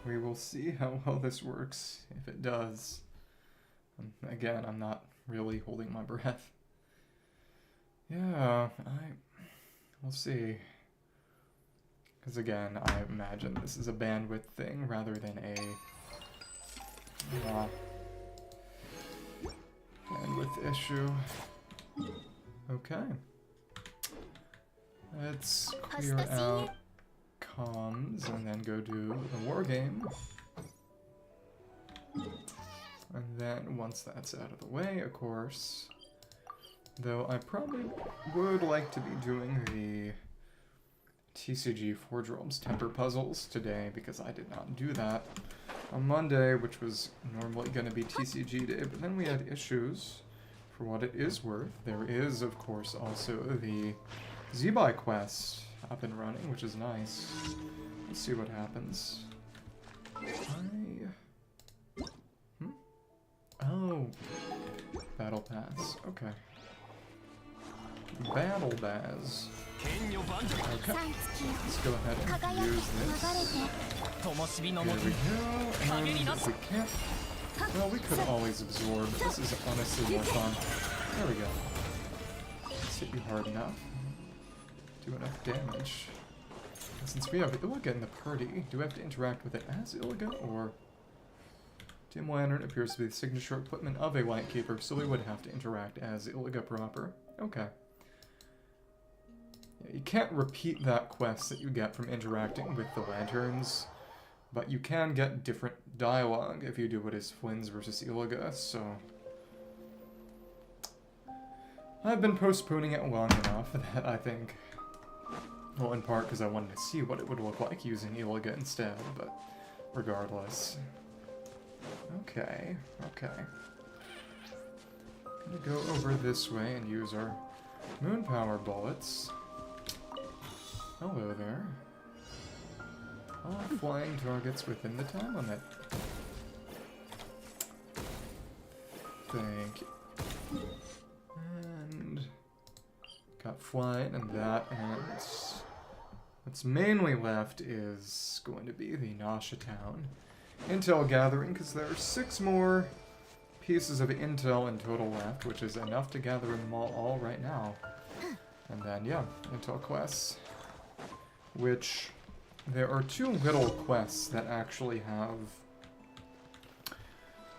We will see how well this works, if it does. Again, I'm not really holding my breath. Yeah, we'll see. Because again, I imagine this is a bandwidth thing rather than a bandwidth issue. Okay. Let's clear out comms and then go do the Wargame. And then once that's out of the way, of course, though I probably would like to be doing the TCG Forge Realms Temper Puzzles today because I did not do that on Monday, which was normally going to be TCG day, but then we had issues. For what it is worth, there is, of course, also the Zebai quest up and running, which is nice. Let's see what happens. Oh, Battle Pass. Okay. Battle Baz. Okay, let's go ahead and use this. There we go, and if we can't... Well, we could always absorb, but this is honestly more fun. There we go. Let's hit you hard enough. Do enough damage. And since we have Illiga in the party, do we have to interact with it as Illiga, or... Dim Lantern appears to be the signature equipment of a Lightkeeper, so we would have to interact as Illiga proper. Okay. Yeah, you can't repeat that quest that you get from interacting with the lanterns, but you can get different dialogue if you do it as Flynn's versus Illiga, so... I've been postponing it long enough that I think... Well, in part because I wanted to see what it would look like using Illiga instead, but regardless. Okay, okay. Gonna go over this way and use our moon power bullets. Hello there. All flying targets within the time limit. Thank you. And got flying and that, and what's mainly left is going to be the Nasha Town intel gathering, because there are 6 more pieces of intel in total left, which is enough to gather them all right now. And then, yeah, intel quests, which there are 2 little quests that actually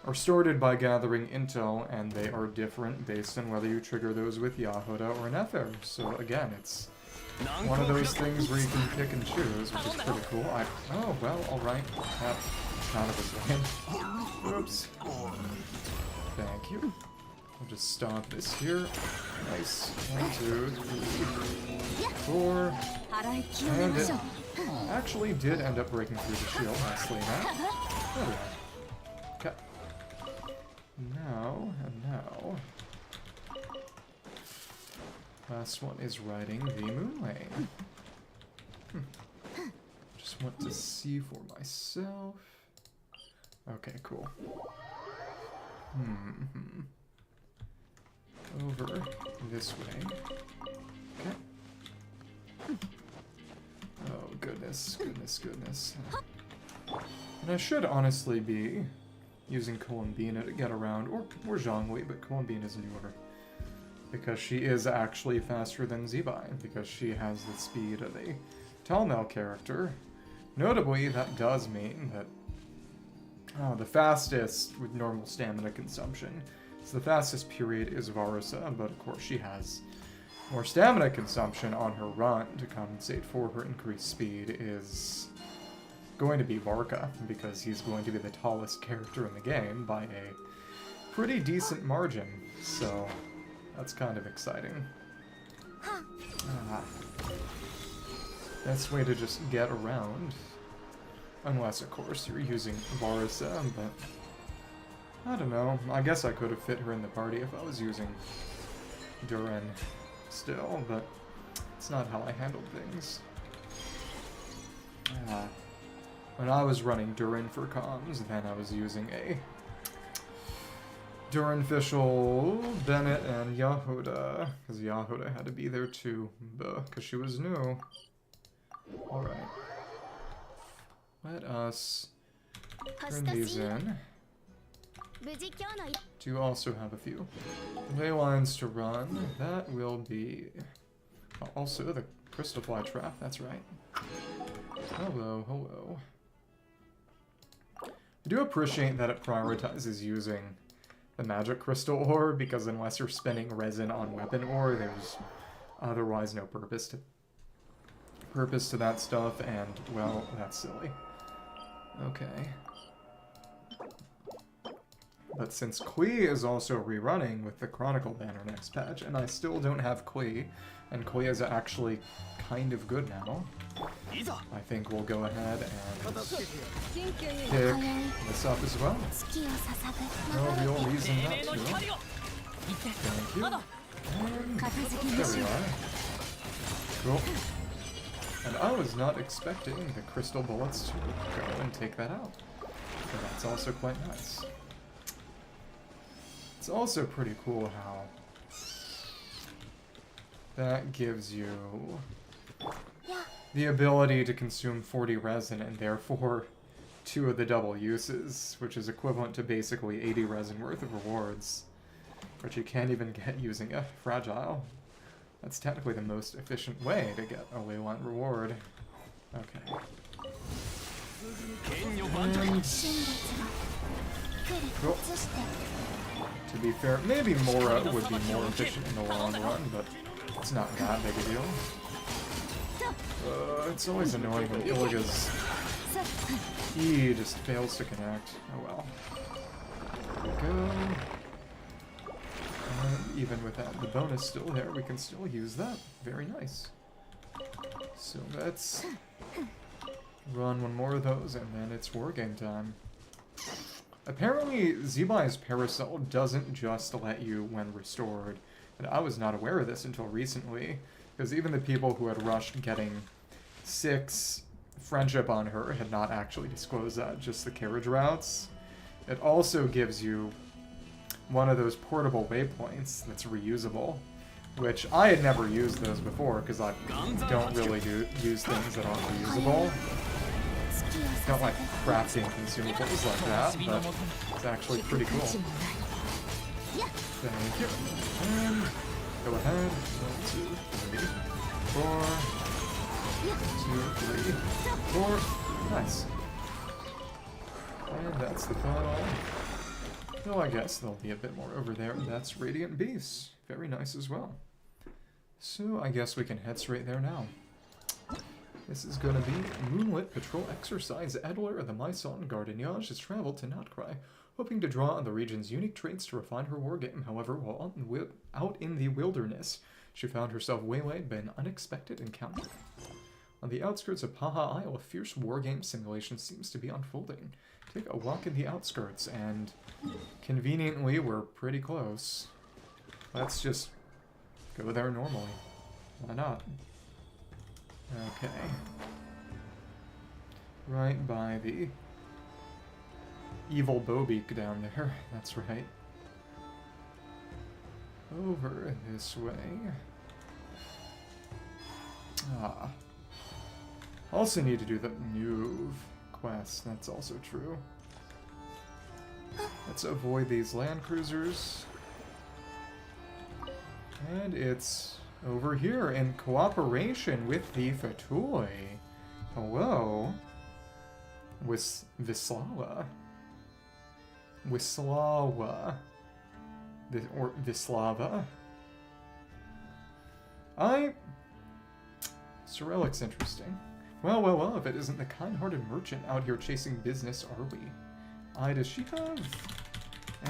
are sorted by gathering intel, and they are different based on whether you trigger those with Yahoda or an FR. So again, it's one of those things where you can pick and choose, which is pretty cool. Oh, well, alright. That kind of was lame. Oops. Thank you. I'll just stomp this here. Nice. 1, 2, 3, 4. And it actually did end up breaking through the shield nicely enough. There we are. Okay. Now, and now. Last one is riding the moon lane. Just want to see for myself. Okay, cool. Over this way. Okay. Oh, goodness, goodness, goodness. And I should honestly be using Columbina to get around, or Zhongli, but Columbina is newer. Because she is actually faster than Zebai, because she has the speed of a Talmel character. Notably, that does mean that the fastest with normal stamina consumption. So the fastest period is Varsa, but of course she has more stamina consumption on her run to compensate for her increased speed is going to be Varka, because he's going to be the tallest character in the game by a pretty decent margin, so that's kind of exciting. Best way to just get around. Unless, of course, you're using Varsa, but I don't know. I guess I could have fit her in the party if I was using Durin still, but it's not how I handled things. When I was running Durin for comms, then I was using a Durin Fischl, Bennett, and Yahoda, because Yahoda had to be there too, because she was new. Alright. Let us Turn these in. Do also have a few ley lines to run. That will be also the crystal fly trap. That's right. Hello, hello. I do appreciate that it prioritizes using the magic crystal ore, because unless you're spending resin on weapon ore, there's otherwise no purpose to that stuff, and, well, that's silly. Okay. But since Kui is also rerunning with the Chronicle banner next patch, and I still don't have Kui, and Kui is actually kind of good now, I think we'll go ahead and pick this up as well. No real reason not to. Thank you. And there we are. Cool. And I was not expecting the crystal bullets to go and take that out. But that's also quite nice. It's also pretty cool how that gives you the ability to consume 40 resin and therefore 2 of the double uses, which is equivalent to basically 80 resin worth of rewards, which you can't even get using a fragile. That's technically the most efficient way to get a leyline reward. Okay. And cool. To be fair, maybe Mora would be more efficient in the long run, but it's not that big a deal. It's always annoying when Illiga's E just fails to connect. Oh well. There we go. And even without the bonus still there, we can still use that. Very nice. So let's run one more of those, and then it's Wargame time. Apparently, Zebai's Parasol doesn't just let you when restored, and I was not aware of this until recently, because even the people who had rushed getting 6 friendship on her had not actually disclosed that, just the carriage routes. It also gives you one of those portable waypoints that's reusable, which I had never used those before, because I don't really use things that aren't reusable. Don't like crafting consumables like that, but it's actually pretty cool. Thank you. And go ahead. 1, 2, 3, 4. 2, 3, 4. Nice. And that's the final. Though I guess there'll be a bit more over there. That's Radiant Beasts. Very nice as well. So I guess we can head straight there now. This is going to be Moonlit Patrol Exercise. Adler of the Maison Gardeniage has traveled to Notcry, hoping to draw on the region's unique traits to refine her wargame. However, while out in the wilderness, she found herself waylaid by an unexpected encounter. On the outskirts of Paha Isle, a fierce wargame simulation seems to be unfolding. Take a walk in the outskirts, and conveniently, we're pretty close. Let's just go there normally. Why not? Okay. Right by the evil Bowbeak down there. That's right. Over this way. Ah. Also need to do the Nuve quest. That's also true. Let's avoid these land cruisers. And it's over here in cooperation with the Fatui. Hello. Vislawa. Or Vislava. Cyrillic's interesting. Well, if it isn't the kind-hearted merchant out here chasing business, are we? Does she have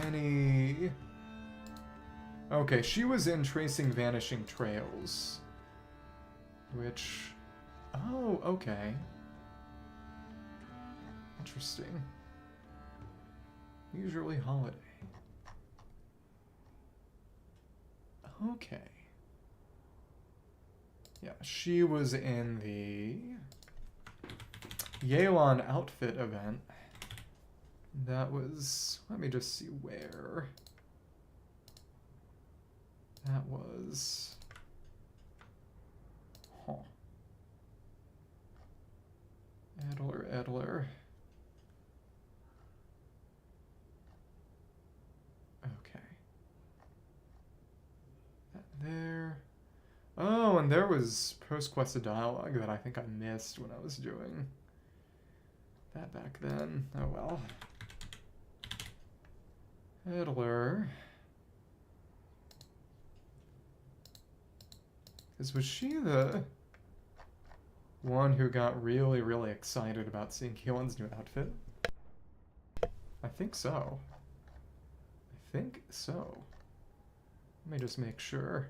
any... Okay, she was in Tracing Vanishing Trails. Which... Oh, okay. Interesting. Usually holiday. Okay. Yeah, she was in the Yelan outfit event. That was... Let me just see where... That was... Huh. Adler. and there was post-quest dialogue that I think I missed when I was doing that back then. Oh well. Edler. Was she the one who got really, really excited about seeing Keelan's new outfit? I think so. I think so. Let me just make sure.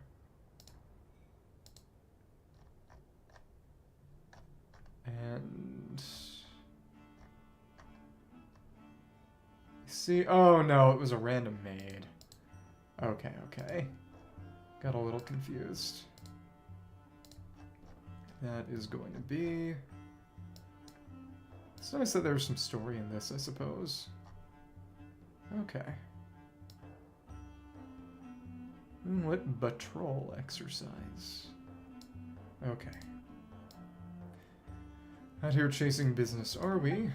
And... see, oh no, it was a random maid. Okay, okay. Got a little confused. That is going to be... It's nice that there's some story in this, I suppose. Okay. Moonlit patrol exercise. Okay. Out here chasing business, are we?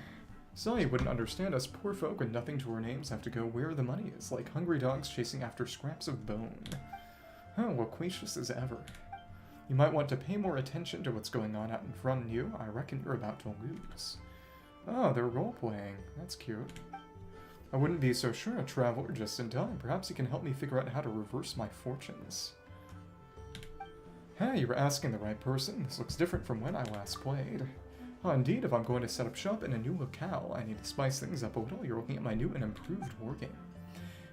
Sally wouldn't understand us poor folk with nothing to our names have to go where the money is, like hungry dogs chasing after scraps of bone. Oh, loquacious as ever. You might want to pay more attention to what's going on out in front of you. I reckon you're about to lose. Oh, they're role-playing. That's cute. I wouldn't be so sure, a traveler just in time. Perhaps you can help me figure out how to reverse my fortunes. Hey, you were asking the right person. This looks different from when I last played. Oh, indeed, if I'm going to set up shop in a new locale, I need to spice things up a little. You're looking at my new and improved wargame.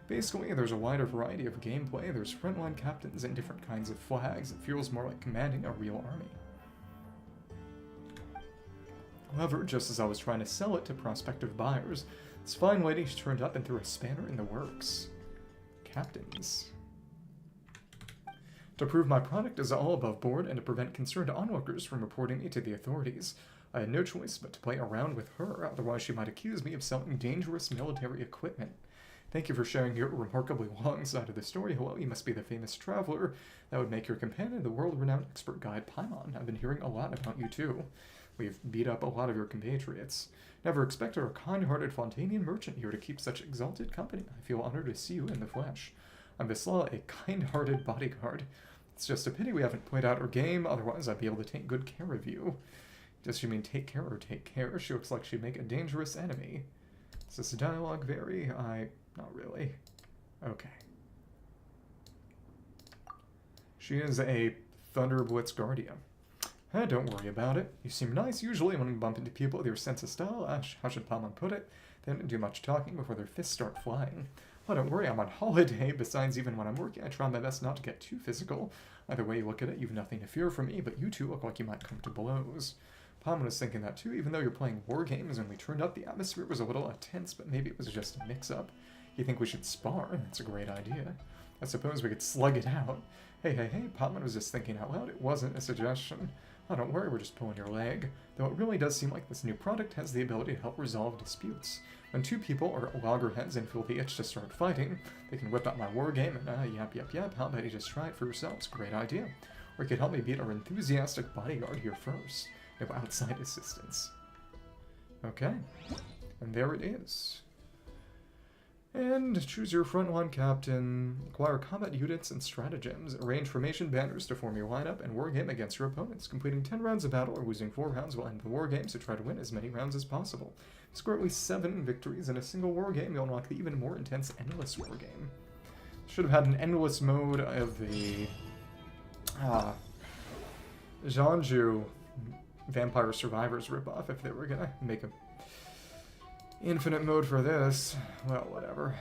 Basically, there's a wider variety of gameplay. There's frontline captains and different kinds of flags. It feels more like commanding a real army. However, just as I was trying to sell it to prospective buyers, this fine lady turned up and threw a spanner in the works. Captains. To prove my product is all above board and to prevent concerned onlookers from reporting me to the authorities, I had no choice but to play around with her, otherwise she might accuse me of selling dangerous military equipment. Thank you for sharing your remarkably long side of the story. Hello, you must be the famous traveler that would make your companion the world-renowned expert guide Paimon. I've been hearing a lot about you too. We've beat up a lot of your compatriots. Never expected a kind-hearted Fontanian merchant here to keep such exalted company. I feel honored to see you in the flesh. I'm Visla, a kind-hearted bodyguard. It's just a pity we haven't played out our game, otherwise I'd be able to take good care of you. Does she mean take care or take care? She looks like she'd make a dangerous enemy. Does this dialogue vary? Not really. Okay. She is a Thunder Blitz Guardian. Don't worry about it. You seem nice usually when you bump into people with your sense of style. How should Paimon put it? They don't do much talking before their fists start flying. Oh, don't worry, I'm on holiday. Besides, even when I'm working, I try my best not to get too physical. Either way you look at it, you've nothing to fear from me, but you two look like you might come to blows. Paimon was thinking that too, even though you're playing war games. When we turned up, the atmosphere was a little tense, but maybe it was just a mix-up. You think we should spar? That's a great idea. I suppose we could slug it out. Hey, Paimon was just thinking out loud. It wasn't a suggestion. Oh, don't worry, we're just pulling your leg. Though it really does seem like this new product has the ability to help resolve disputes. When two people are loggerheads and feel the itch to start fighting, they can whip out my war game and yap, how about you just try it for yourselves? Great idea. Or you could help me beat our enthusiastic bodyguard here first. No outside assistance. Okay. And there it is. And choose your frontline captain. Acquire combat units and stratagems. Arrange formation banners to form your lineup and wargame against your opponents. Completing 10 rounds of battle or losing 4 rounds will end the wargame, so try to win as many rounds as possible. Score at least 7 victories in a single wargame, you'll unlock the even more intense endless wargame. Should have had an endless mode of the Zhanju Vampire Survivors ripoff if they were gonna make a infinite mode for this. Well, whatever.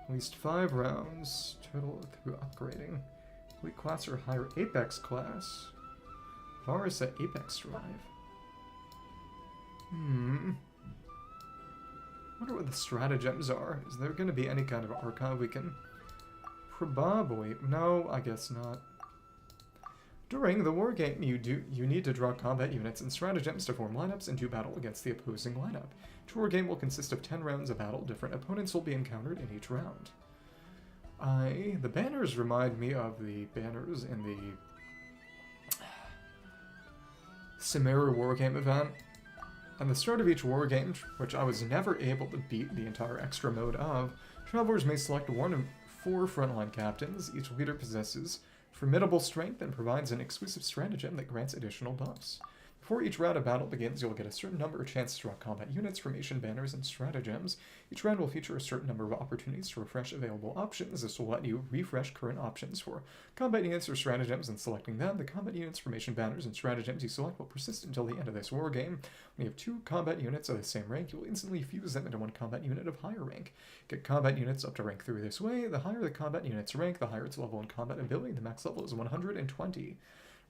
At least 5 rounds total through upgrading. Elite class or higher Apex class. Varus at Apex Drive. Wonder what the stratagems are. Is there going to be any kind of archive we can... Probably. No, I guess not. During the wargame, you need to draw combat units and stratagems to form lineups and do battle against the opposing lineup. Each wargame will consist of 10 rounds of battle. Different opponents will be encountered in each round. The banners remind me of the banners in the Samara wargame event. At the start of each wargame, which I was never able to beat the entire extra mode of, travelers may select one of 4 frontline captains. Each leader possesses Formidable strength and provides an exclusive stratagem that grants additional buffs. Before each round of battle begins, you'll get a certain number of chances to draw combat units, formation banners, and stratagems. Each round will feature a certain number of opportunities to refresh available options. This will let you refresh current options for combat units or stratagems, and selecting them. The combat units, formation banners, and stratagems you select will persist until the end of this war game. When you have 2 combat units of the same rank, you'll instantly fuse them into 1 combat unit of higher rank. Get combat units up to rank 3 this way. The higher the combat unit's rank, the higher its level in combat ability. The max level is 120.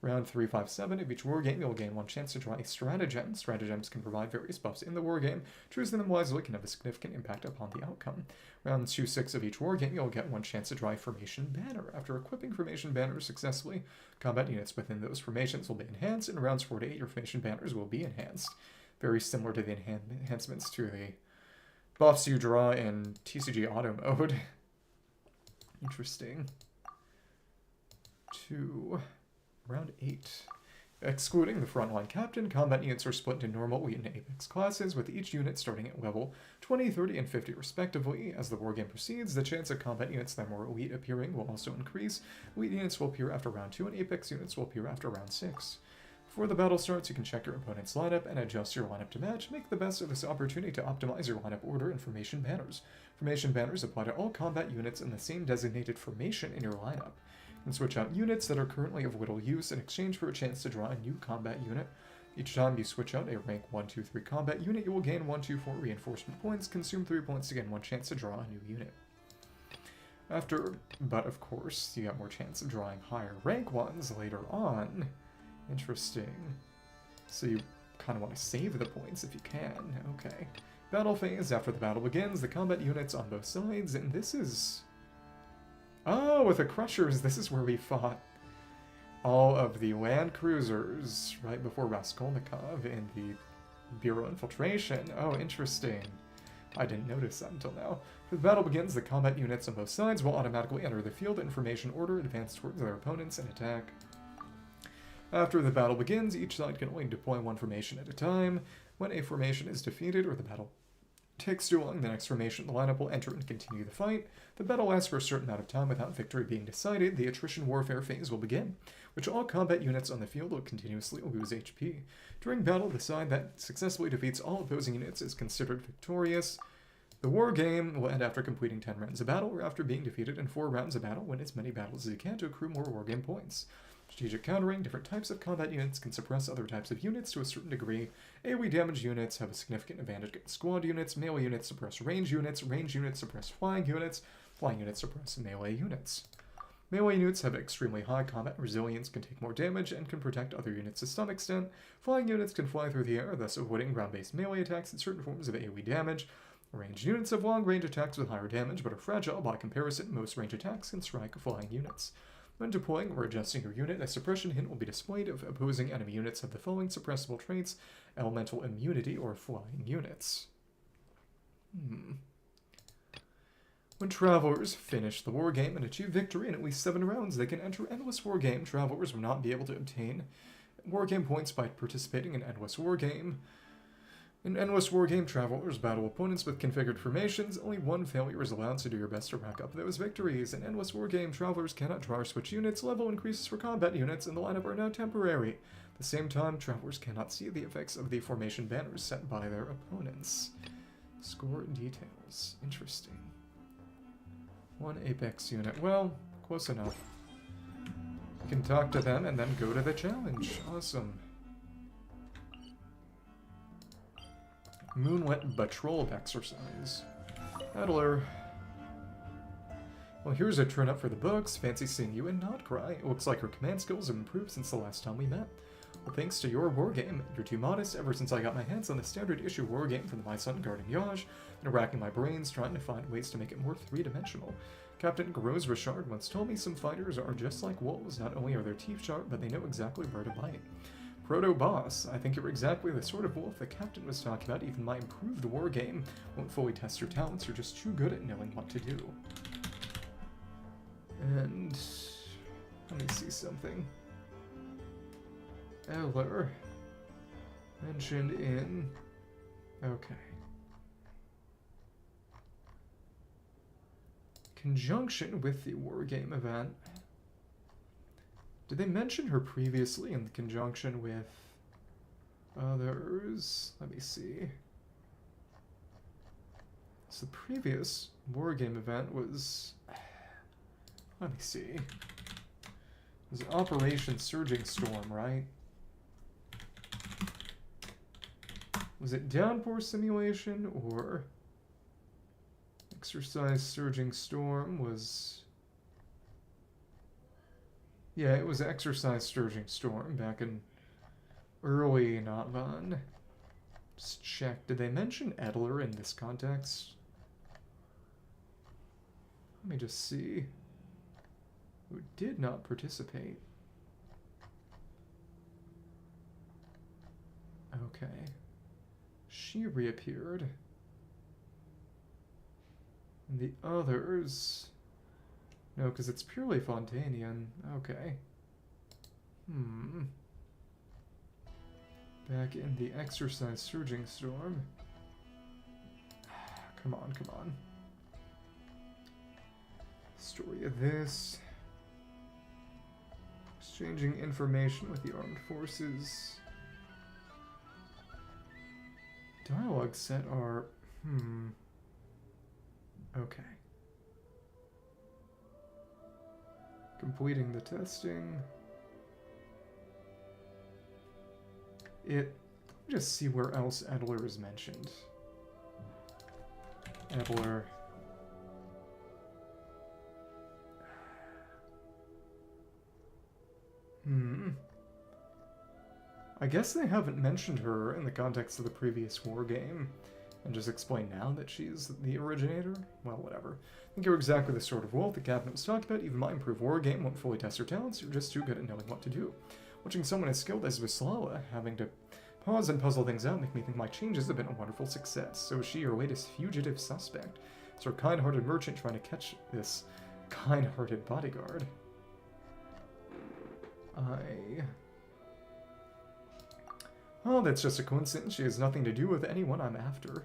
Round 3, 5, 7 of each wargame, you'll gain 1 chance to draw a stratagem. Stratagems can provide various buffs in the wargame. Choosing them wisely can have a significant impact upon the outcome. Round 2, 6 of each wargame, you'll get 1 chance to draw a formation banner. After equipping formation banners successfully, combat units within those formations will be enhanced. In rounds 4 to 8, your formation banners will be enhanced. Very similar to the enhancements to the buffs you draw in TCG auto mode. Interesting. Round 8. Excluding the frontline captain, combat units are split into normal, elite, and apex classes, with each unit starting at level 20, 30, and 50 respectively. As the wargame proceeds, the chance of combat units that are more elite appearing will also increase. Elite units will appear after round 2, and apex units will appear after round 6. Before the battle starts, you can check your opponent's lineup and adjust your lineup to match. Make the best of this opportunity to optimize your lineup order and formation banners. Formation banners apply to all combat units in the same designated formation in your lineup. And switch out units that are currently of little use in exchange for a chance to draw a new combat unit. Each time you switch out a rank 1, 2, 3 combat unit, you will gain 1, 2, 4 reinforcement points, consume 3 points to gain 1 chance to draw a new unit. But of course, you got more chance of drawing higher rank ones later on. Interesting. So you kind of want to save the points if you can. Okay. Battle phase. After the battle begins, the combat units on both sides, and this is... Oh, with the Crushers, this is where we fought all of the land cruisers right before Raskolnikov in the Bureau Infiltration. Oh, interesting. I didn't notice that until now. When the battle begins, the combat units on both sides will automatically enter the field in formation order, advance towards their opponents, and attack. After the battle begins, each side can only deploy 1 formation at a time. When a formation is defeated or the battle takes too long, the next formation in the lineup will enter and continue the fight. The battle lasts for a certain amount of time without victory being decided. The attrition warfare phase will begin, which all combat units on the field will continuously lose HP. During battle, the side that successfully defeats all opposing units is considered victorious. The war game will end after completing 10 rounds of battle, or after being defeated in 4 rounds of battle. Win as many battles as you can to accrue more wargame points. Strategic countering. Different types of combat units can suppress other types of units to a certain degree. AoE damage units have a significant advantage against squad units. Melee units suppress range units. Range units suppress flying units. Flying units suppress melee units. Melee units have extremely high combat resilience, can take more damage, and can protect other units to some extent. Flying units can fly through the air, thus avoiding ground-based melee attacks and certain forms of AoE damage. Ranged units have long-range attacks with higher damage, but are fragile by comparison. Most range attacks can strike flying units. When deploying or adjusting your unit, a suppression hint will be displayed if opposing enemy units have the following suppressible traits: elemental immunity or flying units. When travelers finish the wargame and achieve victory in at least 7 rounds, they can enter Endless Wargame. Travelers will not be able to obtain wargame points by participating in Endless Wargame. In Endless Wargame, travelers battle opponents with configured formations. Only 1 failure is allowed, so do your best to rack up those victories. In Endless Wargame, travelers cannot draw or switch units. Level increases for combat units in the lineup are now temporary. At the same time, travelers cannot see the effects of the formation banners set by their opponents. Score details. Interesting. 1 Apex unit. Well, close enough. You can talk to them and then go to the challenge. Awesome. Moonlit Betrolled exercise. Adler. Well, here's a turn up for the books. Fancy seeing you and not cry. It looks like your command skills have improved since the last time we met. Well, thanks to your wargame. You're too modest. Ever since I got my hands on the standard issue wargame from the My Son Guardian Yaj, and racking my brains trying to find ways to make it more 3-dimensional. Captain Gros Richard once told me some fighters are just like wolves. Not only are their teeth sharp, but they know exactly where to bite. Proto-boss, I think you're exactly the sort of wolf the captain was talking about. Even my improved wargame won't fully test your talents. You're just too good at knowing what to do. And let me see something. Eller mentioned in... Okay. Conjunction with the wargame event. Did they mention her previously in conjunction with others? Let me see. So the previous Wargame event was... Let me see. It was Operation Surging Storm, right? Was it Downpour Simulation or... Exercise Surging Storm was... Yeah, it was Exercise Surging Storm back in early Notvan. Just check. Did they mention Edler in this context? Let me just see. Who did not participate? Okay. She reappeared. And the others... No, because it's purely Fontanian. Okay. Back in the Exercise Surging Storm. Come on, come on. Story of this. Exchanging information with the armed forces. Dialogue set are... Okay. Completing the testing. Just see where else Edler is mentioned. Edler. I guess they haven't mentioned her in the context of the previous war game, and just explain now that she's the originator? Well, whatever. I think you're exactly the sort of wolf the captain was talking about. Even my improved war game won't fully test her talents. You're just too good at knowing what to do. Watching someone as skilled as Vislala having to pause and puzzle things out make me think my changes have been a wonderful success. So is she your latest fugitive suspect? It's her kind-hearted merchant trying to catch this kind-hearted bodyguard. Oh, that's just a coincidence. She has nothing to do with anyone I'm after.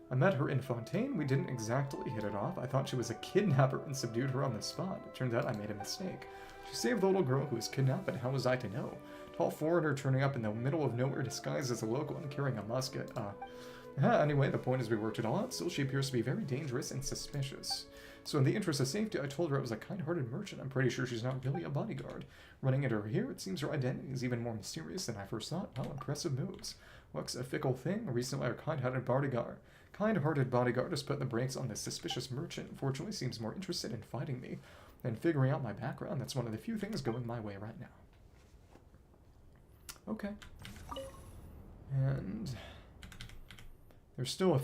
I met her in Fontaine. We didn't exactly hit it off. I thought she was a kidnapper and subdued her on the spot. It turns out I made a mistake. She saved the little girl who was kidnapped, and how was I to know? Tall foreigner turning up in the middle of nowhere disguised as a local and carrying a musket. Anyway, the point is we worked it all out. Still, she appears to be very dangerous and suspicious. So in the interest of safety, I told her I was a kind-hearted merchant. I'm pretty sure she's not really a bodyguard. Running into her here, it seems her identity is even more mysterious than I first thought. Well, impressive moves. Looks a fickle thing. Recently, our kind-hearted bodyguard has put the brakes on this suspicious merchant. Fortunately, seems more interested in fighting me than figuring out my background. That's one of the few things going my way right now. Okay. And there are still a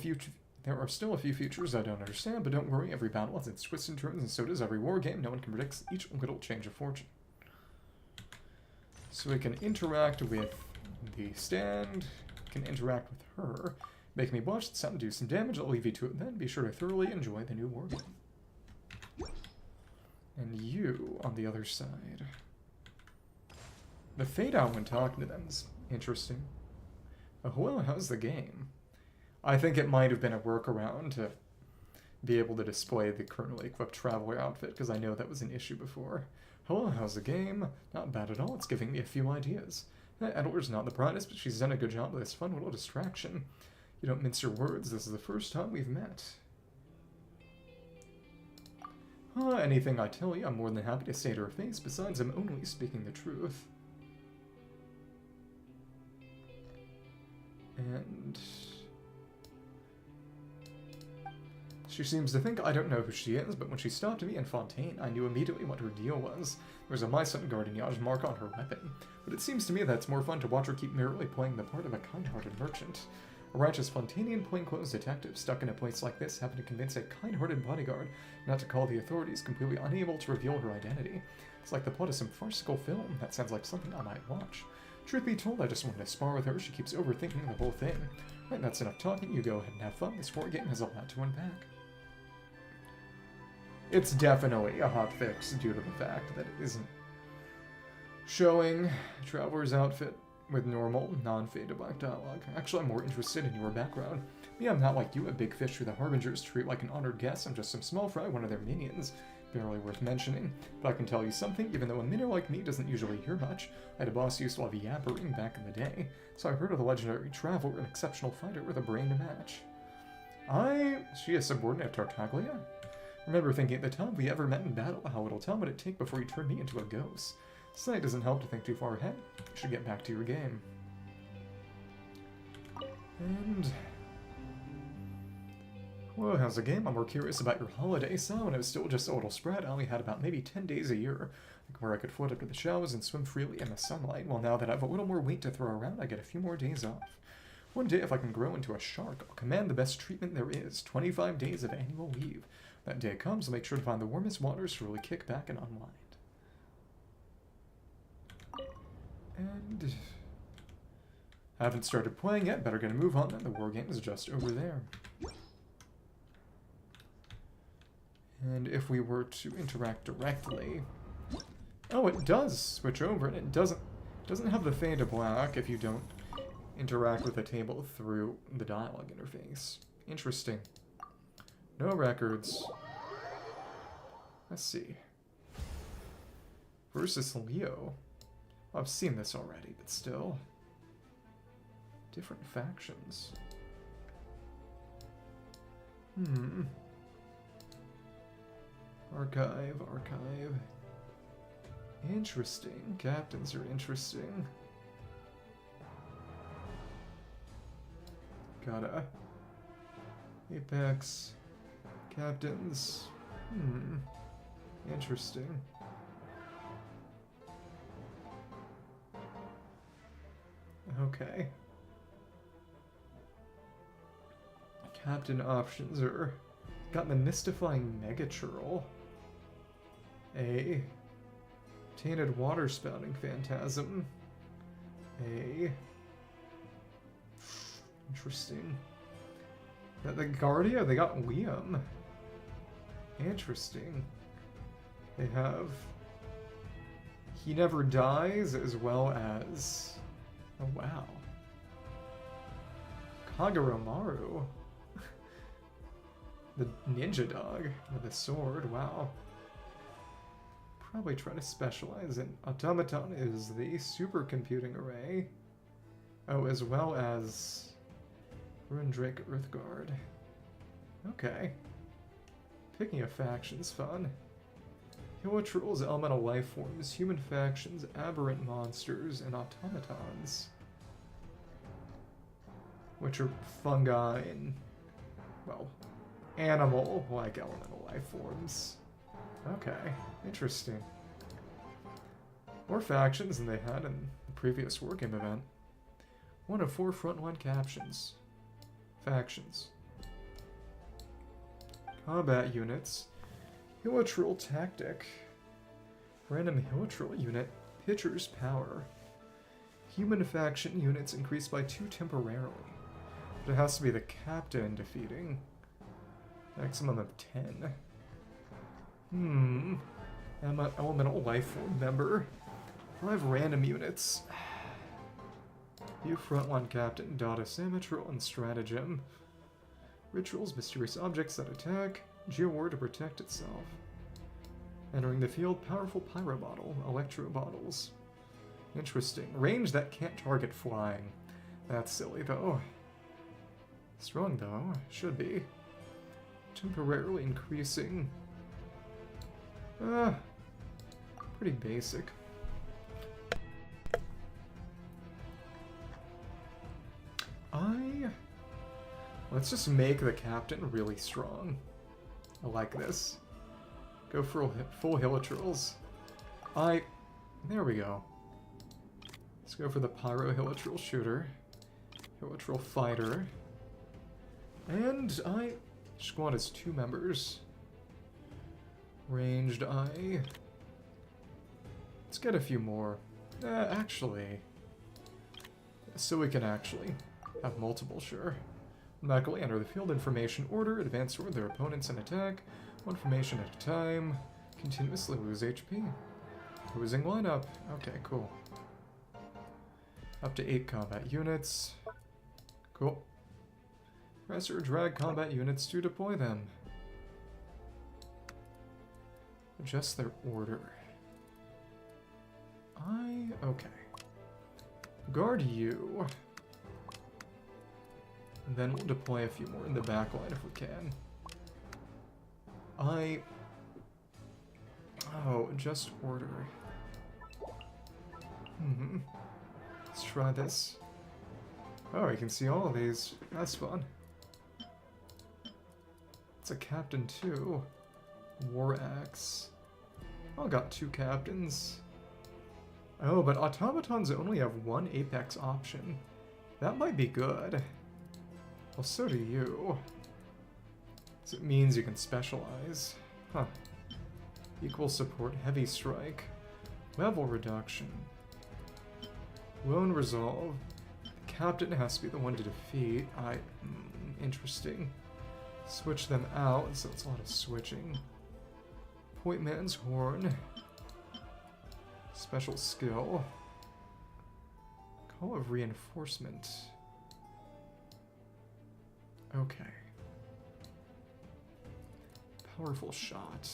few features I don't understand, but don't worry, every battle has its twists and turns, and so does every war game. No one can predict each little change of fortune. So we can interact with the stand, can interact with her, make me blush, something do some damage, I'll leave you to it then. Be sure to thoroughly enjoy the new war game. And you, on the other side. The fade out when talking to them is interesting. Well, how's the game? I think it might have been a workaround to be able to display the currently equipped traveler outfit, because I know that was an issue before. Hello, how's the game? Not bad at all, it's giving me a few ideas. Edwar's not the brightest, but she's done a good job with this fun little distraction. You don't mince your words, this is the first time we've met. Anything I tell you, I'm more than happy to say to her face, besides I'm only speaking the truth. And she seems to think I don't know who she is, but when she stopped me in Fontaine, I knew immediately what her deal was. There was a Mycen Gardignage mark on her weapon, but it seems to me that it's more fun to watch her keep merrily playing the part of a kind-hearted merchant. A righteous Fontanian plainclothes detective stuck in a place like this happened to convince a kind-hearted bodyguard not to call the authorities, completely unable to reveal her identity. It's like the plot of some farcical film. That sounds like something I might watch. Truth be told, I just wanted to spar with her. She keeps overthinking the whole thing. Right, that's enough talking. You go ahead and have fun. This war game has a lot to unpack. It's definitely a hotfix due to the fact that it isn't showing Traveler's outfit with normal, non-faded black dialogue. Actually, I'm more interested in your background. Me, I'm not like you, a big fish who the Harbingers treat like an honored guest. I'm just some small fry, one of their minions. barely worth mentioning, but I can tell you something, even though a minnow like me doesn't usually hear much. I had a boss who used to love yabbering back in the day, so I heard of the legendary traveler, an exceptional fighter with a brain to match. She is subordinate to Tartaglia? Remember thinking at the time we ever met in battle how little time would it take before you turned me into a ghost. Sight doesn't help to think too far ahead. You should get back to your game. And... well, how's the game? I'm more curious about your holiday. So when I was still just a little spread, I only had about maybe 10 days a year where I could float up to the showers and swim freely in the sunlight. Well, now that I have a little more weight to throw around, I get a few more days off. One day, if I can grow into a shark, I'll command the best treatment there is. 25 days of annual leave. That day comes, I'll make sure to find the warmest waters to really kick back and unwind. And... I haven't started playing yet, better get a move on then. The Wargame is just over there. And if we were to interact directly... oh, it does switch over, and it doesn't have the fade to black if you don't interact with the table through the dialogue interface. Interesting. No records. Let's see. Versus Leo. I've seen this already, but still. Different factions. Archive. Interesting. Captains are interesting. Gotta. Apex. Captains. Interesting. Okay. Captain options are... got the mystifying Megachurl. A tainted water spouting phantasm. A interesting. The Guardia, they got Liam. Interesting. They have He Never Dies as well as... oh wow. Kaguramaru. The ninja dog with a sword, wow. Probably try to specialize in Automaton is the supercomputing array. Oh, as well as Runedrake Earthguard. Okay. Picking a faction's fun. Hilichurls, elemental life forms, human factions, aberrant monsters, and automatons. Which are fungi and, well, animal-like elemental life forms. Okay, interesting. More factions than they had in the previous Wargame event. 1 of 4 frontline captions. Factions. Combat units. Hilichurl Tactic. Random Hilichurl unit. Pitcher's Power. Human faction units increased by 2 temporarily. But it has to be the captain defeating. Maximum of 10. Elemental life form member. 5 random units. You frontline captain, Data Symmetrical and Stratagem. Rituals, mysterious objects that attack. Geowar to protect itself. Entering the field, powerful pyro bottle, electro bottles. Interesting. Range that can't target flying. That's silly though. Strong though, should be. Temporarily increasing. Pretty basic. Let's just make the captain really strong. I like this. Go for full Hilichurls. There we go. Let's go for the Pyro Hilichurl Shooter. Hilichurl Fighter. And squad has 2 members. Ranged let's get a few more. Actually. So we can actually have multiple, sure. Automatically enter the field information order, advance toward their opponents and attack. 1 formation at a time. Continuously lose HP. Losing lineup. Okay, cool. Up to 8 combat units. Cool. Press or drag combat units to deploy them. Adjust their order. Okay. Guard you. And then we'll deploy a few more in the back line if we can. Oh, adjust order. Let's try this. Oh, you can see all of these. That's fun. It's a captain too. War axe. Oh, got 2 captains. Oh, but automatons only have 1 apex option. That might be good. Well, so do you. So it means you can specialize. Huh. Equal support, heavy strike. Level reduction. Lone resolve. The captain has to be the one to defeat. Interesting. Switch them out, so it's a lot of switching. Point man's horn. Special skill. Call of reinforcement. Okay. Powerful shot.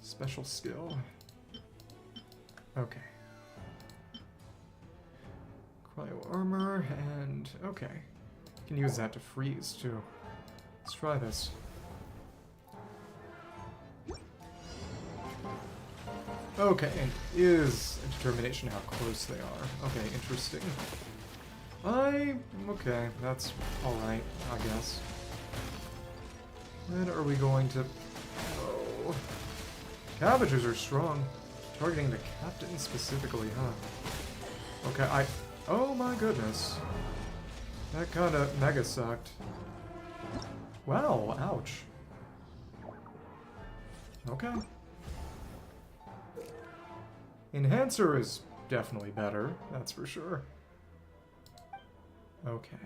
Special skill. Okay. Cryo armor and okay. You can use that to freeze too. Let's try this. Okay, and is a determination how close they are. Okay, interesting. Okay, that's alright, I guess. Then are we going to... Oh... Cabbages are strong. Targeting the captain specifically, huh? Okay, Oh my goodness. That kinda mega sucked. Wow, ouch. Okay. Enhancer is definitely better, that's for sure. Okay.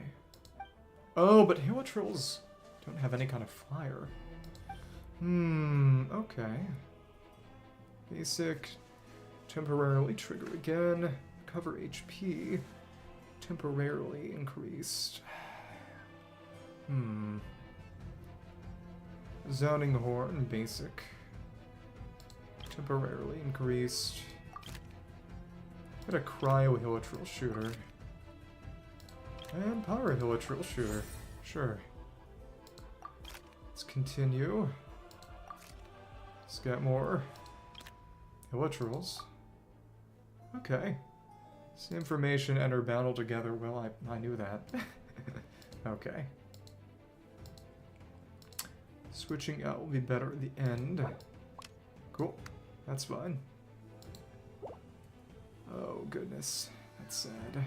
Oh, but Hilitrils don't have any kind of flyer. Okay. Basic. Temporarily trigger again. Cover HP. Temporarily increased. Zoning horn, basic. Temporarily increased. Got a cryo Hilitril shooter. And power Hilitril shooter. Sure. Let's continue. Let's get more Hilitrils. Okay. This information and are bound together. Well, I knew that. Okay. Switching out will be better at the end. Cool. That's fine. Oh, goodness. That's sad.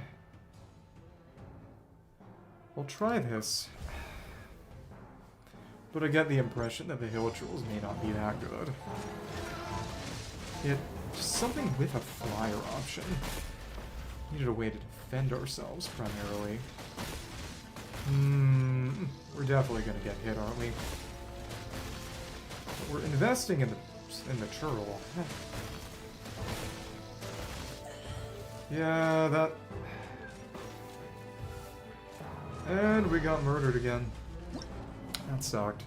We'll try this. But I get the impression that the Hilitrils may not be that good. Something with a flyer option. Needed a way to defend ourselves, primarily. We're definitely gonna get hit, aren't we? But we're investing in the churl. Yeah, that... And we got murdered again. That sucked.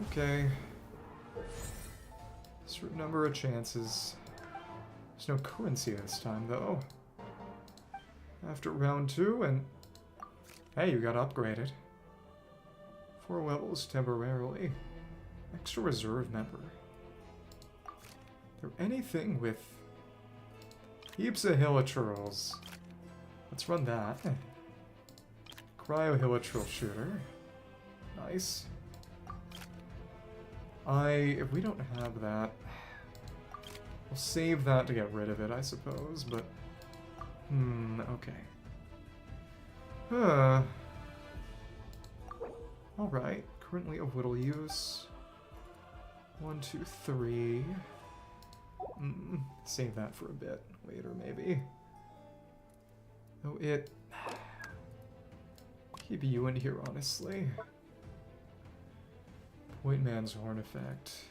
Okay. Certain number of chances. There's no currency this time, though. After round 2, and... Hey, you got upgraded. 4 levels temporarily. Extra reserve member. Is there anything with... Heaps of Hilitrils. Let's run that. Cryo Hilitril shooter. Nice. If we don't have that, we'll save that to get rid of it, I suppose, but... okay. Alright, currently of little use. 1, 2, 3. Save that for a bit later, maybe. Oh, keep you in here, honestly. Point man's horn effect.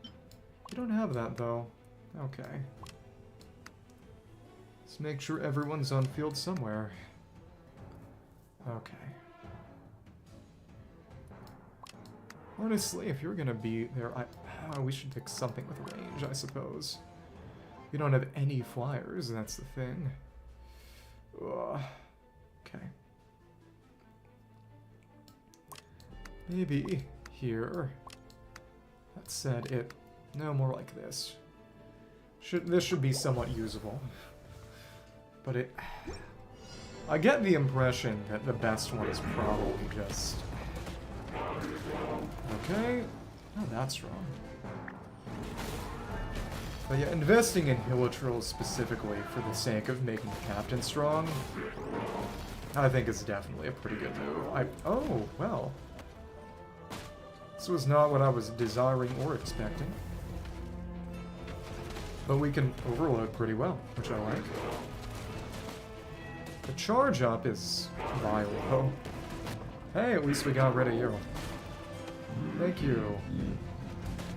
You don't have that, though. Okay. Let's make sure everyone's on field somewhere. Okay. Honestly, if you're gonna be there, we should pick something with range, I suppose. We don't have any flyers, that's the thing. Ugh. Okay. Maybe here. That said, no, more like this. This should be somewhat usable. But I get the impression that the best one is probably just... Okay. Oh, that's wrong. But yeah, investing in Hilitrils specifically for the sake of making the captain strong, I think is definitely a pretty good move. Oh, well. This was not what I was desiring or expecting. But we can overload pretty well, which I like. The charge up is vile, though. Hey, at least we got rid of you. Thank you.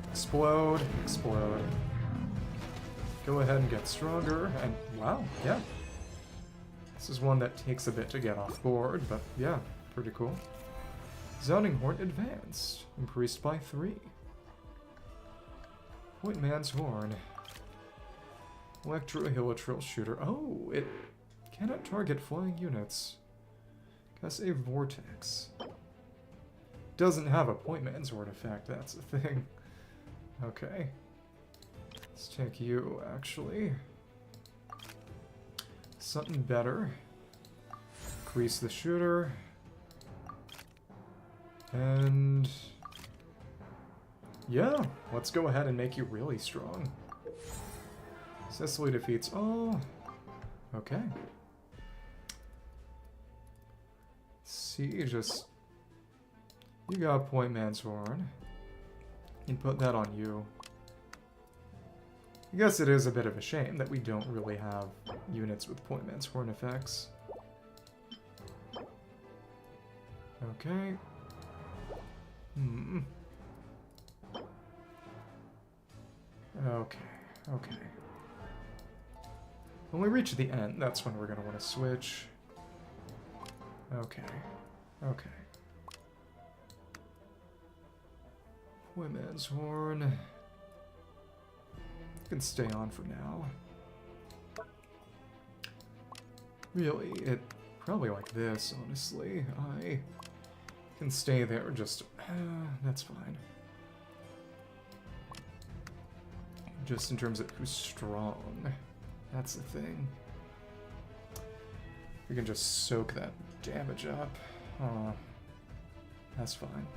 Explode, explode. Go ahead and get stronger, and wow, yeah. This is one that takes a bit to get off board, but yeah, pretty cool. Zoning Horn advanced, increased by 3. Point Man's Horn. Electro Hilitril Shooter. Oh, it cannot target flying units. Guess a Vortex. Doesn't have a Point Man's Horn effect, that's the thing. Okay. Let's take you, actually. Something better. Increase the shooter. And... yeah, let's go ahead and make you really strong. Cecily defeats all. Okay. See, just... you got Point Man's Horn. You can put that on you. I guess it is a bit of a shame that we don't really have units with Point Man's Horn effects. Okay. Okay, okay. When we reach the end, that's when we're going to want to switch. Okay, okay. Point Man's Horn. Can stay on for now. Really, it probably like this, honestly. I can stay there, just... that's fine. Just in terms of who's strong. That's the thing. We can just soak that damage up. That's fine.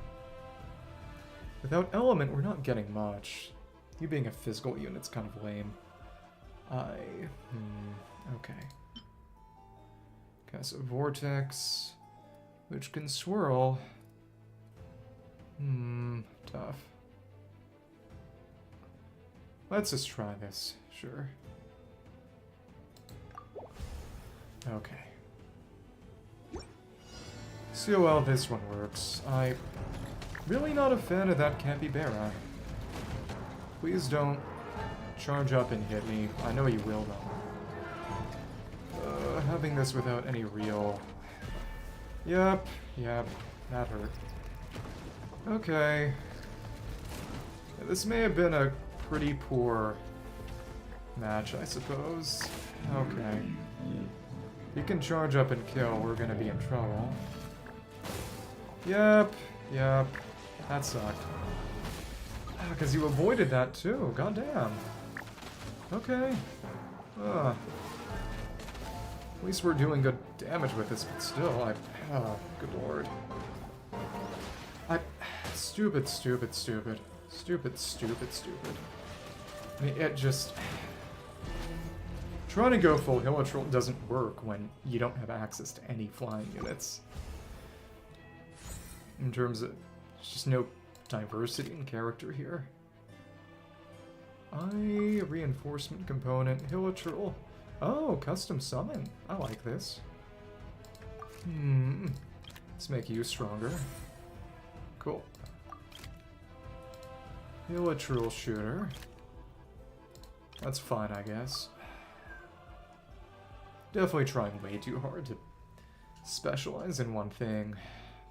Without element, we're not getting much. You being a physical unit's kind of lame. Okay. Okay, so Vortex, which can swirl. Tough. Let's just try this, sure. Okay. See how well this one works. I'm really not a fan of that capybara. Please don't charge up and hit me. I know you will, though. Having this without any real... Yep, that hurt. Okay. Yeah, this may have been a pretty poor match, I suppose. Okay. You can charge up and kill, we're gonna be in trouble. Yep. That sucked. Because you avoided that too, goddamn. Okay. At least we're doing good damage with this, but still, good lord. Stupid. I mean, it just... trying to go full Hilitril doesn't work when you don't have access to any flying units. In terms of... there's just no diversity in character here. Reinforcement component, Hilitril. Oh, custom summon. I like this. Let's make you stronger. Cool. Hilitril shooter. That's fine, I guess. Definitely trying way too hard to specialize in one thing,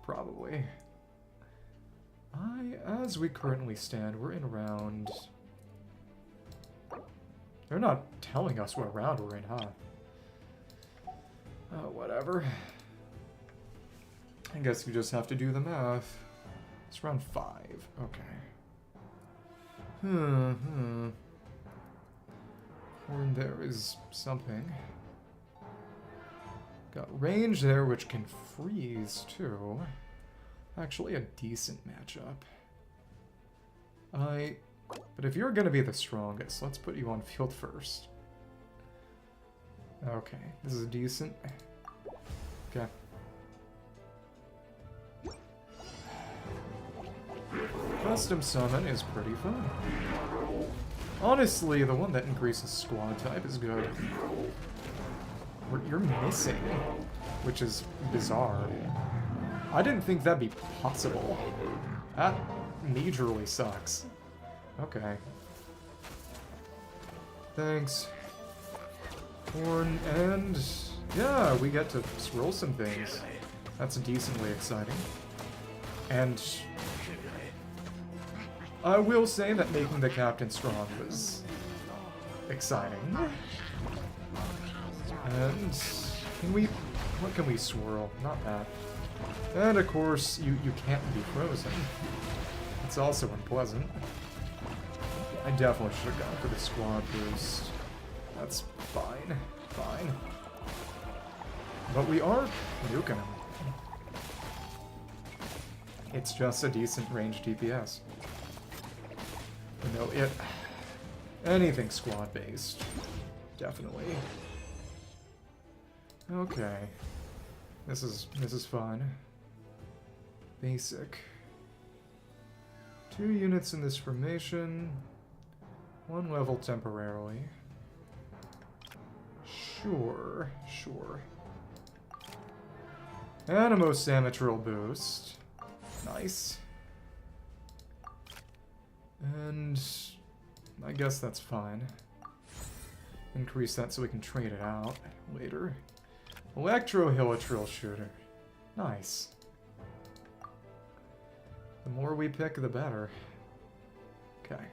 probably. As we currently stand, we're in round... They're not telling us what round we're in, huh? Oh, whatever. I guess you just have to do the math. It's round 5. Okay. Horn there is something. Got range there, which can freeze, too. Actually, a decent matchup. But if you're going to be the strongest, let's put you on field first. Okay, this is decent. Okay. Custom summon is pretty fun. Honestly, the one that increases squad type is good. You're missing, which is bizarre. I didn't think that'd be possible. That majorly sucks. Okay. Thanks. Horn, and yeah, we get to swirl some things. That's decently exciting. And I will say that making the captain strong was exciting. And what can we swirl? Not that. And of course, you can't be frozen. It's also unpleasant. I definitely should have gone for the squad boost. That's fine. Fine. But we are nuking him. It's just a decent range DPS. You know, anything squad-based. Definitely. Okay. This is fun. Basic. 2 units in this formation. 1 level temporarily. Sure. Animo Samatryl boost. Nice. And I guess that's fine. Increase that so we can trade it out later. Electro-Hilitril shooter. Nice. The more we pick, the better. Okay.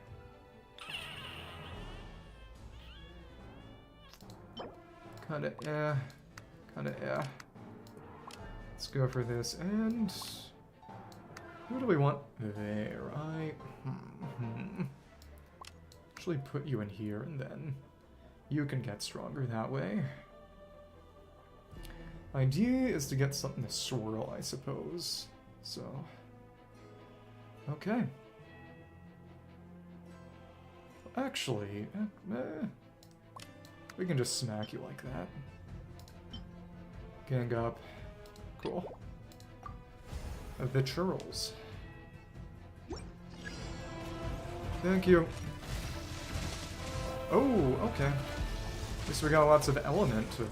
Kinda eh. Let's go for this, and... Who do we want there? Actually put you in here, and then you can get stronger that way. Idea is to get something to swirl, I suppose. So... Okay. Actually, we can just smack you like that. Gang up. Cool. The churls. Thank you. Oh, okay. At least we got lots of element to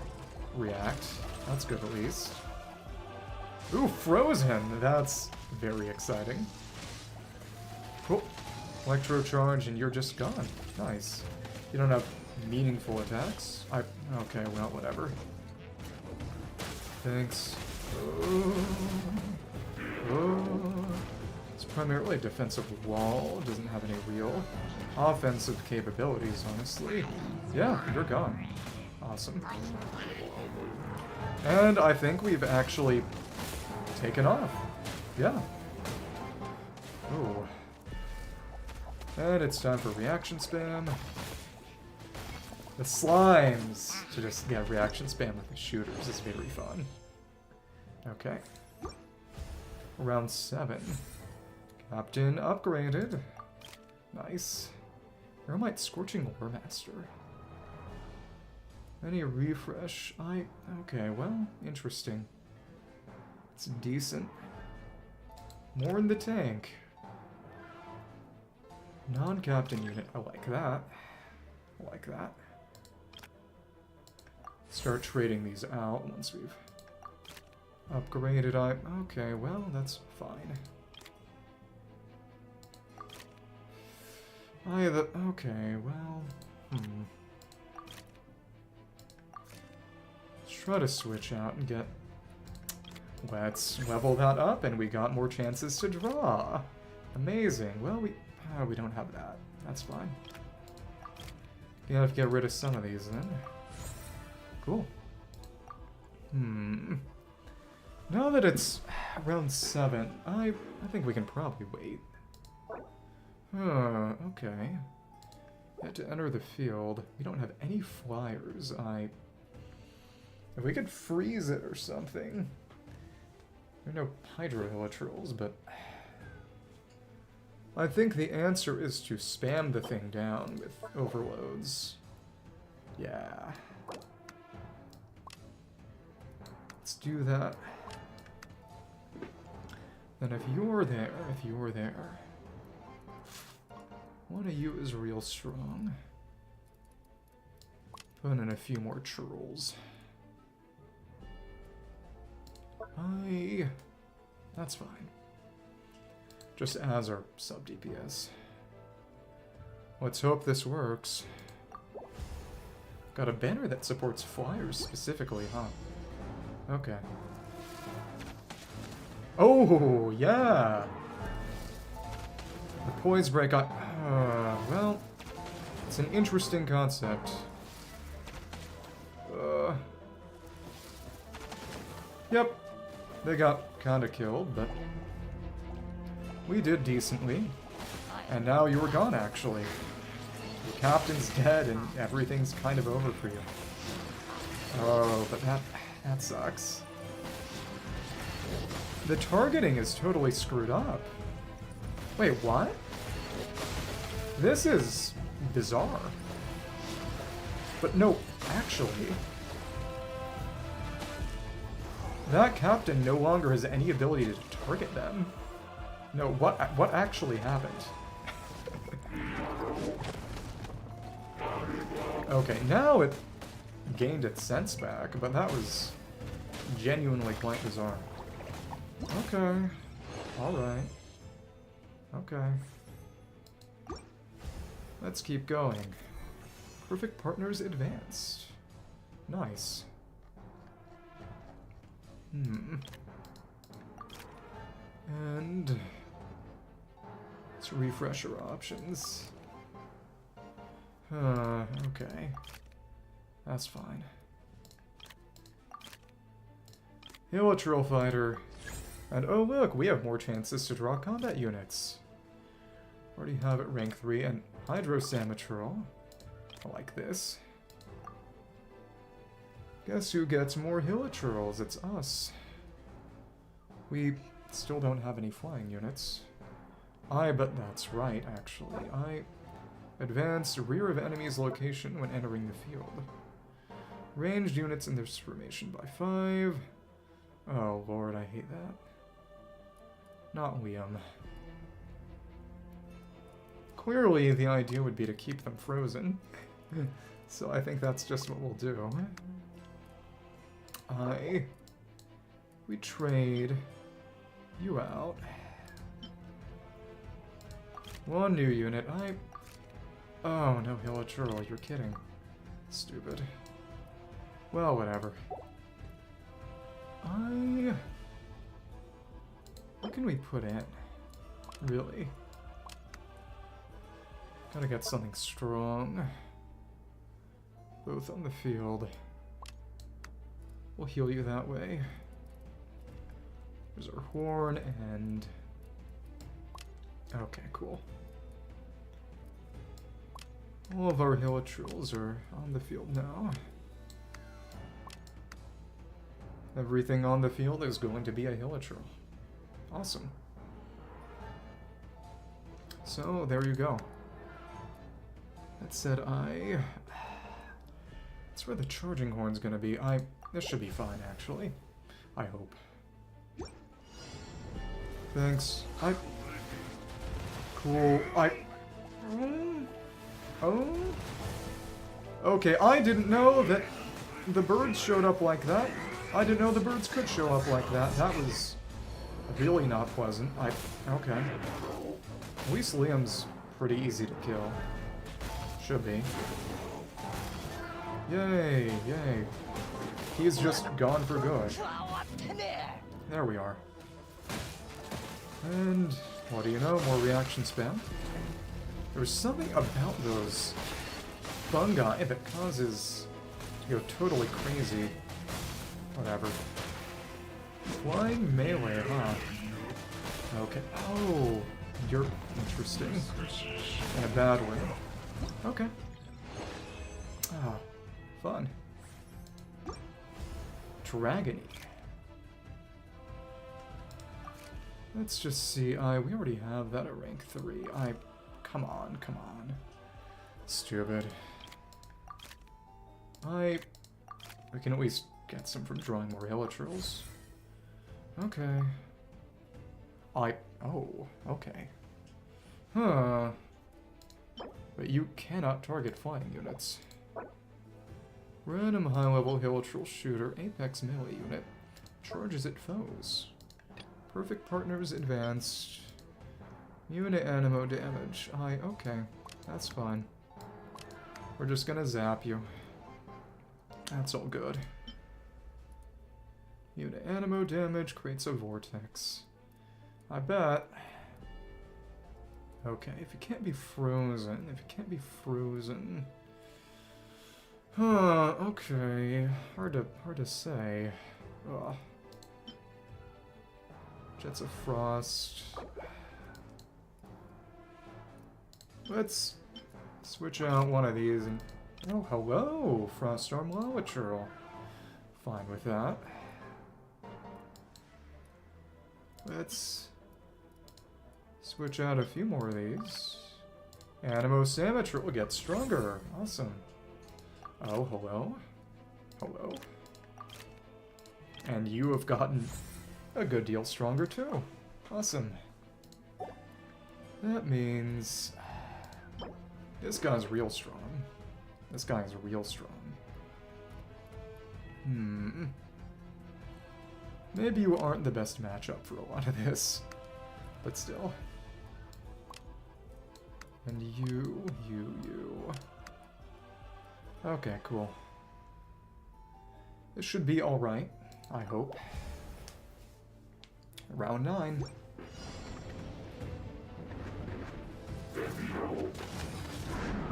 react. That's good at least. Ooh, frozen! That's very exciting. Cool. Electro charge and you're just gone. Nice. You don't have meaningful attacks? Okay, well, whatever. Thanks. It's primarily a defensive wall. Doesn't have any real offensive capabilities, honestly. Yeah, you're gone. Awesome. And I think we've actually taken off. Yeah. Ooh. And it's time for reaction spam. The slimes to just get reaction spam with the shooters is very fun. Okay. Round 7. Captain upgraded. Nice. Eremite Scorching Warmaster. Any refresh? Okay, well, interesting. It's decent. More in the tank. Non-captain unit. I like that. I like that. Start trading these out once we've upgraded. Okay, well, that's fine. Okay, well, Let's try to switch out and get Let's level that up, and we got more chances to draw. Amazing. Well, we don't have that. That's fine. Gonna have to get rid of some of these then. Cool. Now that it's round 7, I think we can probably wait. Okay. Had to enter the field. We don't have any flyers. If we could freeze it or something. There are no hydrohilitrals, but I think the answer is to spam the thing down with overloads. Yeah. Let's do that. Then if you're there, one of you is real strong. Put in a few more trolls. That's fine. Just as our sub DPS. Let's hope this works. Got a banner that supports flyers specifically, huh? Okay. Oh, yeah! The poise break on... well, it's an interesting concept. Yep. They got kinda killed, but... we did decently. And now you were gone, actually. The captain's dead and everything's kind of over for you. Oh, but that sucks. The targeting is totally screwed up. Wait, what? This is bizarre. But no, actually... that captain no longer has any ability to target them. No, what actually happened? Okay, now it gained its sense back, but that was genuinely quite bizarre. Okay. Alright. Okay. Let's keep going. Perfect partners advanced. Nice. And let's refresh our options. Okay. That's fine. Hilitril fighter. And oh look, we have more chances to draw combat units. Already have it rank 3 and Hydrosamatral. I like this. Guess who gets more Hilitrils? It's us. We still don't have any flying units. But that's right, actually. Advance rear of enemy's location when entering the field. Ranged units in this formation by 5. Oh lord, I hate that. Not Liam. Clearly, the idea would be to keep them frozen. So I think that's just what we'll do. We trade you out. One new unit. Oh, no Hilitril, you're kidding. Stupid. Well, whatever. What can we put in? Really? Gotta get something strong. Both on the field. We'll heal you that way. There's our horn and... okay, cool. All of our Hilitrils are on the field now. Everything on the field is going to be a Hilitril. Awesome. So, there you go. That said, that's where the charging horn's gonna be. This should be fine, actually. I hope. Thanks. Cool. Oh? Okay, I didn't know that the birds showed up like that. I didn't know the birds could show up like that. That was really not pleasant. Okay. At least Liam's pretty easy to kill. Should be. Yay, yay. He's just gone for good. There we are. And what do you know? More reaction spam. There was something about those fungi that causes you go totally crazy. Whatever. Flying melee, huh? Okay. Oh, you're interesting. In a bad way. Okay. Ah, fun. Dragony. Let's just see. We already have that at rank 3. Come on, come on. Stupid. We can at least get some from drawing more Hilichurls. Okay. Oh, okay. Huh. But you cannot target flying units. Random high-level Hilichurl shooter, Apex melee unit. Charges at foes. Perfect partners advanced. Unit animo damage. Okay. That's fine. We're just gonna zap you. That's all good. Unit animo damage creates a vortex. I bet. Okay, if it can't be frozen, Huh, okay. Hard to say. Ugh. Jets of Frost. Let's switch out one of these and... Oh, hello! Froststorm Hilichurl. Fine with that. Let's switch out a few more of these. Animo Samatril will get stronger. Awesome. Oh, hello. Hello. And you have gotten a good deal stronger too. Awesome. That means this guy's real strong. This guy is real strong. Maybe you aren't the best matchup for a lot of this, but still. And you. Okay, cool. This should be alright, I hope. Round 9.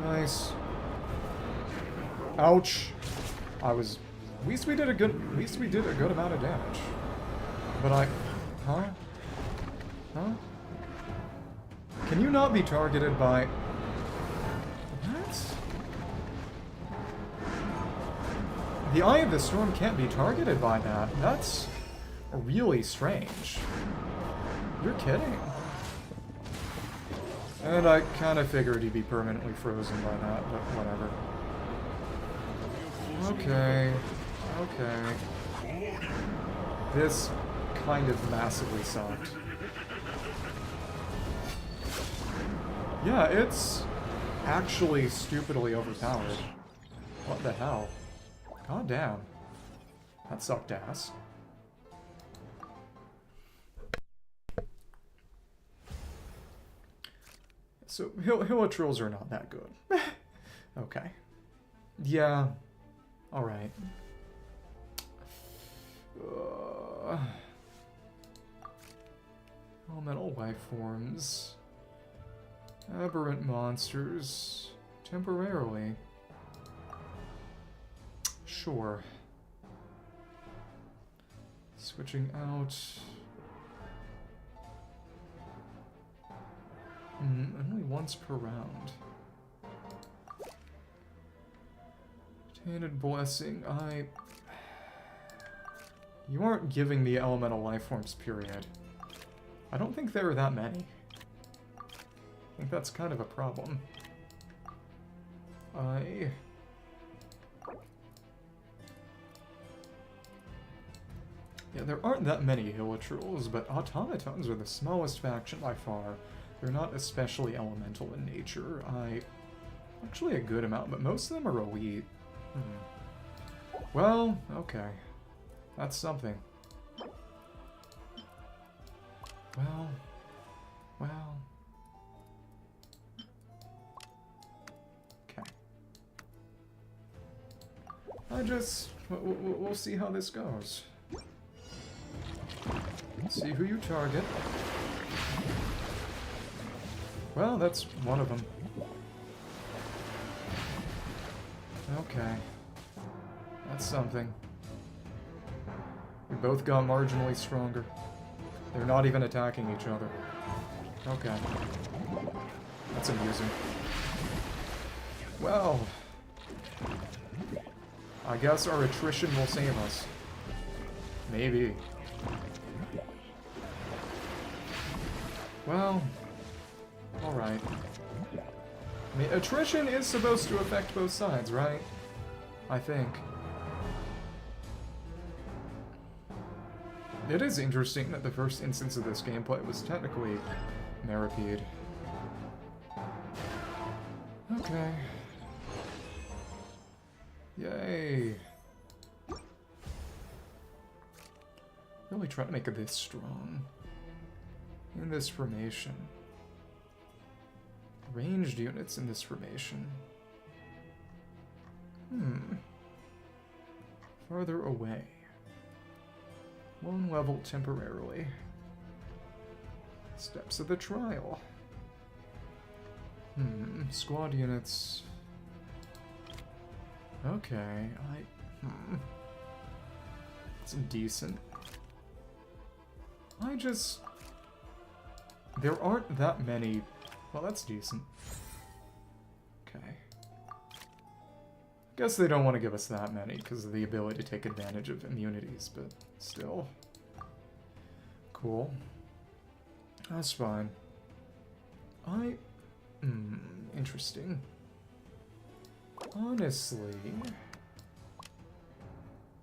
Nice. Ouch. At least we did a good amount of damage. But huh? Can you not be targeted by... What? The Eye of the Storm can't be targeted by that. That's really strange. You're kidding. And I kind of figured he'd be permanently frozen by that, but whatever. Okay. This kind of massively sucked. Yeah, it's actually stupidly overpowered. What the hell? God damn. That sucked ass. So, Hilichurls are not that good. Okay. Yeah. Alright. Elemental life forms. Aberrant monsters. Temporarily. Sure. Switching out. Only once per round. Tainted Blessing, You aren't giving the elemental life forms, period. I don't think there are that many. I think that's kind of a problem. Yeah, there aren't that many Hilichurls, but automatons are the smallest faction by far. They're not especially elemental in nature. Actually a good amount, but most of them are elite. Well, okay. That's something. Well. Okay. We'll see how this goes. See who you target. Well, that's one of them. Okay. That's something. We both got marginally stronger. They're not even attacking each other. Okay. That's amusing. Well, I guess our attrition will save us. Maybe. Well, alright. I mean, attrition is supposed to affect both sides, right? I think. It is interesting that the first instance of this gameplay was technically Maripede. Okay. Yay. Really try to make it this strong. In this formation. Ranged units in this formation. Farther away. One level temporarily. Steps of the trial. Squad units. Okay, it's decent. There aren't that many. Well, that's decent. Okay. Guess they don't want to give us that many because of the ability to take advantage of immunities, but still. Cool. That's fine. Interesting. Honestly, if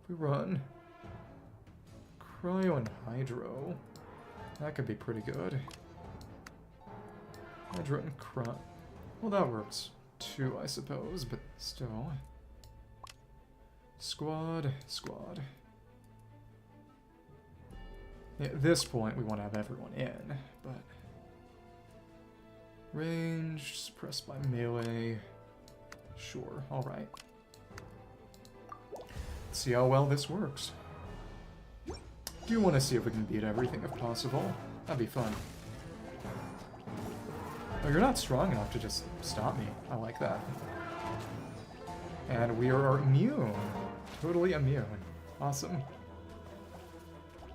we run Cryo and Hydro, that could be pretty good. Hydro and Cryo. Well, that works too, I suppose, but still. Squad. Yeah, at this point, we want to have everyone in, but... Ranged, suppressed by melee. Sure, alright. Let's see how well this works. Do want to see if we can beat everything if possible. That'd be fun. Oh, you're not strong enough to just stop me. I like that. And we are immune. Totally immune. Awesome.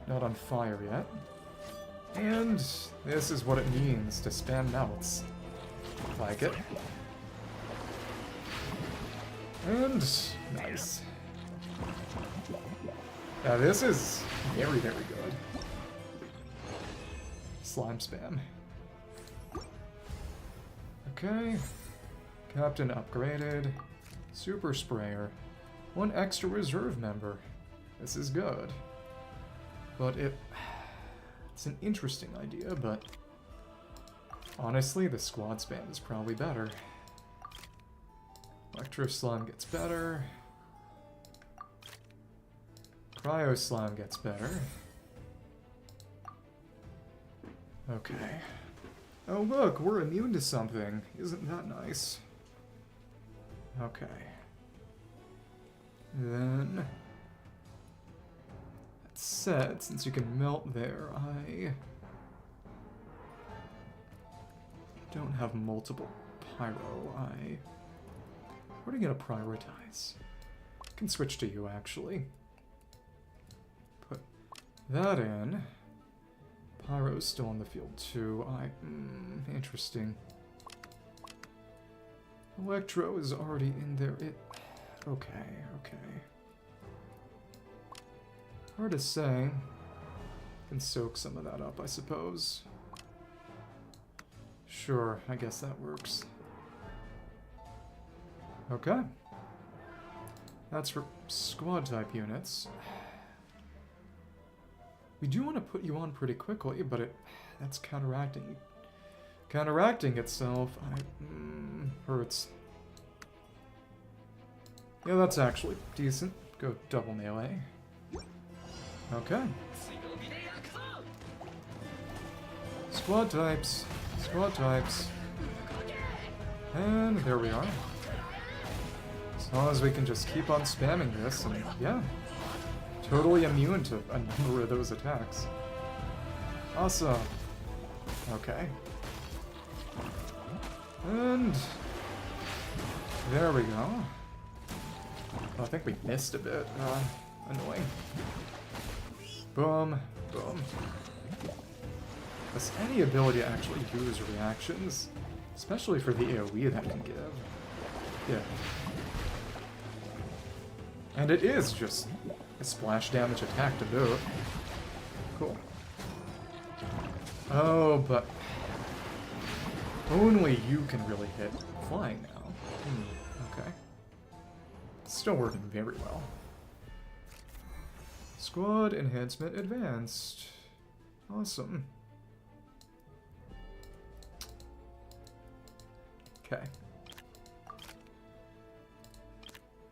Not on fire yet. And this is what it means to spam melts. Like it. And nice. Yeah, this is very, very good. Slime spam. Okay. Captain upgraded. Super sprayer. One extra reserve member. This is good. But it's an interesting idea, but honestly, the squad spam is probably better. Electro slime gets better. Cryo slime gets better. Okay. Oh look, we're immune to something. Isn't that nice? Okay. Then... that said, since you can melt there, I don't have multiple pyro. What are you gonna prioritize? I can switch to you, actually. Put that in. Pyro's still on the field, too. Interesting. Electro is already in there. Okay. Hard to say. Can soak some of that up, I suppose. Sure, I guess that works. Okay. That's for squad type units. We do want to put you on pretty quickly, but that's counteracting itself. Hurts. Yeah, that's actually decent. Go double melee. Okay. Squad types. And there we are. As long as we can just keep on spamming this, and yeah. Totally immune to a number of those attacks. Awesome. Okay. And there we go. Oh, I think we missed a bit. Annoying. Boom. Boom. Does any ability actually use reactions? Especially for the AoE that can give. Yeah. And it is just a splash damage attack to boot. Cool. Oh, but only you can really hit flying now. Okay. Still working very well. Squad enhancement advanced. Awesome. Okay.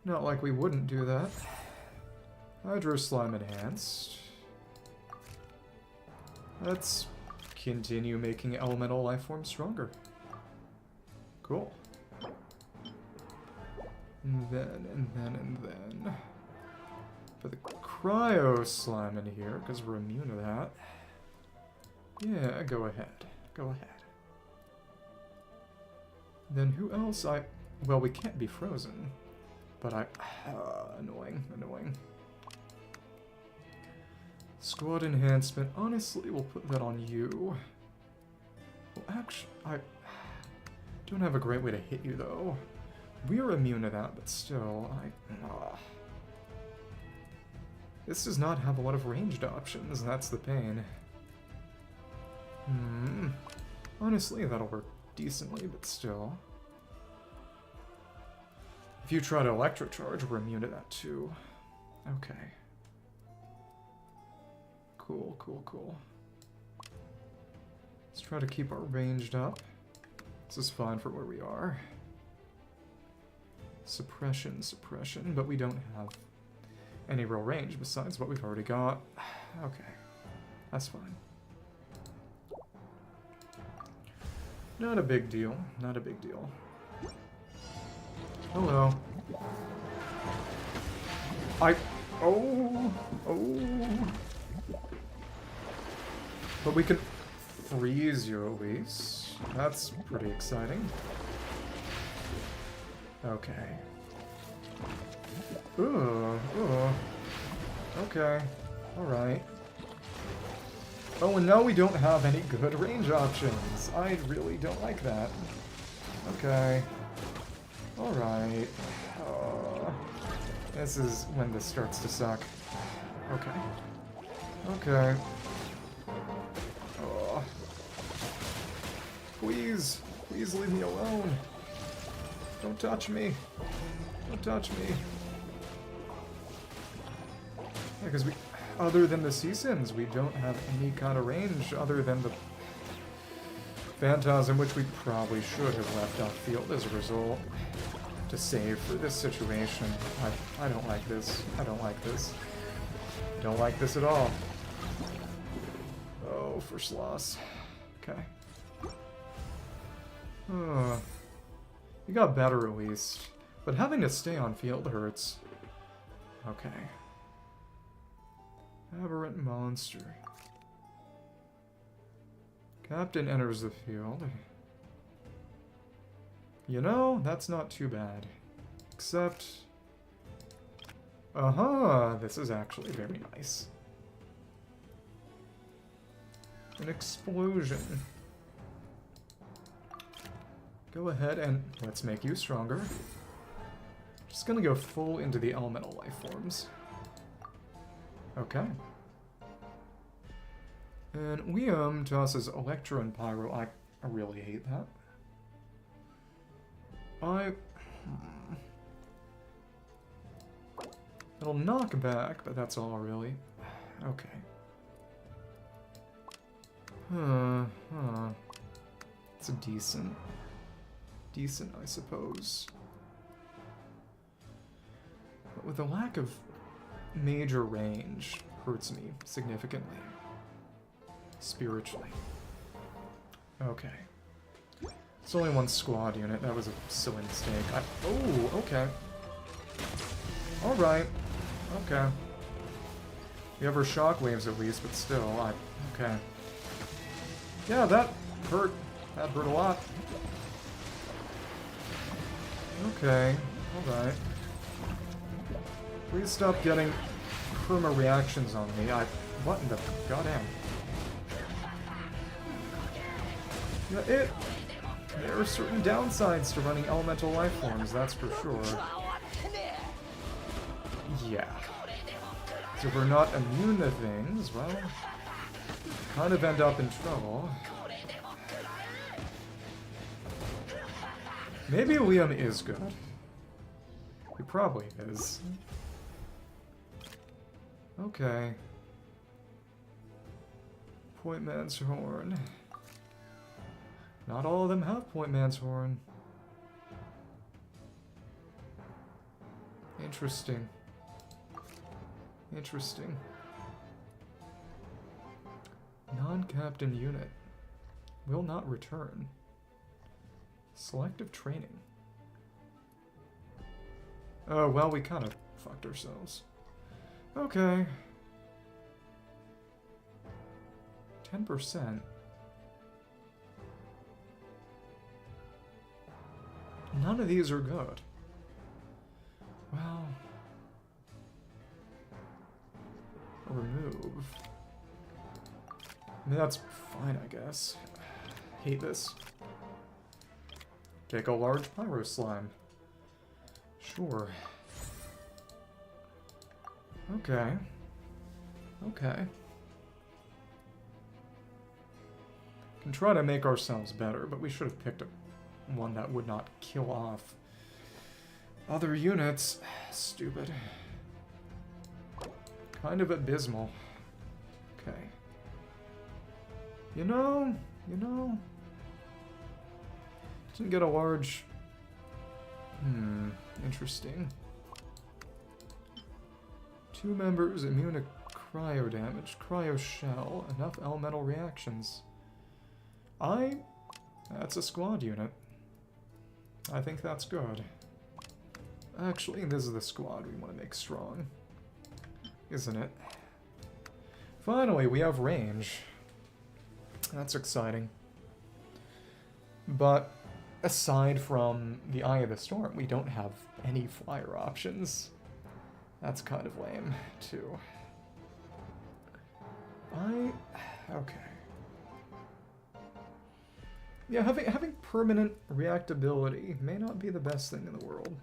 Not like we wouldn't do that. Hydro Slime enhanced. Let's continue making elemental life forms stronger. Cool. And then. Put the Cryo Slime in here, because we're immune to that. Yeah, go ahead. Go ahead. Then who else well, we can't be frozen. But annoying, annoying. Squad enhancement. Honestly, we'll put that on you. Well, actually, I don't have a great way to hit you, though. We're immune to that, but still, This does not have a lot of ranged options, that's the pain. Honestly, that'll work decently, but still. If you try to electrocharge, we're immune to that too. Okay. Cool, cool, cool. Let's try to keep our ranged up. This is fine for where we are. Suppression, suppression, but we don't have any real range besides what we've already got. Okay, that's fine. Not a big deal, not a big deal. Hello. Oh. But we can freeze you at least. That's pretty exciting. Okay. Ooh. Okay. Alright. Oh, and now we don't have any good range options. I really don't like that. Okay. Alright. This is when this starts to suck. Okay. Okay. Please. Please leave me alone. Don't touch me. Don't touch me. Yeah, because other than the Seasons, we don't have any kind of range other than the Phantasm, which we probably should have left off field as a result to save for this situation. I don't like this. I don't like this. I don't like this at all. Oh, for Sloss. Okay. You got better at least. But having to stay on field hurts. Okay. Aberrant monster. Captain enters the field. You know, that's not too bad. Except... this is actually very nice. An explosion. Go ahead and let's make you stronger. Just gonna go full into the elemental life forms. Okay. And Liam tosses Electro and Pyro. I really hate that. It'll knock back, but that's all really. Okay. It's a decent, I suppose. But with a lack of major range, hurts me significantly. Spiritually. Okay. It's only one squad unit. That was a silly mistake. Oh, okay. Alright. Okay. We have our shockwaves at least, but still, okay. Yeah, that hurt. That hurt a lot. Okay, alright. Please stop getting perma reactions on me. What in the goddamn? Yeah, there are certain downsides to running elemental life forms, that's for sure. Yeah. So if we're not immune to things, well, kind of end up in trouble. Maybe Liam is good. He probably is. Okay. Point Man's Horn. Not all of them have Point Man's Horn. Interesting. Interesting. Non-captain unit. Will not return. Selective training. Oh, well, we kind of fucked ourselves. Okay. 10%. None of these are good. Well... remove. I mean, that's fine, I guess. Hate this. Take a large pyro slime. Sure. Okay. Okay. Can try to make ourselves better, but we should have picked one that would not kill off other units. Stupid. Kind of abysmal. Okay. You know... Didn't get a large... interesting. 2 members immune to cryo damage, cryo shell, enough elemental reactions. That's a squad unit. I think that's good. Actually, this is the squad we want to make strong. Isn't it? Finally, we have range. That's exciting. But aside from the Eye of the Storm, we don't have any flyer options. That's kind of lame, too. Okay. Yeah, having permanent reactability may not be the best thing in the world.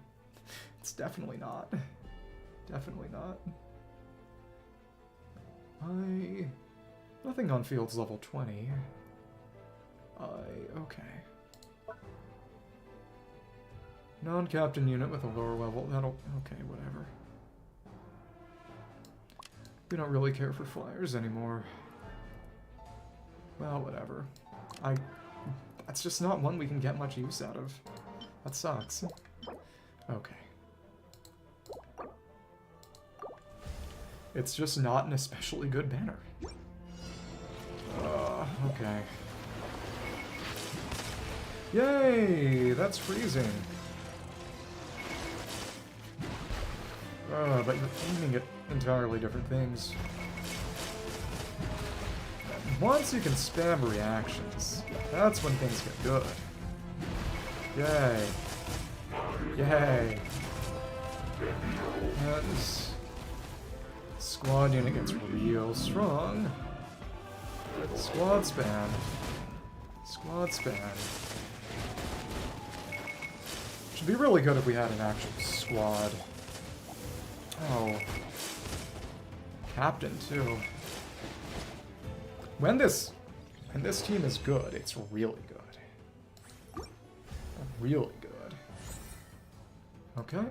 It's definitely not. Definitely not. Nothing on fields level 20. Okay. Non-captain unit with a lower level, okay, whatever. We don't really care for flyers anymore. Well, whatever. That's just not one we can get much use out of. That sucks. Okay. It's just not an especially good banner. Okay. Yay! That's freezing. But you're aiming at entirely different things. Once you can spam reactions, that's when things get good. Yay. Yay. This squad unit gets real strong. Squad spam. Squad spam. Should be really good if we had an actual squad. Oh. Captain, too. When this team is good, it's really good. Really good. Okay.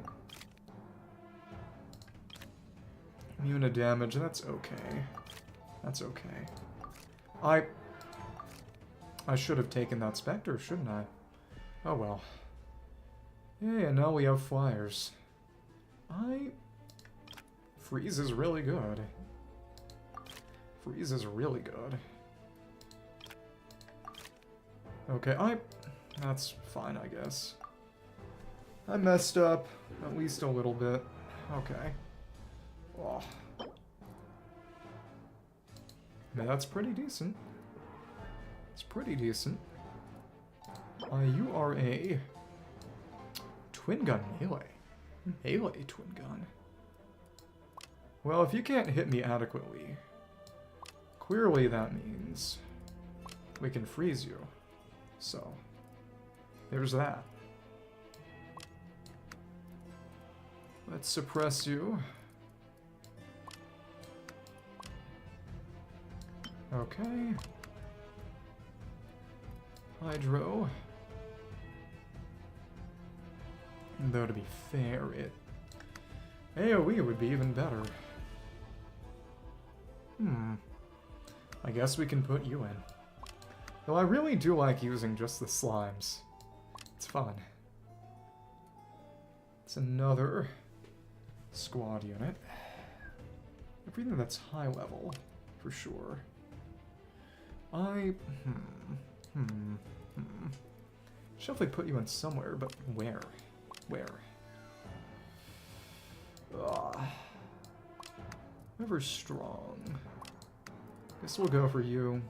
Immune to damage, that's okay. That's okay. I should have taken that Spectre, shouldn't I? Oh well. Yeah, now we have flyers. Freeze is really good. Freeze is really good. Okay, that's fine, I guess. I messed up, at least a little bit. Okay. Oh. I mean, that's pretty decent. It's pretty decent. You are a twin gun melee. Melee twin gun. Well, if you can't hit me adequately, clearly that means we can freeze you. So, there's that. Let's suppress you. Okay. Hydro. Though to be fair, AOE would be even better. I guess we can put you in. Though I really do like using just the slimes. It's fun. It's another squad unit. Everything that's high level, for sure. Should definitely put you in somewhere, but where? Where? Whoever's strong. Guess we'll go for you.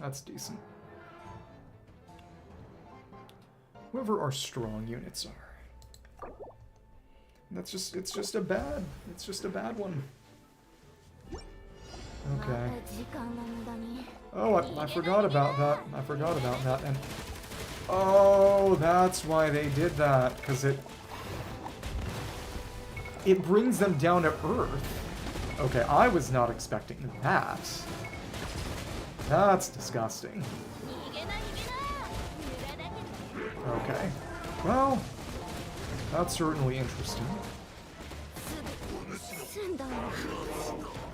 That's decent. Whoever our strong units are. It's just a bad one. Okay. Oh, I forgot about that. I forgot about that. And oh, that's why they did that, because it brings them down to earth. Okay, I was not expecting that. That's disgusting. Okay. Well, that's certainly interesting.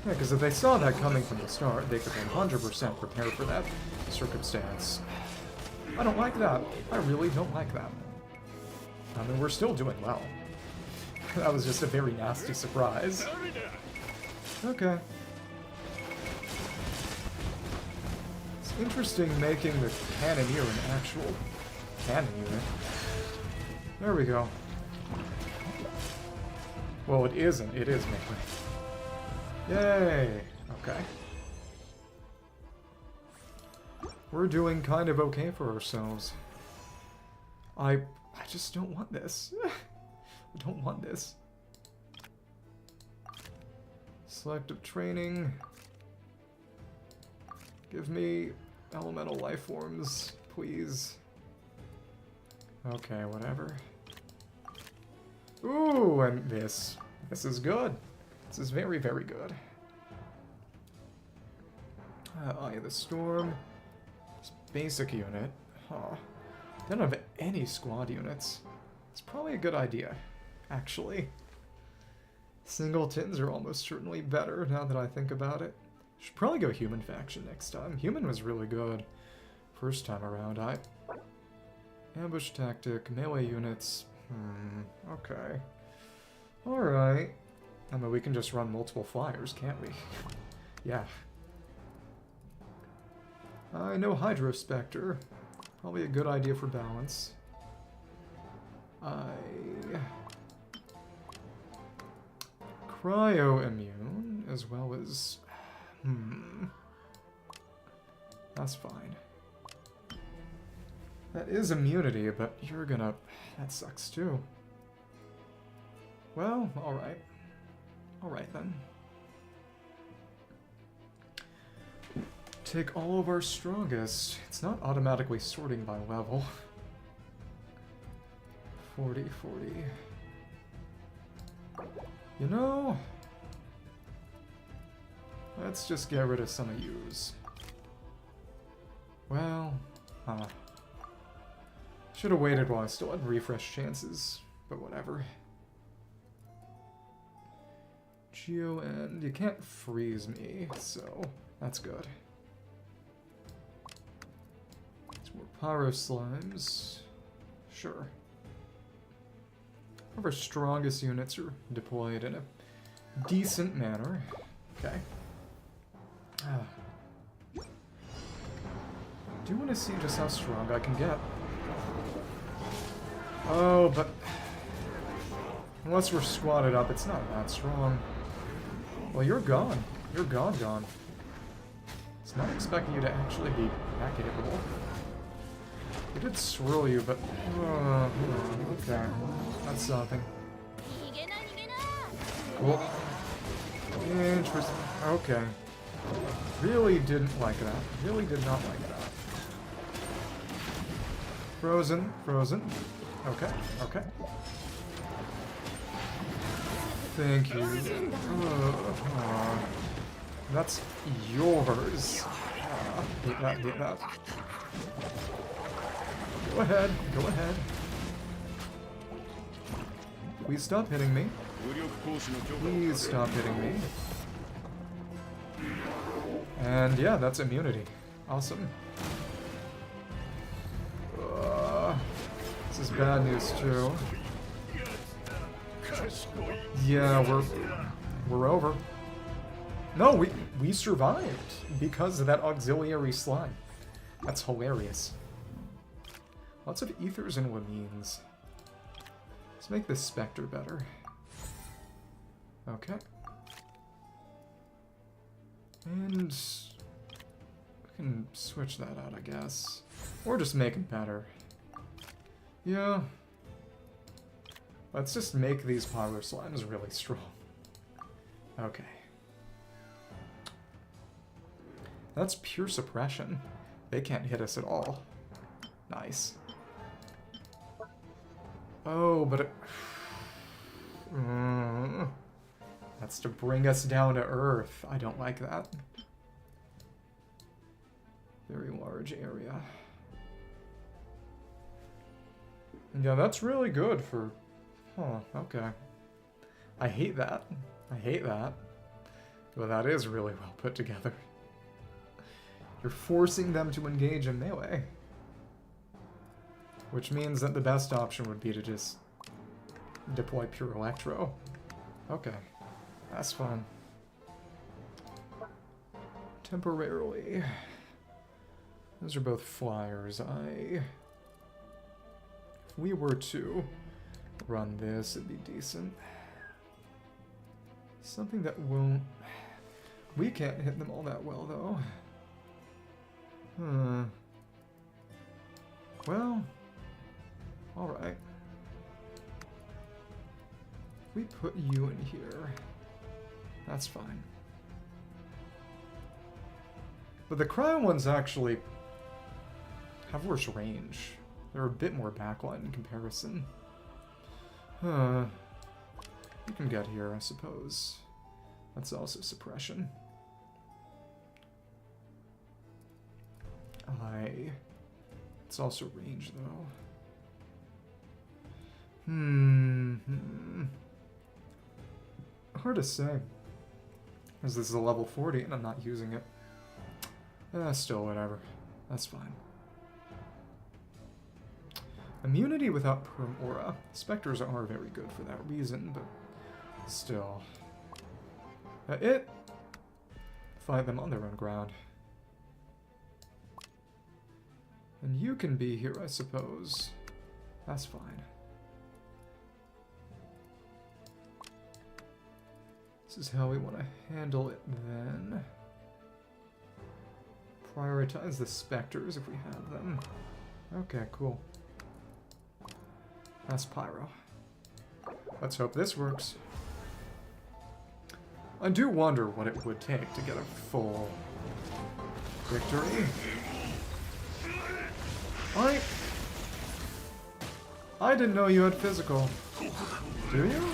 Yeah, because if they saw that coming from the start, they could 100% prepare for that circumstance. I don't like that. I really don't like that. I mean, we're still doing well. That was just a very nasty surprise. Okay. It's interesting making the Cannoneer an actual cannon unit. There we go. Well, it isn't. It is melee. Yay! Okay. We're doing kind of okay for ourselves. I just don't want this. I don't want this. Selective training. Give me elemental life forms, please. Okay, whatever. Ooh, and this. This is good. This is very, very good. Eye of the Storm. This basic unit. Huh. They don't have any squad units. It's probably a good idea, actually. Singletons are almost certainly better now that I think about it. Should probably go Human Faction next time. Human was really good first time around. Ambush tactic, melee units. Okay. Alright. I mean, we can just run multiple flyers, can't we? Yeah. I know Hydrospectre. Probably a good idea for balance. Cryo immune, as well as... That's fine. That is immunity, but you're gonna... That sucks too. Well, alright. Alright then. Take all of our strongest. It's not automatically sorting by level. 40, 40. You know... Let's just get rid of some of yous. Well, should have waited while I still had refresh chances, but whatever. Geo-End, you can't freeze me, so that's good. Some more Pyro Slimes. Sure. One of our strongest units are deployed in a decent manner. Okay. I do want to see just how strong I can get. Oh, but unless we're squatted up, it's not that strong. Well, you're gone. You're gone. was not expecting you to actually be that capable. He did swirl you, but... okay. That's something. Cool. Interesting. Okay. Really didn't like that. Really did not like that. Frozen. Frozen. Okay. Okay. Thank you. That's yours. Hit that, hit that. Go ahead, go ahead. Please stop hitting me. Please stop hitting me. And yeah, that's immunity. Awesome. This is bad news too. Yeah, we're over. No, we survived because of that auxiliary slime. That's hilarious. Lots of ethers and lamines. Let's make this specter better. Okay. And we can switch that out, I guess. Or just make it better. Yeah. Let's just make these pyro slimes really strong. Okay. That's pure suppression. They can't hit us at all. Nice. Oh, but it... that's to bring us down to Earth. I don't like that. Very large area. Yeah, that's really good for... Huh, okay. I hate that. I hate that. But that is really well put together. You're forcing them to engage in melee. Which means that the best option would be to just deploy pure electro. Okay. That's fun. Temporarily. Those are both flyers. If we were to run this, it'd be decent. Something that won't... We can't hit them all that well, though. Well... Alright. We put you in here. That's fine. But the cryo ones actually have worse range. They're a bit more backline in comparison. You can get here, I suppose. That's also suppression. It's also range, though. Hard to say. Because this is a level 40 and I'm not using it. Still, whatever. That's fine. Immunity without Perm Aura. Spectres are very good for that reason, but still. Fight them on their own ground. And you can be here, I suppose. That's fine. This is how we want to handle it then. Prioritize the specters if we have them. Okay, cool. That's Pyro. Let's hope this works. I do wonder what it would take to get a full victory. I didn't know you had physical. Do you?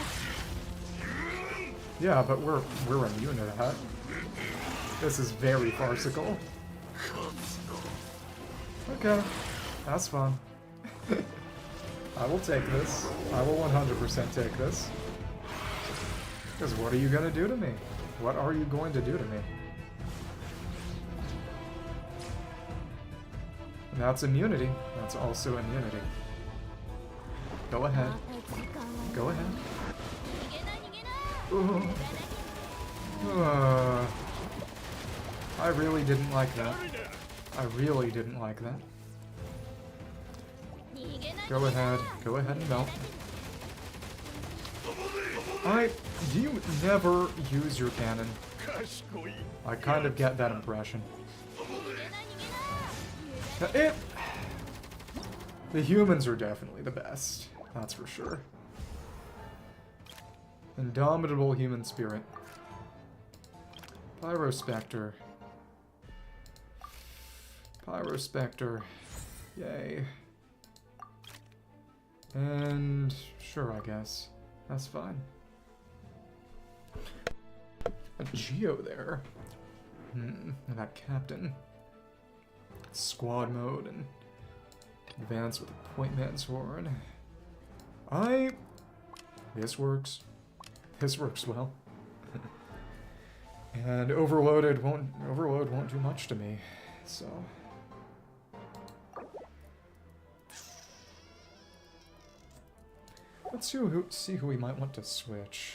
Yeah, but we're immune to that. This is very farcical. Okay, that's fun. I will take this. I will 100% take this. Because what are you going to do to me? What are you going to do to me? And that's immunity. That's also immunity. Go ahead. Go ahead. I really didn't like that. I really didn't like that. Go ahead and melt. Do you never use your cannon? I kind of get that impression. The humans are definitely the best, that's for sure. Indomitable human spirit. Pyrospectre. Pyrospectre. Yay. And sure, I guess. That's fine. A Geo there. And that captain. Squad mode and advance with a point man's horn. This works. This works well. And overload won't do much to me. So let's see who we might want to switch.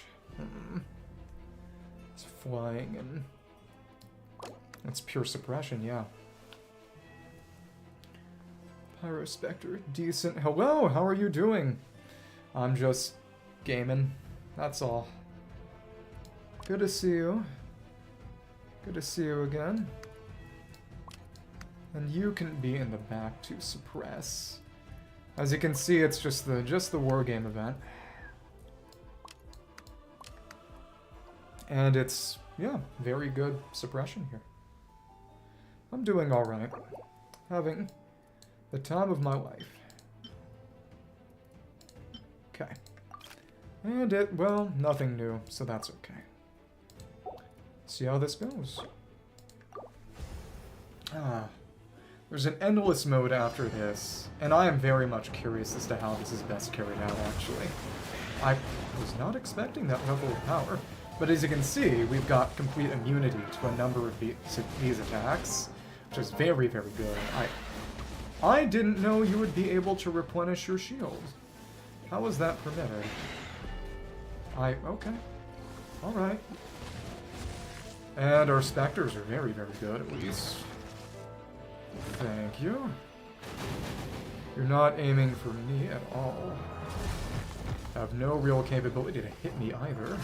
It's flying and it's pure suppression, yeah. Pyrospectre, decent. Hello, how are you doing? I'm just gaming, that's all. Good to see you. Good to see you again. And you can be in the back to suppress. As you can see, it's just the Wargame event. And it's, yeah, very good suppression here. I'm doing alright. Having the time of my life. Okay. And well, nothing new, so that's okay. See how this goes. There's an endless mode after this, and I am very much curious as to how this is best carried out, actually. I was not expecting that level of power, but as you can see, we've got complete immunity to a number of these attacks, which is very, very good. I didn't know you would be able to replenish your shield. How is that permitted? Okay. Alright. And our specters are very, very good, at least. Thank you. You're not aiming for me at all. Have no real capability to hit me either.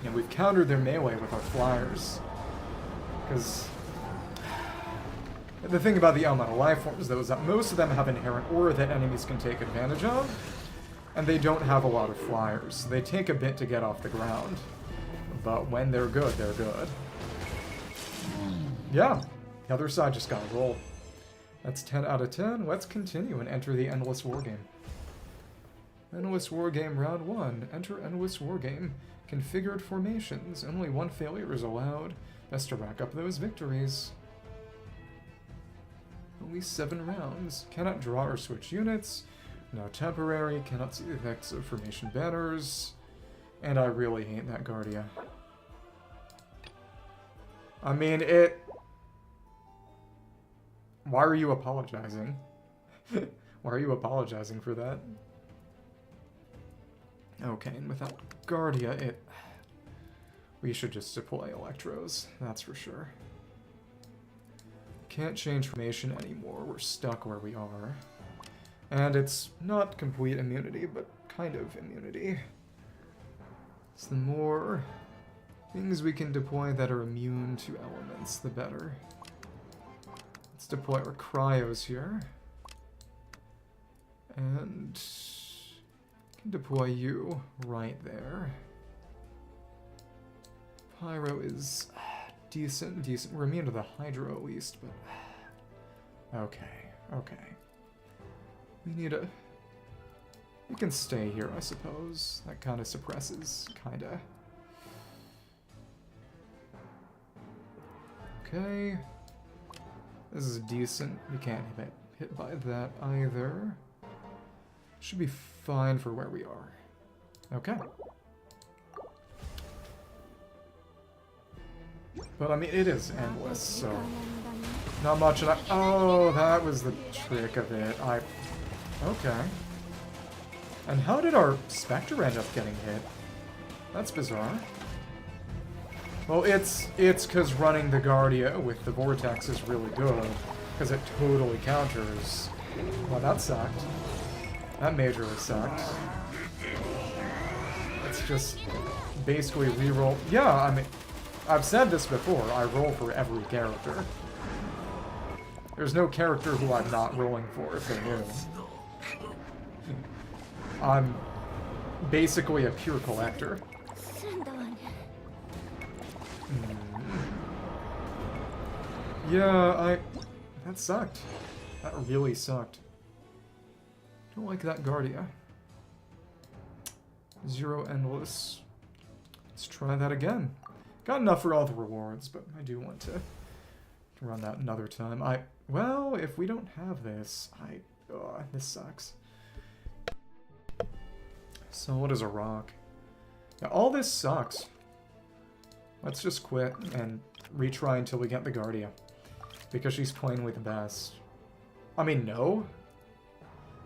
And we've countered their melee with our flyers. Because the thing about the elemental life forms, though, is that most of them have inherent aura that enemies can take advantage of, and they don't have a lot of flyers. They take a bit to get off the ground. But when they're good, they're good. Yeah, the other side just got rolled. That's 10 out of 10. Let's continue and enter the Endless Wargame. Endless Wargame Round 1. Enter Endless Wargame. Configured formations. Only one failure is allowed. Best to rack up those victories. Only 7 rounds. Cannot draw or switch units. No temporary. Cannot see the effects of formation banners. And I really hate that Guardia. I mean, why are you apologizing? Why are you apologizing for that? Okay, and without Guardia, we should just deploy Electros, that's for sure. Can't change formation anymore, we're stuck where we are. And it's not complete immunity, but kind of immunity. So the more things we can deploy that are immune to elements, the better. Let's deploy our cryos here. And can deploy you right there. Pyro is decent. We're immune to the Hydro at least, but okay. We can stay here, I suppose. That kind of suppresses, kinda. Okay. This is decent. We can't get hit by that either. Should be fine for where we are. Okay. But I mean, it is endless, so not much. Oh, that was the trick of it. Okay. And how did our Spectre end up getting hit? That's bizarre. Well, it's because running the Guardia with the Vortex is really good, because it totally counters. Well, that sucked. That majorly sucked. It's just basically reroll. Yeah, I mean, I've said this before. I roll for every character. There's no character who I'm not rolling for if they're new. I'm basically a pure collector. Yeah, that sucked. That really sucked. Don't like that Guardia. 0 endless. Let's try that again. Got enough for all the rewards, but I do want to run that another time. Well, if we don't have this, this sucks. So what is a rock? Yeah, all this sucks. Let's just quit and retry until we get the Guardia. Because she's plainly the best. I mean, no.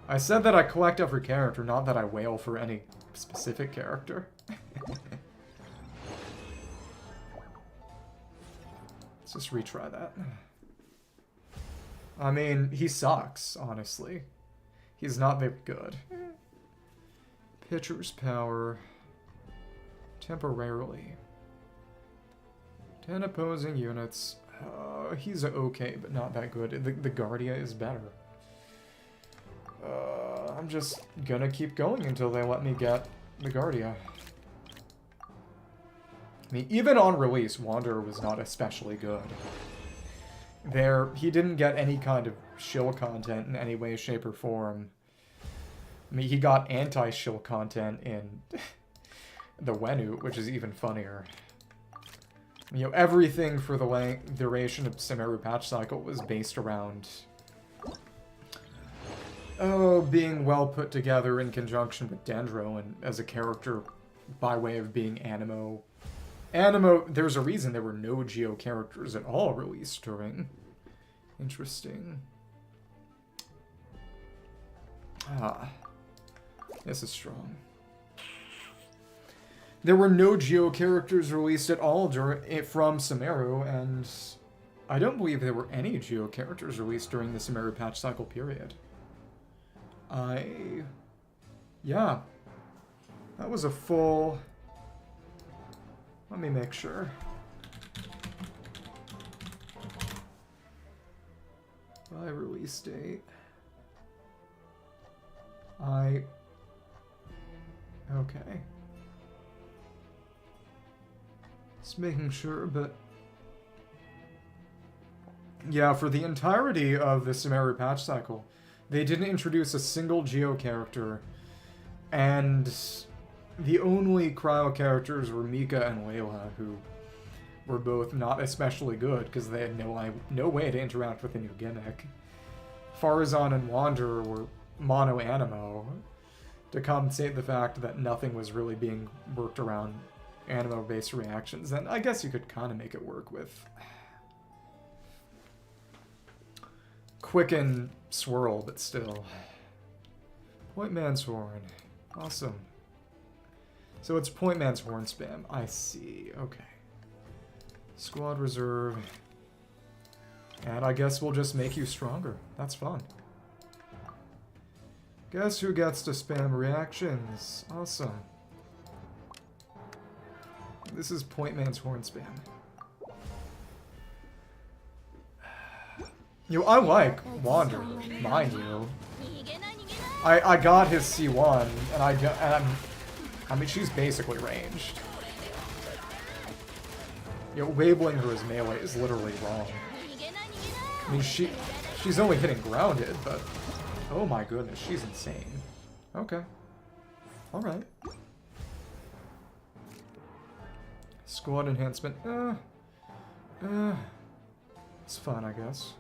I said that I collect every character, not that I wail for any specific character. Let's just retry that. I mean, he sucks, honestly. He's not very good. Pitcher's power. Temporarily. 10 opposing units. He's okay, but not that good. The Guardia is better. I'm just gonna keep going until they let me get the Guardia. I mean, even on release, Wanderer was not especially good. He didn't get any kind of shill content in any way, shape, or form. I mean, he got anti-shill content in the Wenu, which is even funnier. You know, everything for the duration of Sumeru patch cycle was based around being well put together in conjunction with Dendro and as a character by way of being Animo. There's a reason there were no Geo characters at all released during. Interesting. This is strong. There were no Geo characters released at all from Sumeru, and I don't believe there were any Geo characters released during the Sumeru patch cycle period. Yeah. That was a full... Let me make sure. By release date. Okay. Just making sure, but... Yeah, for the entirety of the Sumeru patch cycle, they didn't introduce a single Geo character, and the only Cryo characters were Mika and Layla, who were both not especially good because they had no way to interact with a new gimmick. Farazan and Wanderer were mono Animo to compensate the fact that nothing was really being worked around Animo-based reactions, and I guess you could kind of make it work with Quicken Swirl, but still. Point Man's Horn. Awesome. So it's Point Man's Horn spam. I see. Okay. Squad Reserve. And I guess we'll just make you stronger. That's fun. Guess who gets to spam reactions? Awesome. This is Point Man's Horn spam. You know, I like Wanderer, mind you. I got his C1, and I mean, she's basically ranged. You know, labeling her as melee is literally wrong. I mean, she's only hitting grounded, but oh my goodness, she's insane. Okay. Alright. Squad enhancement. It's fun, I guess.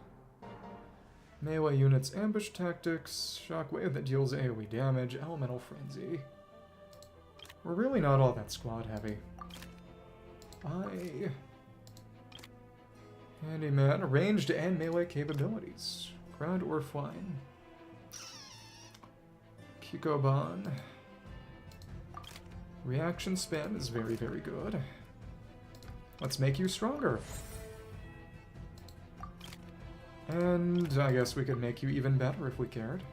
Melee units, ambush tactics, shockwave that deals AoE damage, elemental frenzy. We're really not all that squad heavy. Handyman, ranged and melee capabilities. Ground or flying. Kikoban. Reaction spam is very, very good. Let's make you stronger. And I guess we could make you even better if we cared.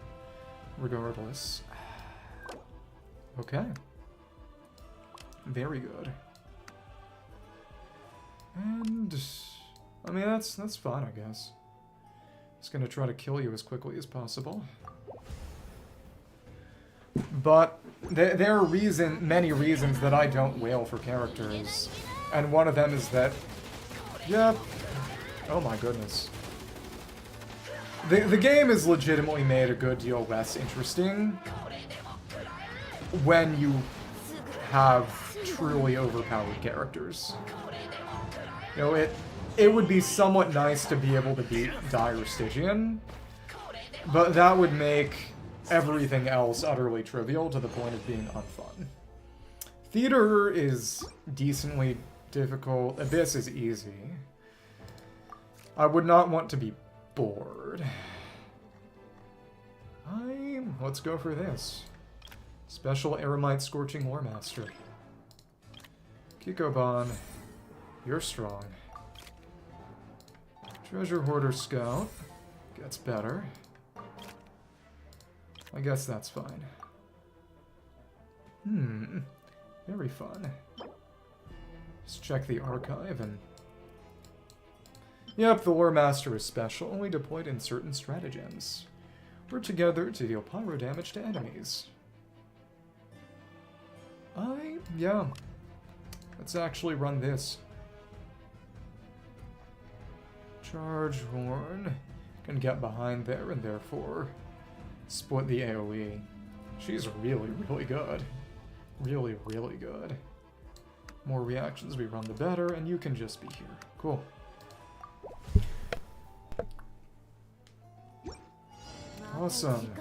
Regardless. Okay. Very good. And I mean that's fine, I guess. Just gonna try to kill you as quickly as possible. But there are many reasons that I don't wail for characters, and one of them is that, yep. Oh my goodness. The game is legitimately made a good deal less interesting when you have truly overpowered characters. You know, it would be somewhat nice to be able to beat Dire Stygian, but that would make everything else utterly trivial to the point of being unfun. Theater is decently difficult. Abyss is easy. I would not want to be bored. Let's go for this. Special Eremite Scorching Warmaster. Kikoban, you're strong. Treasure Hoarder Scout gets better. I guess that's fine. Very fun. Let's check the archive and... Yep, the War Master is special, only deployed in certain stratagems. Work together to deal pyro damage to enemies. Yeah. Let's actually run this. Charge Horn can get behind there and therefore split the AoE. She's really, really good. Really, really good. More reactions we run, the better, and you can just be here. Cool. Awesome.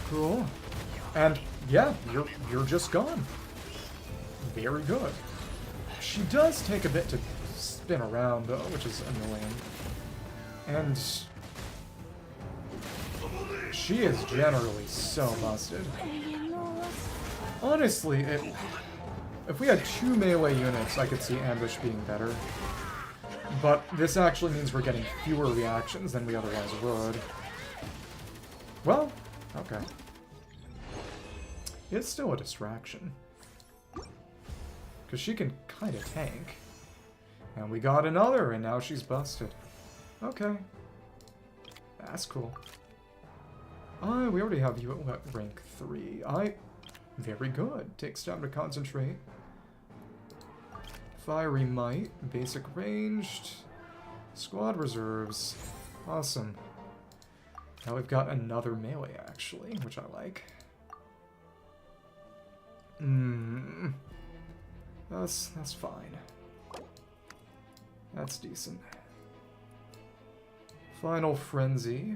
Cool. And yeah, you're just gone. Very good. She does take a bit to spin around though, which is annoying. And she is generally so busted. Honestly, if we had 2 melee units, I could see Ambush being better. But this actually means we're getting fewer reactions than we otherwise would. Well, okay. It's still a distraction. Because she can kind of tank. And we got another, and now she's busted. Okay. That's cool. We already have you at rank 3. Very good. Takes time to concentrate. Fiery Might, basic ranged, squad reserves. Awesome. Now we've got another melee, actually, which I like. That's fine. That's decent. Final Frenzy.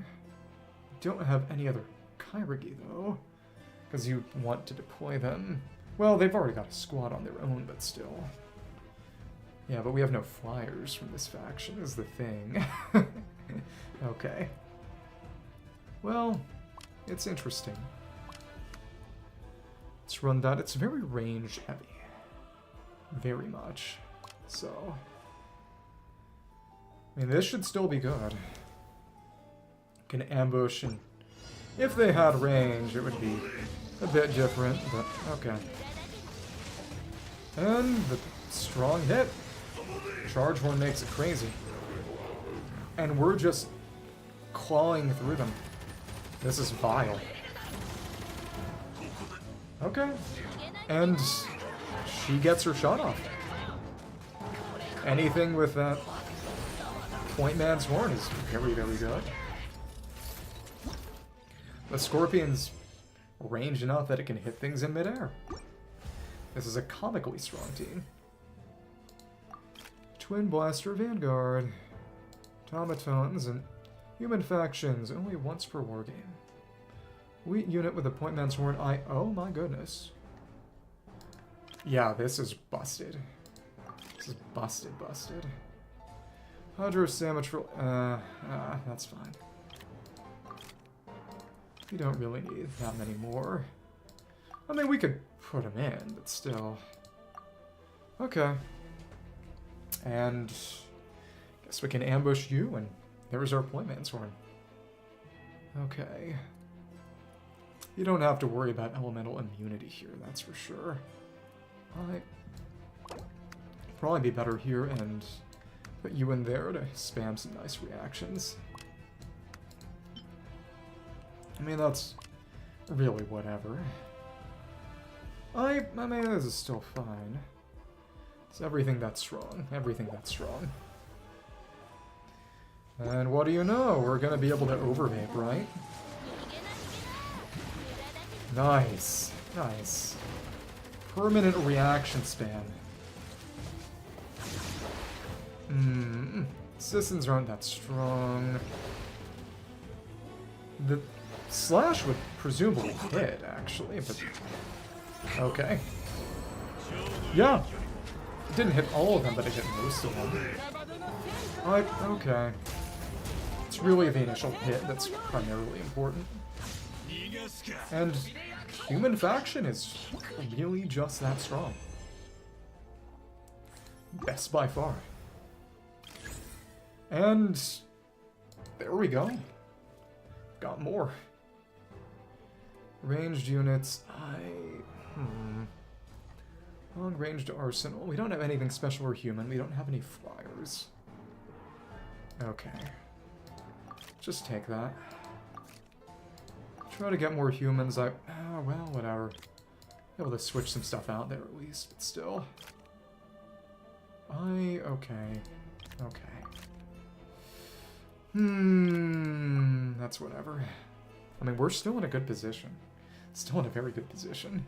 Don't have any other Kairagi, though, because you want to deploy them. Well, they've already got a squad on their own, but still. Yeah, but we have no flyers from this faction, is the thing. Okay. Well, it's interesting. Let's run that. It's very range heavy. Very much. So, I mean, this should still be good. Can ambush, and if they had range, it would be a bit different, but okay. And the strong hit. Charge Horn makes it crazy. And we're just clawing through them. This is vile. Okay. And she gets her shot off. Anything with that Point Man's Horn is very, very good. The Scorpion's ranged enough that it can hit things in midair. This is a comically strong team. Twin Blaster Vanguard. Automatons and human factions only once per wargame. Wheat unit with a Point Man's Horn. Oh my goodness. Yeah, this is busted. This is busted. Hydro Sandwich for... that's fine. We don't really need that many more. I mean, we could put them in, but still. Okay. And guess we can ambush you, and there's our Point Man's Horn. Okay. You don't have to worry about elemental immunity here, that's for sure. Probably be better here and put you in there to spam some nice reactions. I mean, that's really whatever. I mean, this is still fine. It's everything that's strong. Everything that's strong. And what do you know? We're gonna be able to overvape, right? Nice. Nice. Permanent reaction span. Citizens aren't that strong. The slash would presumably hit, actually, but... Okay. Yeah. It didn't hit all of them, but it hit most of them. Okay. It's really the initial hit that's primarily important. And human faction is really just that strong. Best by far. And there we go. Got more. Ranged units, long-ranged arsenal. We don't have anything special or human. We don't have any flyers. Okay. Just take that. Try to get more humans. Well, whatever. Able to switch some stuff out there at least, but still. Okay. That's whatever. I mean, we're still in a good position. Still in a very good position.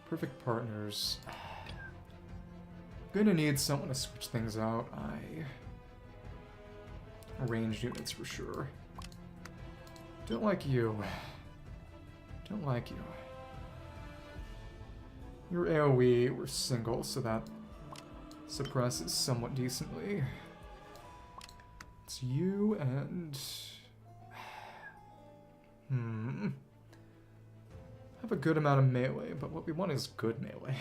Perfect partners. Gonna need someone to switch things out. Ranged units for sure. Don't like you. Don't like you. You're AoE, we're single, so that suppresses somewhat decently. It's you and... Have a good amount of melee, but what we want is good melee.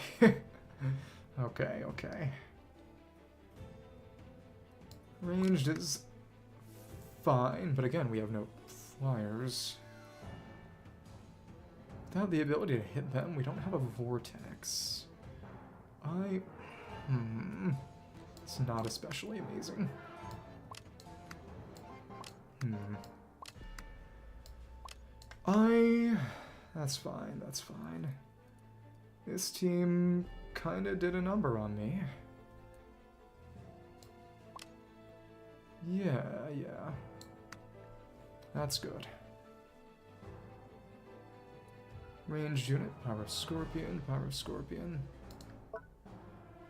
Okay. Ranged is fine, but again, we have no flyers. Without the ability to hit them, we don't have a vortex. It's not especially amazing. That's fine. This team kinda did a number on me. Yeah. That's good. Ranged unit, Power Scorpion.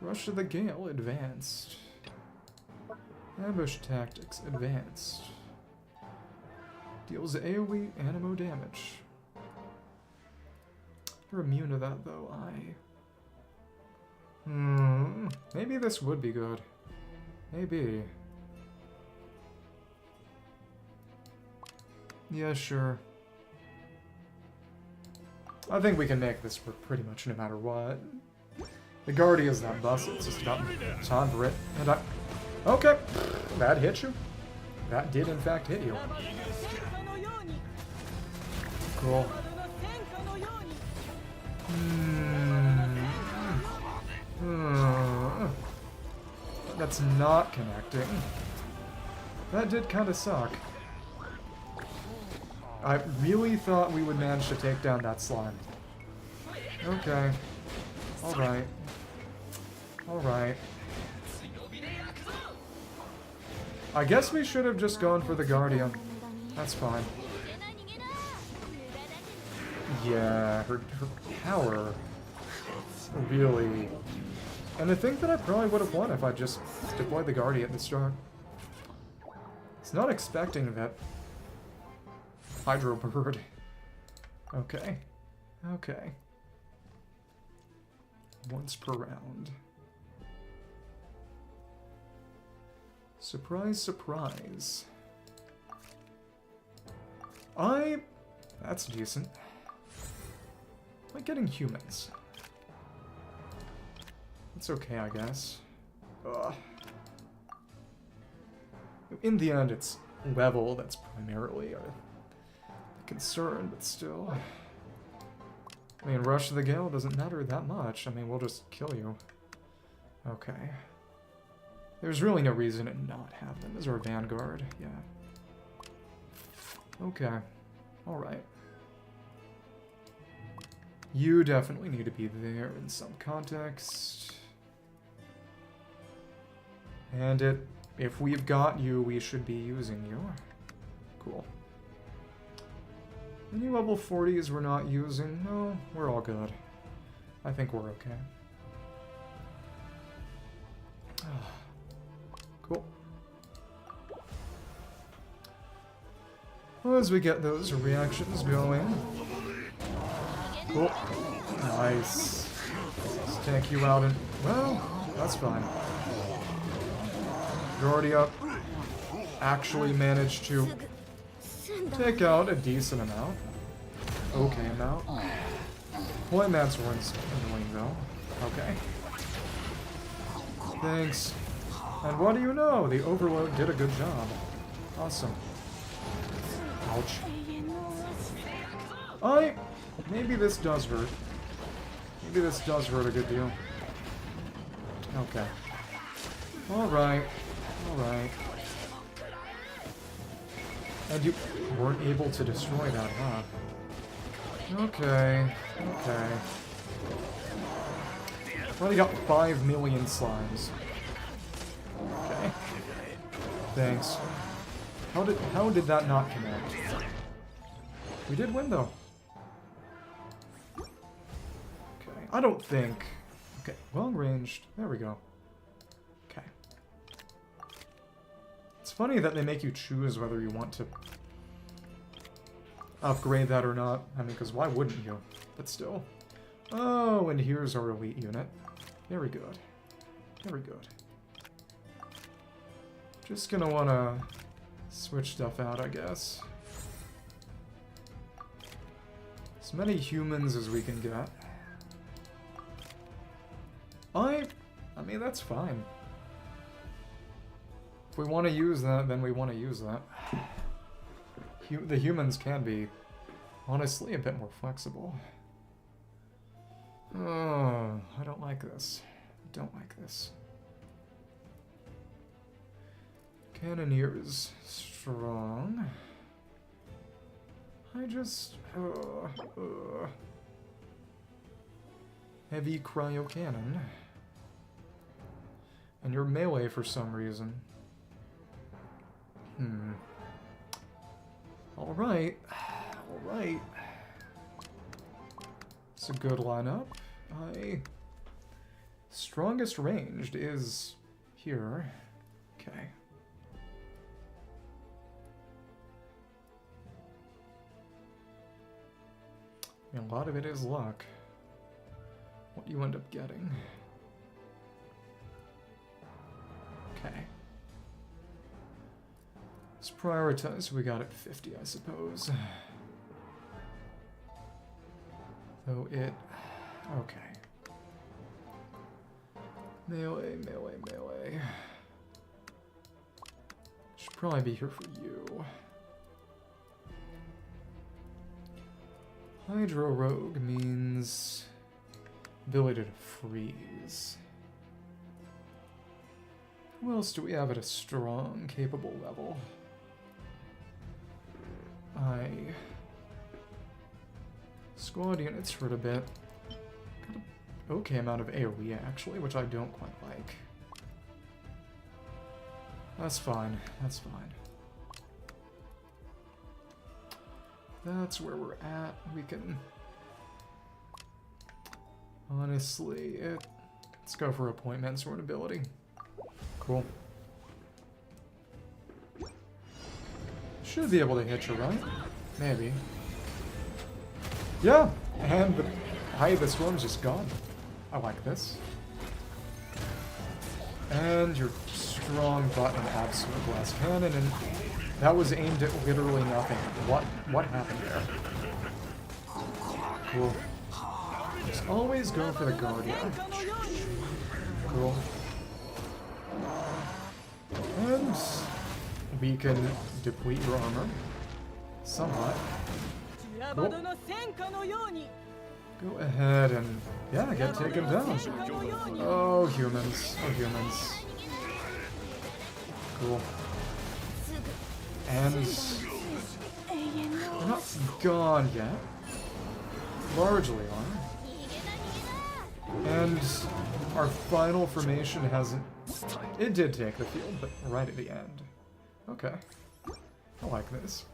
Rush of the Gale, advanced. Ambush Tactics, advanced. Deals AoE animo damage. You're immune to that, though. Maybe this would be good. Maybe. Yeah, sure. I think we can make this work pretty much no matter what. The Guardian's not busted, it's just about time for it. And okay, that hit you. That did in fact hit you. Cool. That's not connecting. That did kind of suck. I really thought we would manage to take down that slime. Okay. Alright. I guess we should have just gone for the Guardian. That's fine. Yeah, her power really... And I think that I probably would have won if I just deployed the Guardian at the start. It's not expecting that Hydro Bird. Okay. Once per round. Surprise, surprise. That's decent. Like getting humans. It's okay, I guess. In the end, it's level that's primarily concern, but still. I mean, Rush the Gale doesn't matter that much. I mean, we'll just kill you. Okay. There's really no reason to not have them as our vanguard. Yeah. Okay. Alright. You definitely need to be there in some context. And if we've got you, we should be using you. Cool. Any level 40s we're not using? No, we're all good. I think we're okay. Cool. Well, as we get those reactions going. Cool. Nice. Let's tank you out and... Well, that's fine. You're already up. Actually managed to take out a decent amount. Okay amount. Boy, that's one's annoying though. Okay. Thanks. And what do you know? The overload did a good job. Awesome. Ouch. Maybe this does hurt. Maybe this does hurt a good deal. Okay. Alright. Alright. And you weren't able to destroy that, huh? Okay. Okay. Well, you got 5 million slimes. Okay. Thanks. How did that not connect? We did win, though. Okay. I don't think... Okay. Well ranged. There we go. Okay. It's funny that they make you choose whether you want to upgrade that or not. I mean, because why wouldn't you? But still. Oh, and here's our elite unit. Very good. Very good. Just gonna wanna switch stuff out, I guess. As many humans as we can get. I mean, that's fine. If we want to use that, then we want to use that. The humans can be, honestly, a bit more flexible. Oh, I don't like this. I don't like this. Cannoneers strong. I just... Heavy cryo cannon. And you're melee for some reason. Alright. Alright. It's a good lineup. Strongest ranged is here. Okay. A lot of it is luck. What you end up getting. Okay. Let's prioritize who we got at 50, I suppose. Though it... Okay. Melee, melee, melee. Should probably be here for you. Hydro Rogue means ability to freeze. Who else do we have at a strong, capable level? Squad units hurt a bit. Got an okay amount of AoE actually, which I don't quite like. That's fine. That's fine. That's where we're at. We can... Honestly, let's go for appointments or an ability. Cool. Should be able to hit you, right? Maybe. Yeah! And the Eye of the Storm's just gone. I like this. And your strong button absolute glass cannon, and that was aimed at literally nothing. What happened there? Cool. Just always go for the Guardian. Cool. And we can deplete your armor somewhat. Cool. Go ahead and, yeah, get taken down. Oh, humans. Oh, humans. Cool. And they're not gone yet. Largely are. And our final formation hasn't... It did take the field, but right at the end. Okay. I like this.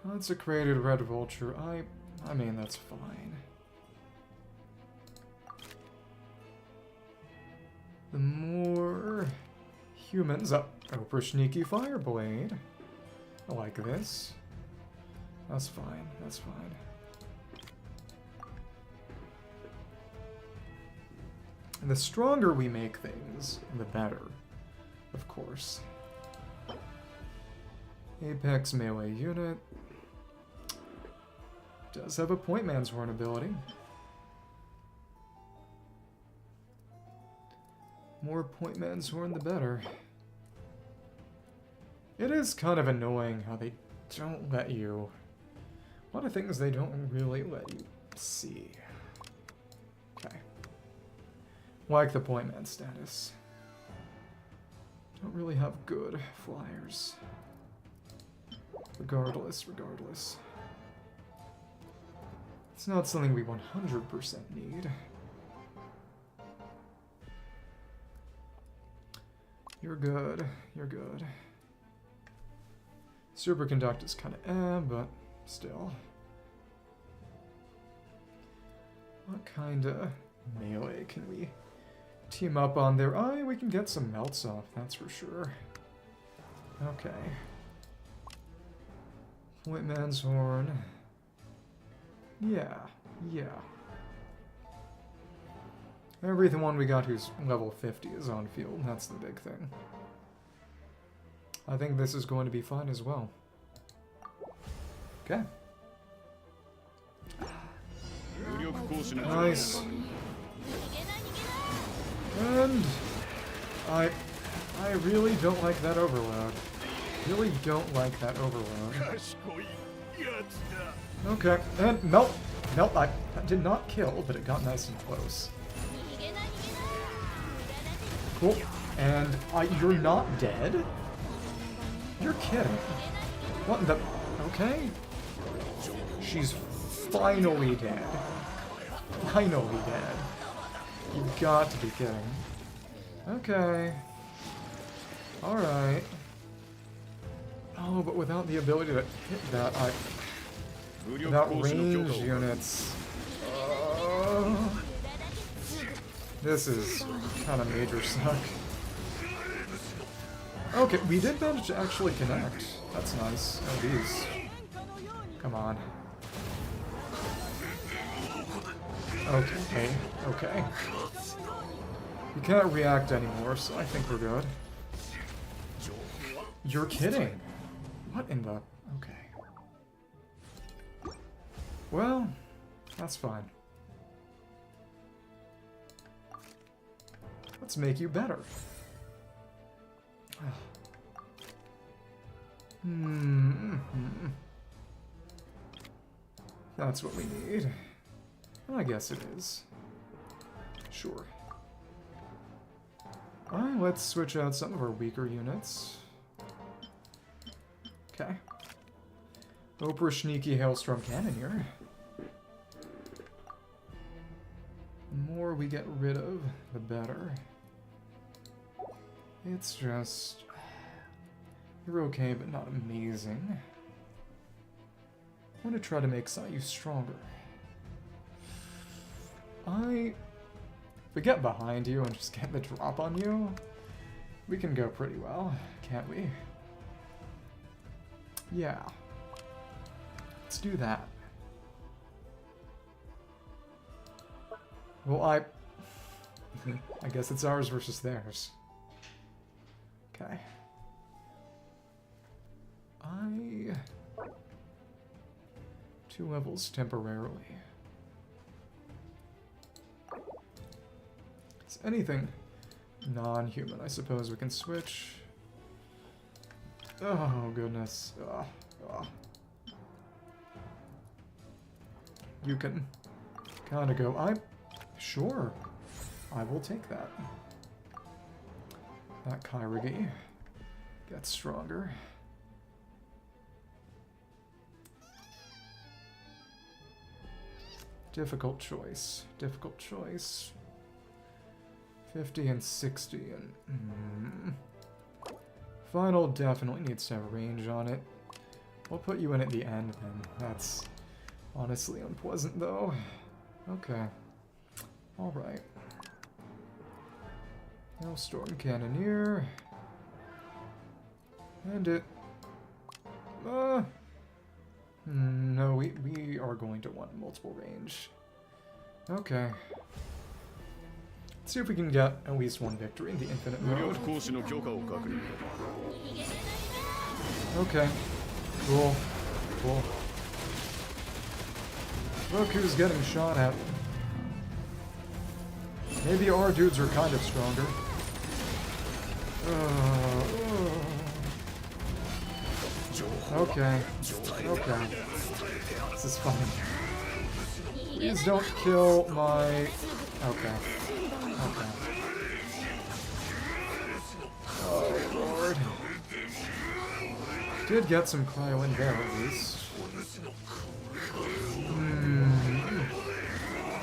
Consecrated Red Vulture. I mean, that's fine. The more humans up. Oprah Sneaky Fireblade. I like this. That's fine. That's fine. And the stronger we make things, the better. Of course. Apex melee unit. Does have a Point Man's Horn ability. More Point Man's Horn, the better. It is kind of annoying how they don't let you... A lot of things they don't really let you see. Okay. Like the Point Man status. Don't really have good flyers. Regardless. It's not something we 100% need. You're good. You're good. Superconduct is kind of but still. What kind of melee can we team up on there? Oh, we can get some melts off, that's for sure. Okay. Point Man's Horn. Yeah. Everyone we got who's level 50 is on field, that's the big thing. I think this is going to be fun as well. Okay. Nice. And I really don't like that overload. Really don't like that overload. Okay, and melt. I did not kill, but it got nice and close. Cool. And you're not dead? You're kidding. What the... Okay. She's finally dead. Finally dead. You've got to be kidding. Okay. Alright. Oh, but without the ability to hit that, without range units... This is kind of major suck. Okay, we did manage to actually connect. That's nice. Oh, these. Come on. Okay. You can't react anymore, so I think we're good. You're kidding. What in the... Okay. Well, that's fine. Let's make you better. That's what we need. I guess it is. Sure. Alright, let's switch out some of our weaker units. Okay. Oprah Sneaky Hailstorm Cannoneer. The more we get rid of, the better. It's just... You're okay, but not amazing. I want to try to make Sayu stronger. If we get behind you and just get the drop on you, we can go pretty well, can't we? Yeah. Let's do that. Well, I guess it's ours versus theirs. Okay. 2 levels temporarily. Is anything non-human? I suppose we can switch. Oh, goodness. you can kind of go, sure, I will take that. That Kairagi gets stronger. Difficult choice. Difficult choice. 50 and 60 and... Final definitely needs to have range on it. We'll put you in at the end then. That's honestly unpleasant though. Okay. Alright. Now Storm Cannoneer. And it... no, we are going to want multiple range. Okay. Let's see if we can get at least one victory in the infinite mode. Okay. Cool. Cool. Look who's getting shot at. Maybe our dudes are kind of stronger. Okay. Okay. This is fine. Please don't kill my... Okay. Okay. Oh, Lord. Did get some cryo in there, at least.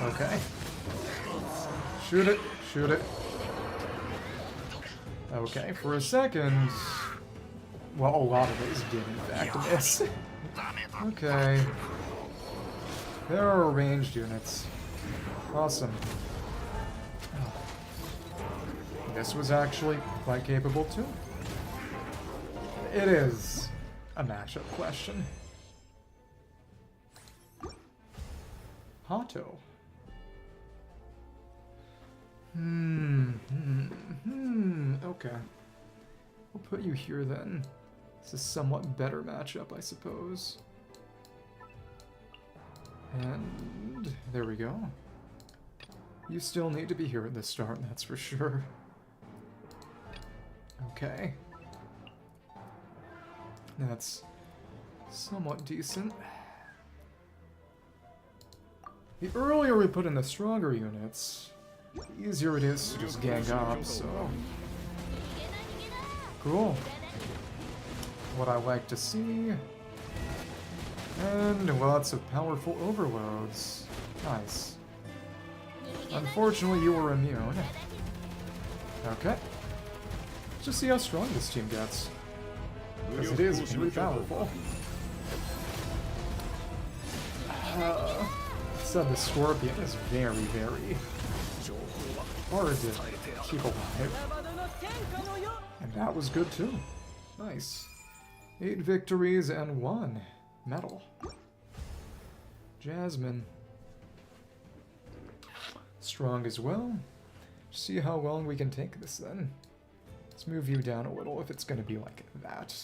Okay. Shoot it. Shoot it. Okay, for a second... Well, a lot of those did, in fact, miss. Okay. There are ranged units. Awesome. This was actually quite capable, too. It is a matchup question. Hato. Okay. We'll put you here then. It's a somewhat better matchup, I suppose. And there we go. You still need to be here at the start, that's for sure. Okay. That's somewhat decent. The earlier we put in the stronger units, the easier it is to just gang up, so... Cool. What I like to see. And lots of powerful overloads. Nice. Unfortunately, you were immune. Okay. Let's just see how strong this team gets. Because it is really powerful. Said the Scorpion is very, very hard to keep alive. And that was good too. Nice. 8 victories and 1 medal. Jasmine. Strong as well. See how long we can take this then. Let's move you down a little if it's going to be like that.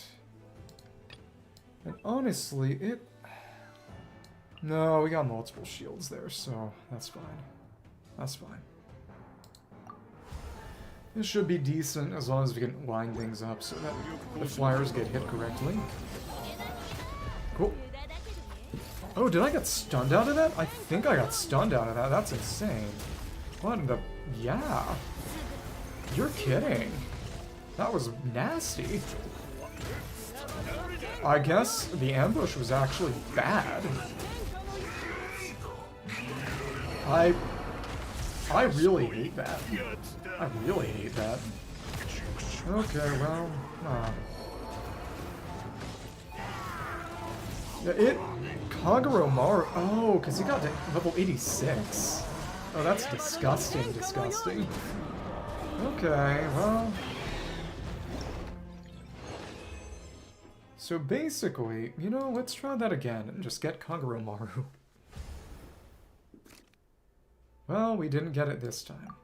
And honestly, it... No, we got multiple shields there, so that's fine. That's fine. This should be decent as long as we can line things up so that the flyers get hit correctly. Cool. Oh, did I get stunned out of that? I think I got stunned out of that. That's insane. What in the... Yeah. You're kidding. That was nasty. I guess the ambush was actually bad. I really hate that. I really hate that. Okay, well, yeah, Kagero Maru. Oh, because he got to level 86. Oh, that's disgusting, disgusting. Okay, well. So basically, you know, let's try that again and just get Kagero Maru. Well, we didn't get it this time.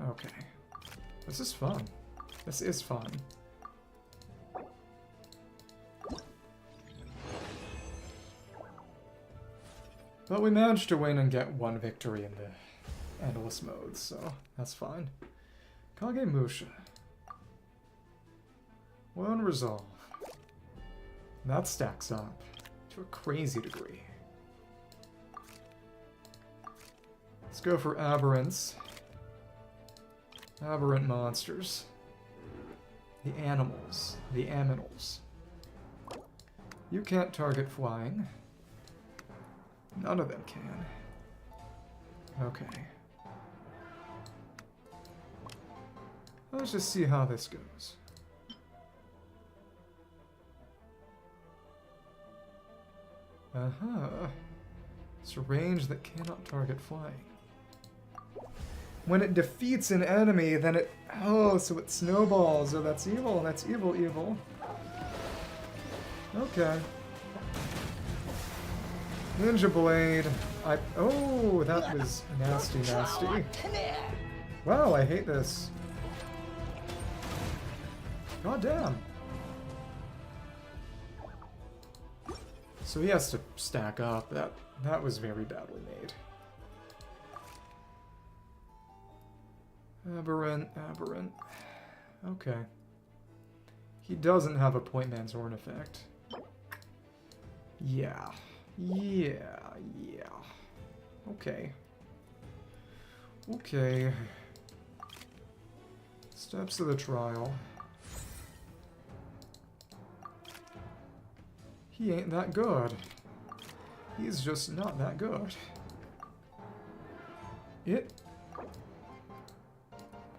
Okay. This is fun. This is fun. But we managed to win and get 1 victory in the endless mode, so that's fine. Kagemusha. 1 resolve. That stacks up. To a crazy degree. Let's go for aberrants. Aberrant monsters. The animals. The aminals. You can't target flying. None of them can. Okay. Let's just see how this goes. It's a range that cannot target flying. When it defeats an enemy, then it... Oh, so it snowballs. Oh, that's evil. That's evil, evil. Okay. Ninja Blade. Oh, that was nasty, nasty. Wow, I hate this. God damn. So he has to stack up. That was very badly made. Aberrant, aberrant. Okay. He doesn't have a Point Man's Horn effect. Yeah. Yeah. Okay. Okay. Steps of the trial. He ain't that good. He's just not that good.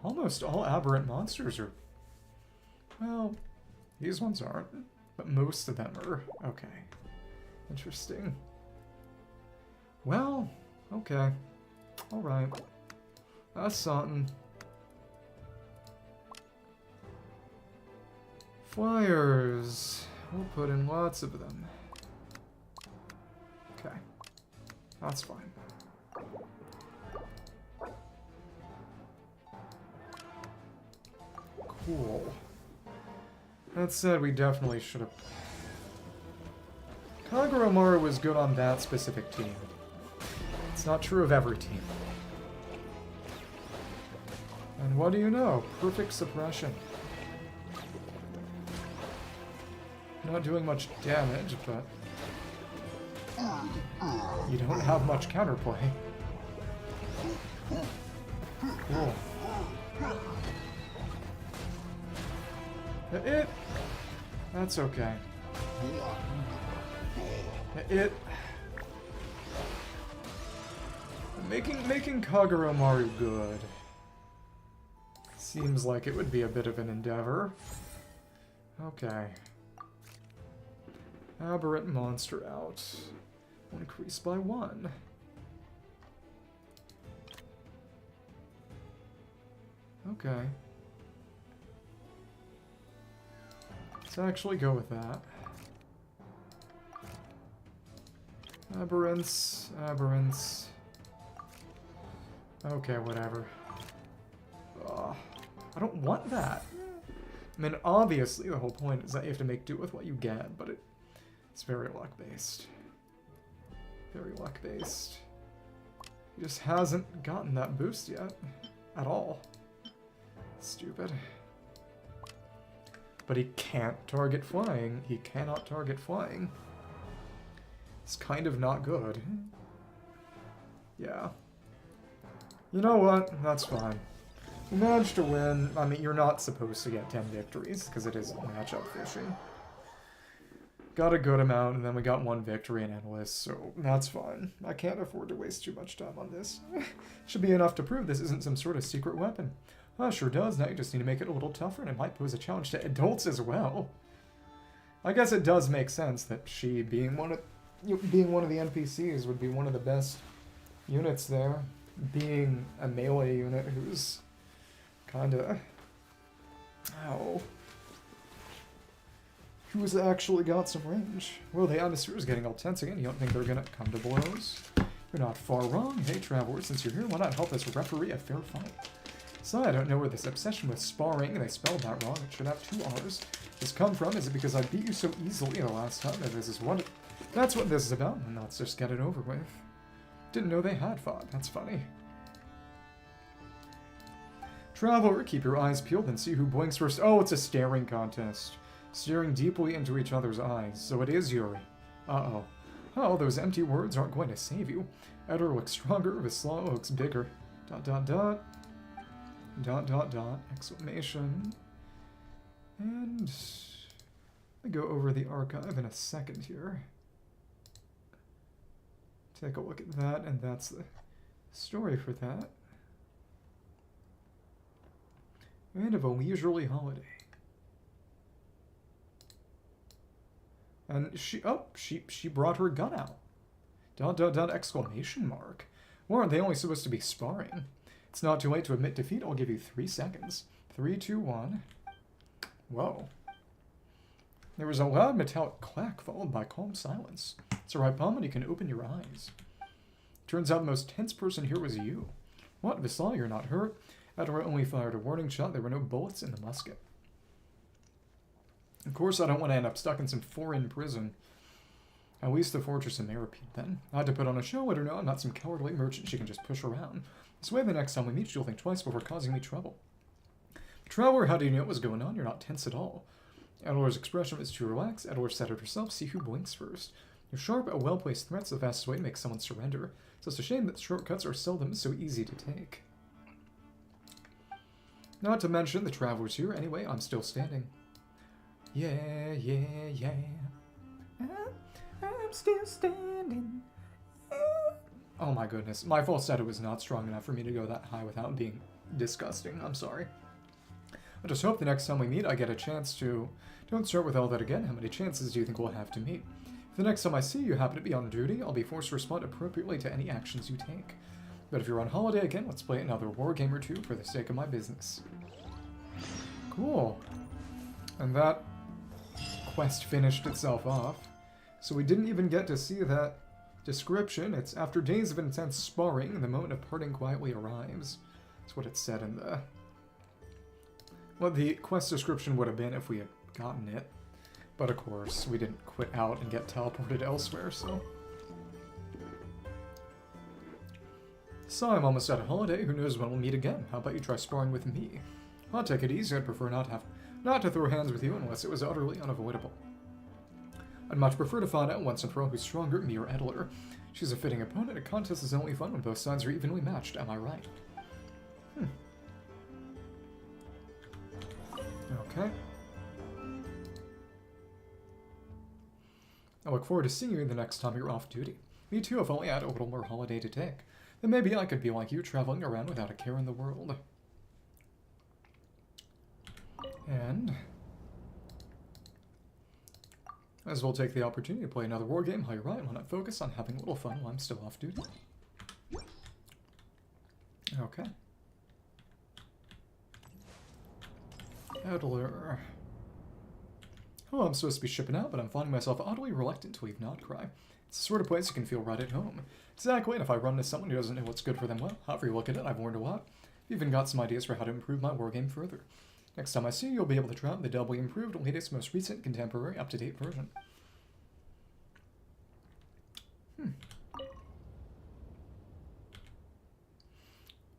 Almost all aberrant monsters are... Well, these ones aren't, but most of them are. Okay. Interesting. Well, okay. Alright. That's something. Flyers. We'll put in lots of them. Okay. That's fine. Cool. That said, we definitely should have... Kaguramoru was good on that specific team. It's not true of every team. And what do you know? Perfect suppression. Not doing much damage, but... You don't have much counterplay. Cool. That's okay. Making Kaguramoru good seems like it would be a bit of an endeavor. Okay. Aberrant monster out. Increase by 1. Okay. Let's actually go with that. Aberrants, aberrants. Okay, whatever. I don't want that. I mean, obviously the whole point is that you have to make do with what you get, but it's very luck-based. Very luck-based. He just hasn't gotten that boost yet. At all. Stupid. But he can't target flying. He cannot target flying. It's kind of not good. Yeah. You know what? That's fine. You managed to win. I mean, you're not supposed to get 10 victories, because it is matchup fishing. Got a good amount, and then we got 1 victory in Endless, so that's fine. I can't afford to waste too much time on this. Should be enough to prove this isn't some sort of secret weapon. Well, sure does. Now you just need to make it a little tougher, and it might pose a challenge to adults as well. I guess it does make sense that she, being one of the NPCs, would be one of the best units there. Being a melee unit who's kinda... Ow. Who's actually got some range. Well, the atmosphere is getting all tense again. You don't think they're gonna come to blows? You're not far wrong. Hey, Traveler, since you're here, why not help us referee a fair fight? So I don't know where this obsession with sparring, and I spelled that wrong, it should have 2 R's, has come from. Is it because I beat you so easily the last time that this is what it... That's what this is about, and let's just get it over with. Didn't know they had fought. That's funny. Traveler, keep your eyes peeled and see who blinks first. Oh, it's a staring contest. Staring deeply into each other's eyes. So it is Yuri. Uh-oh. Oh, those empty words aren't going to save you. Editor looks stronger, Vislaw looks bigger. Dot dot dot. Dot dot dot. Exclamation. And I go over the archive in a second here. Take a look at that, and that's the story for that. End of a leisurely holiday. And she brought her gun out. Dot dot dot exclamation mark. Or aren't they only supposed to be sparring? It's not too late to admit defeat. I'll give you 3 seconds. 3, 2, 1. Whoa. There was a loud metallic clack followed by calm silence. It's the right moment you can open your eyes. Turns out the most tense person here was you. What, Vislaw, you're not hurt? Edward only fired a warning shot. There were no bullets in the musket. Of course, I don't want to end up stuck in some foreign prison. At least the fortress in Maripede, then. I had to put on a show, let her know I'm not some cowardly merchant she can just push around. This way the next time we meet, you'll think twice before causing me trouble. Traveler, how do you know what was going on? You're not tense at all. Edwar's expression was too relaxed. Edward said it herself. See who blinks first. Your sharp, well-placed threat's the fastest way to make someone surrender. So it's a shame that shortcuts are seldom so easy to take. Not to mention the travelers here. Anyway, I'm still standing. Yeah, yeah, yeah. I'm still standing. Oh my goodness. My falsetto was not strong enough for me to go that high without being disgusting. I'm sorry. I just hope the next time we meet I get a chance to... Don't start with all that again. How many chances do you think we'll have to meet? If the next time I see you happen to be on duty, I'll be forced to respond appropriately to any actions you take. But if you're on holiday again, let's play another Wargame or two for the sake of my business. Cool. And that quest finished itself off. So we didn't even get to see that description. It's after days of intense sparring, the moment of parting quietly arrives. That's what it said in the... What the quest description would have been if we had gotten it. But of course, we didn't quit out and get teleported elsewhere, so... So I'm almost at a holiday. Who knows when we'll meet again? How about you try sparring with me? I'll take it easy. I'd prefer not to throw hands with you unless it was utterly unavoidable. I'd much prefer to find out once and for all who's stronger, me or Edler. She's a fitting opponent. A contest is only fun when both sides are evenly matched. Am I right? Okay. I look forward to seeing you the next time you're off duty. Me too, if only I had a little more holiday to take. Then maybe I could be like you, traveling around without a care in the world. And... as well take the opportunity to play another Wargame while you're right. Why not focus on having a little fun while I'm still off duty? Okay. Edler. Oh, I'm supposed to be shipping out, but I'm finding myself oddly reluctant to leave Notcry. It's the sort of place you can feel right at home. Exactly, and if I run into someone who doesn't know what's good for them, well, however you look at it, I've learned a lot. I've even got some ideas for how to improve my Wargame further. Next time I see you, you'll be able to try out the doubly improved, latest, most recent, contemporary, up-to-date version.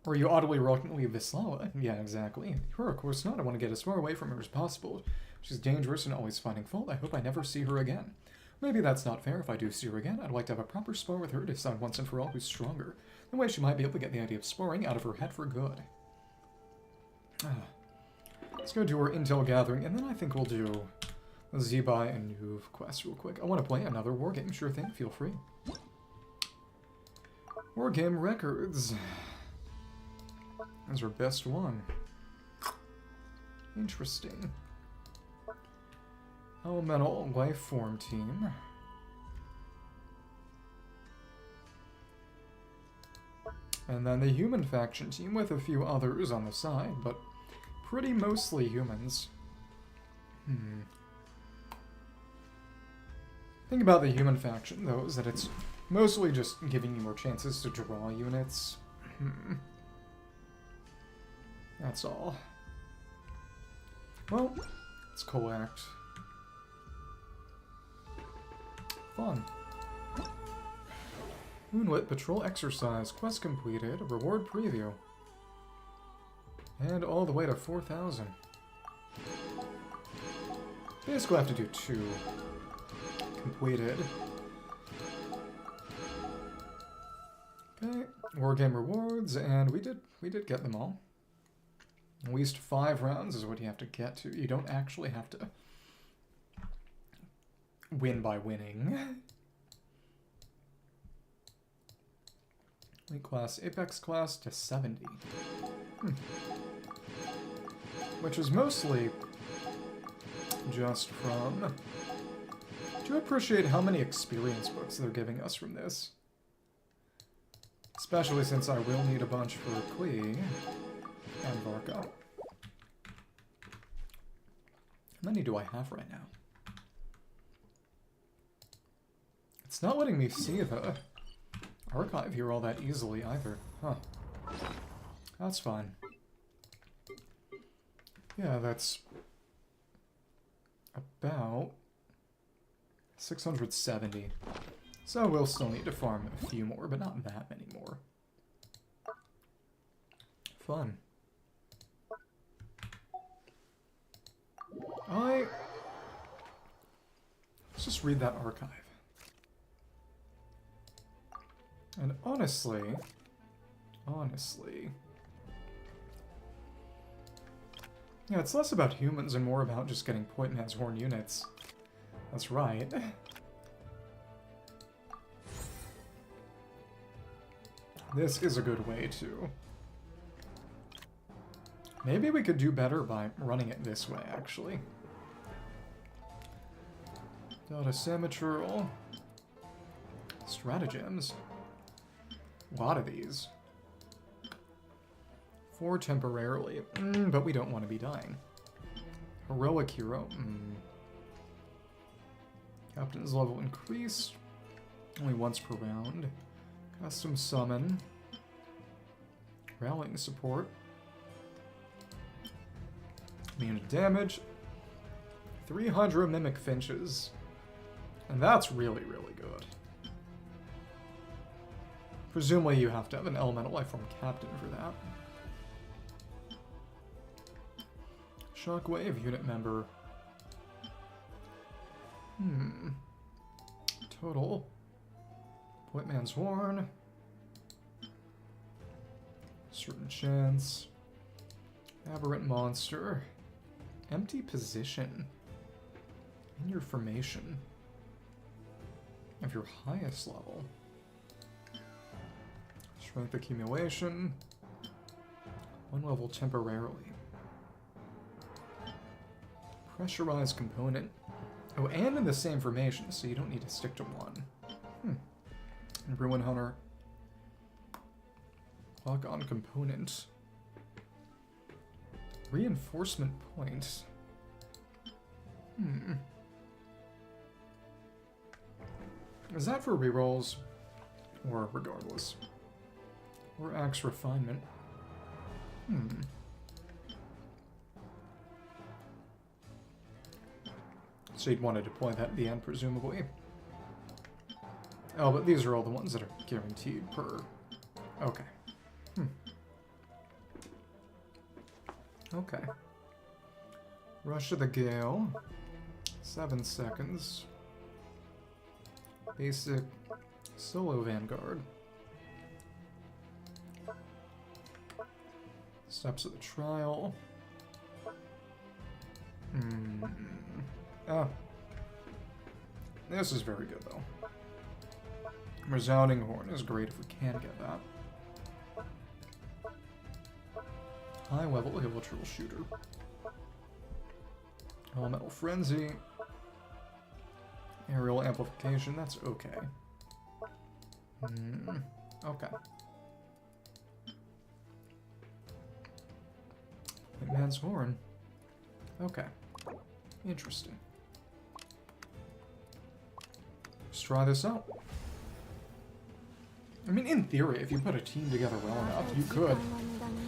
Or you oddly reluctantly leave Vislaw? Yeah, exactly. Her, of course not. I want to get as far away from her as possible. She's dangerous and always finding fault. I hope I never see her again. Maybe that's not fair. If I do see her again, I'd like to have a proper spar with her to decide once and for all who's stronger. That way she might be able to get the idea of sparring out of her head for good. Let's go do our intel gathering, and then I think we'll do the Zebai and Nuve quest real quick. I want to play another Wargame. Sure thing. Feel free. Wargame records. That's our best one. Interesting. Elemental life form team. And then the human faction team with a few others on the side, but pretty mostly humans. Thing about the human faction, though, is that it's mostly just giving you more chances to draw units. That's all. Well, let's collect. Fun. Moonlit Patrol Exercise. Quest completed. Reward preview. And all the way to 4,000. Basically I have to do 2 completed Okay, Wargame rewards, and we did get them all. At least 5 rounds is what you have to get to. You don't actually have to win by winning. Elite class, Apex class to 70. Which is mostly just from... Do you appreciate how many experience books they're giving us from this? Especially since I will need a bunch for Klee and Varka. How many do I have right now? It's not letting me see the archive here all that easily either. Huh. That's fine. Yeah, that's about 670. So we'll still need to farm a few more, but not that many more. Fun. Let's just read that archive. And honestly... Yeah, it's less about humans and more about just getting Point Man's Horn units. That's right. This is a good way to... Maybe we could do better by running it this way, actually. Data symmetral. Stratagems. A lot of these. 4 temporarily. But we don't want to be dying. Heroic hero. Captain's level increased. Only once per round. Custom summon. Rallying support. Immune to damage. 300 mimic finches. And that's really, really good. Presumably you have to have an elemental life form captain for that. Shockwave unit member. Total. Point Man's Horn. Certain chance. Aberrant monster. Empty position. In your formation. Of your highest level. Strength accumulation. 1 level temporarily. Pressurized component. Oh, and in the same formation, so you don't need to stick to one. And Ruin Hunter. Lock on component. Reinforcement point. Is that for rerolls? Or regardless? Or axe refinement? So you'd want to deploy that at the end, presumably. Oh, but these are all the ones that are guaranteed per... Okay. Okay. Rush of the Gale. 7 seconds. Basic solo Vanguard. Steps of the Trial. Oh. This is very good, though. Resounding Horn is great if we can get that. High level Hill Shooter. Elemental Frenzy. Aerial Amplification, that's okay. Okay. Point Man's Horn. Okay. Interesting. Let's try this out. I mean, in theory, if you put a team together well enough, you could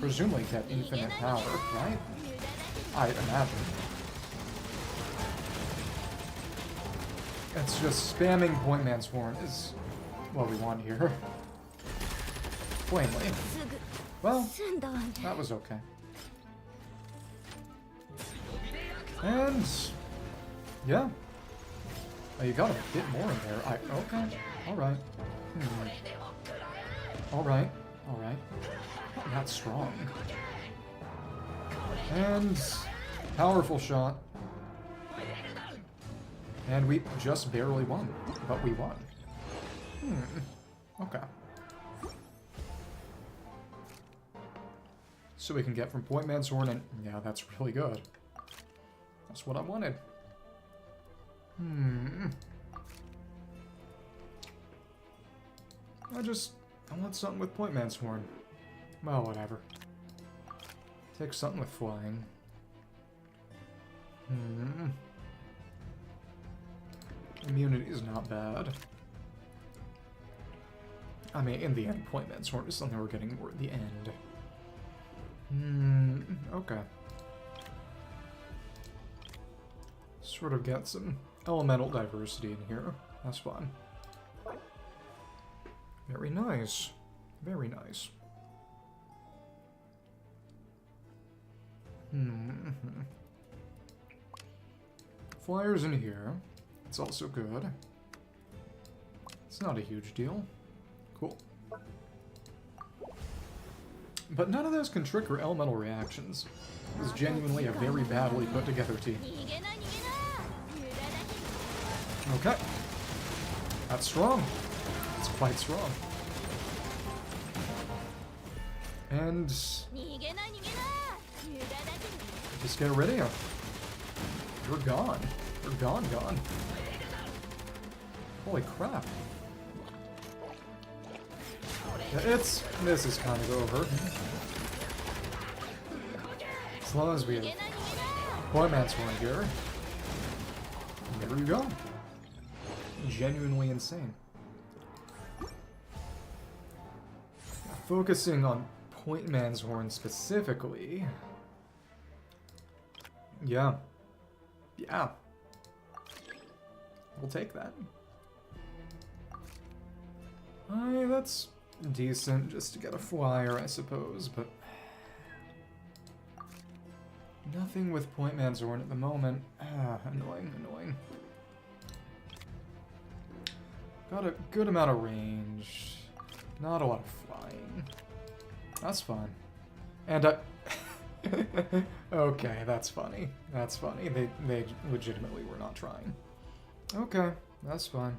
presumably get infinite power, right? I imagine. It's just spamming Point Man's Horn is what we want here. Plainly. Well, that was okay. And... yeah. Oh, you got a bit more in there. Okay. Alright. Alright, alright. That's strong. And powerful shot. And we just barely won, but we won. Okay. So we can get from Point Man's Horn, and yeah, that's really good. That's what I wanted. I want something with Point Man's Horn. Well, whatever. Take something with flying. Immunity is not bad. I mean, in the end, Point Man's Horn is something we're getting more at the end. Okay. Sort of get some elemental diversity in here. That's fun. Very nice. Very nice. Flyers in here. It's also good. It's not a huge deal. Cool. But none of those can trigger elemental reactions. It was genuinely a very badly put together team. Okay. That's strong. It's quite strong. And just get rid of you. You're gone. You're gone. Holy crap. This is kind of over. As long as we have Point Man's Horn here. There we go. Genuinely insane. Focusing on Point Man's Horn specifically. Yeah. Yeah. We'll take that. That's decent just to get a flyer, I suppose, but nothing with Point Man's Horn at the moment. Annoying. Got a good amount of range. Not a lot of flying. That's fine. And okay, that's funny. That's funny. They legitimately were not trying. Okay, that's fine.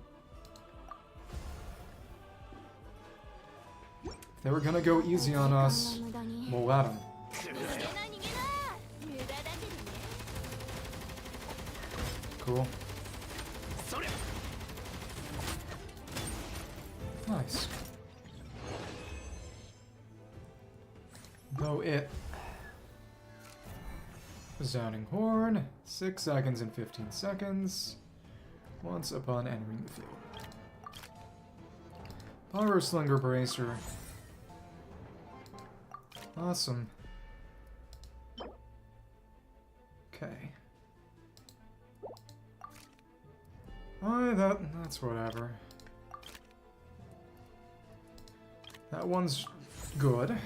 If they were gonna go easy on us, we'll let them. Cool. Nice. Though it... Zoning Horn, 6 seconds and 15 seconds, once upon entering the field. Power Slinger Bracer. Awesome. Okay. That's whatever. That one's good.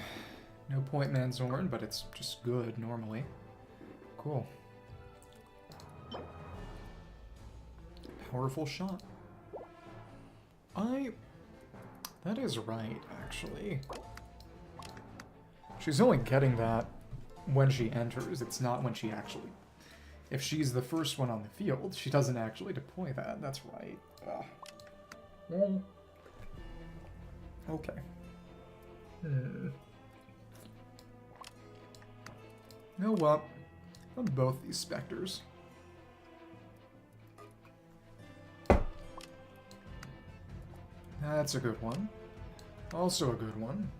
No Point Man's Horn, but it's just good normally. Cool. Powerful shot. That is right, actually. She's only getting that when she enters. It's not when she actually... If she's the first one on the field, she doesn't actually deploy that. That's right. Well, okay. You know what? On both these specters. That's a good one. Also a good one.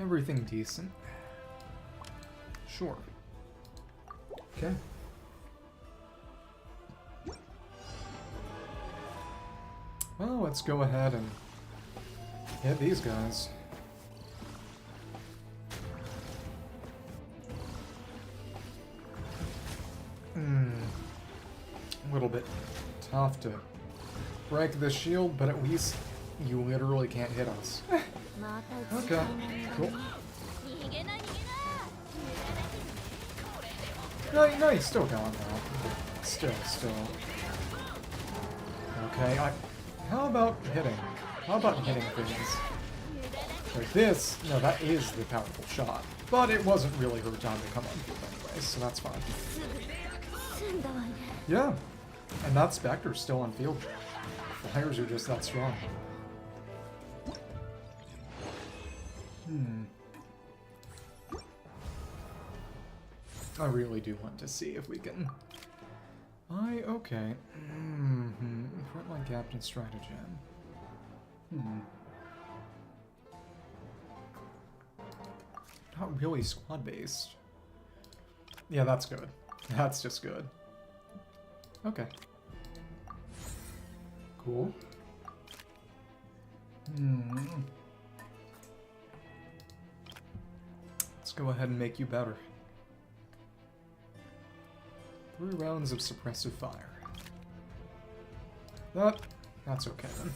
Everything decent. Sure. Okay. Well, let's go ahead and hit these guys. A little bit tough to break the shield, but at least you literally can't hit us. Okay, cool. No, he's still going though. Still. Okay, how about hitting? How about hitting things? Like this, no, that is the powerful shot. But it wasn't really her time to come on field anyway, so that's fine. Yeah, and that Spectre's still on field. Fliers are just that strong. I really do want to see if we can... okay. Frontline Captain Stratagem. Not really squad-based. Yeah, that's good. That's just good. Okay. Cool. Let's go ahead and make you better. 3 rounds of suppressive fire. That's okay then.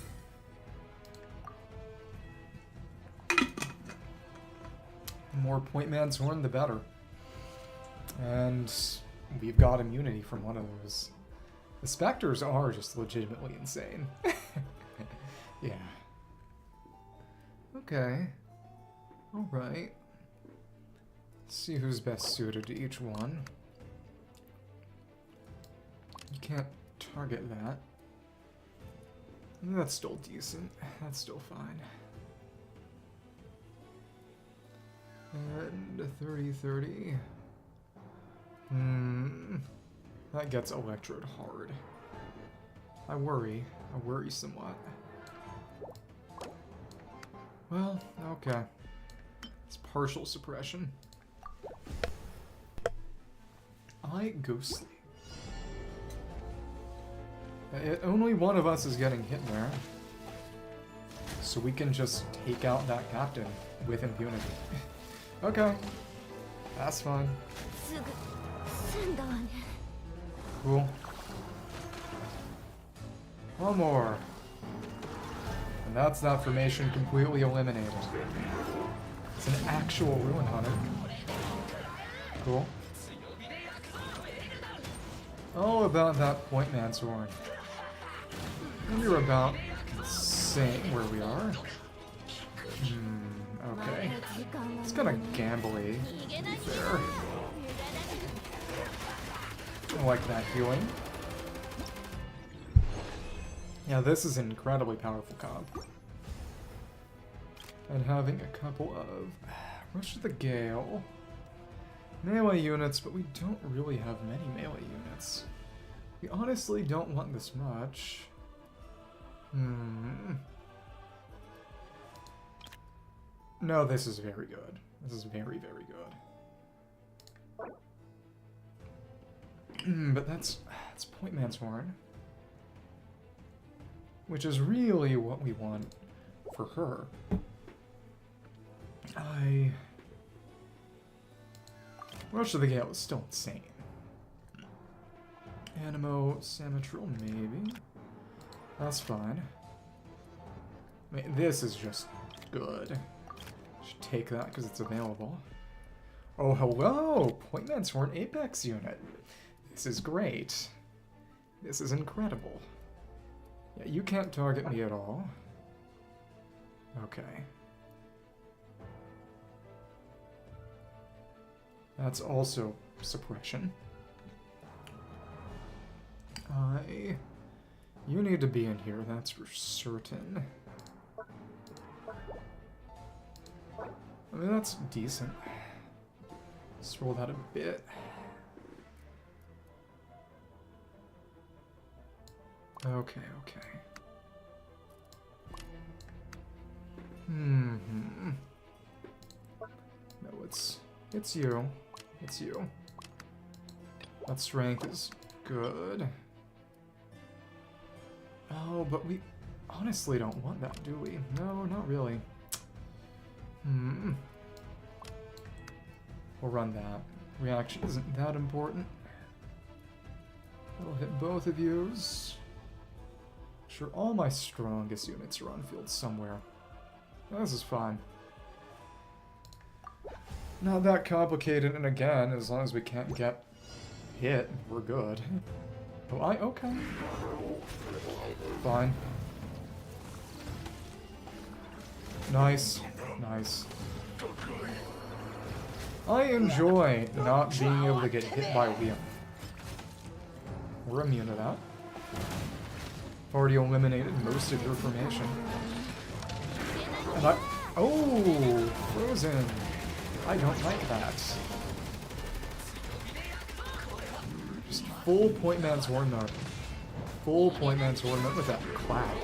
The more Point Man's Horn, the better. And we've got immunity from one of those. The Spectres are just legitimately insane. Yeah. Okay. Alright. See who's best suited to each one. You can't target that. That's still decent. That's still fine. And 30-30. That gets Electrode hard. I worry somewhat. Well, okay. It's partial suppression. Ghostly. Only one of us is getting hit there. So we can just take out that captain with impunity. Okay. That's fine. Cool. One more. And that's that formation completely eliminated. It's an actual Ruin Hunter. Cool. Oh, about that Point Man's Horn. We're about saying where we are. Okay. It's kind of gambly, to be fair. I like that healing. Yeah, this is an incredibly powerful comp. And having a couple of Rush of the Gale. Melee units, but we don't really have many melee units. We honestly don't want this much. No, this is very good. This is very, very good. But that's Point Man's Horn. Which is really what we want for her. Rush of the Gale is still insane. Animo Samatril, maybe. That's fine. I mean, this is just good. Should take that because it's available. Oh, hello! Point Man's Horn Apex unit. This is great. This is incredible. Yeah, you can't target me at all. Okay. That's also suppression. You need to be in here, that's for certain. I mean, that's decent. Let's roll that a bit. Okay, okay. No, it's you. It's you. That strength is good. Oh, but we honestly don't want that, do we? No, not really. We'll run that. Reaction isn't that important. That'll hit both of yous. Sure, all my strongest units are on field somewhere. This is fine. Not that complicated, and again, as long as we can't get hit, we're good. Oh, okay. Fine. Nice. Nice. I enjoy not being able to get hit by a wheel. We're immune to that. I've already eliminated most of your formation. And oh! Frozen! I don't like that. Just full point man's horn though. Full point man's horn with that clap.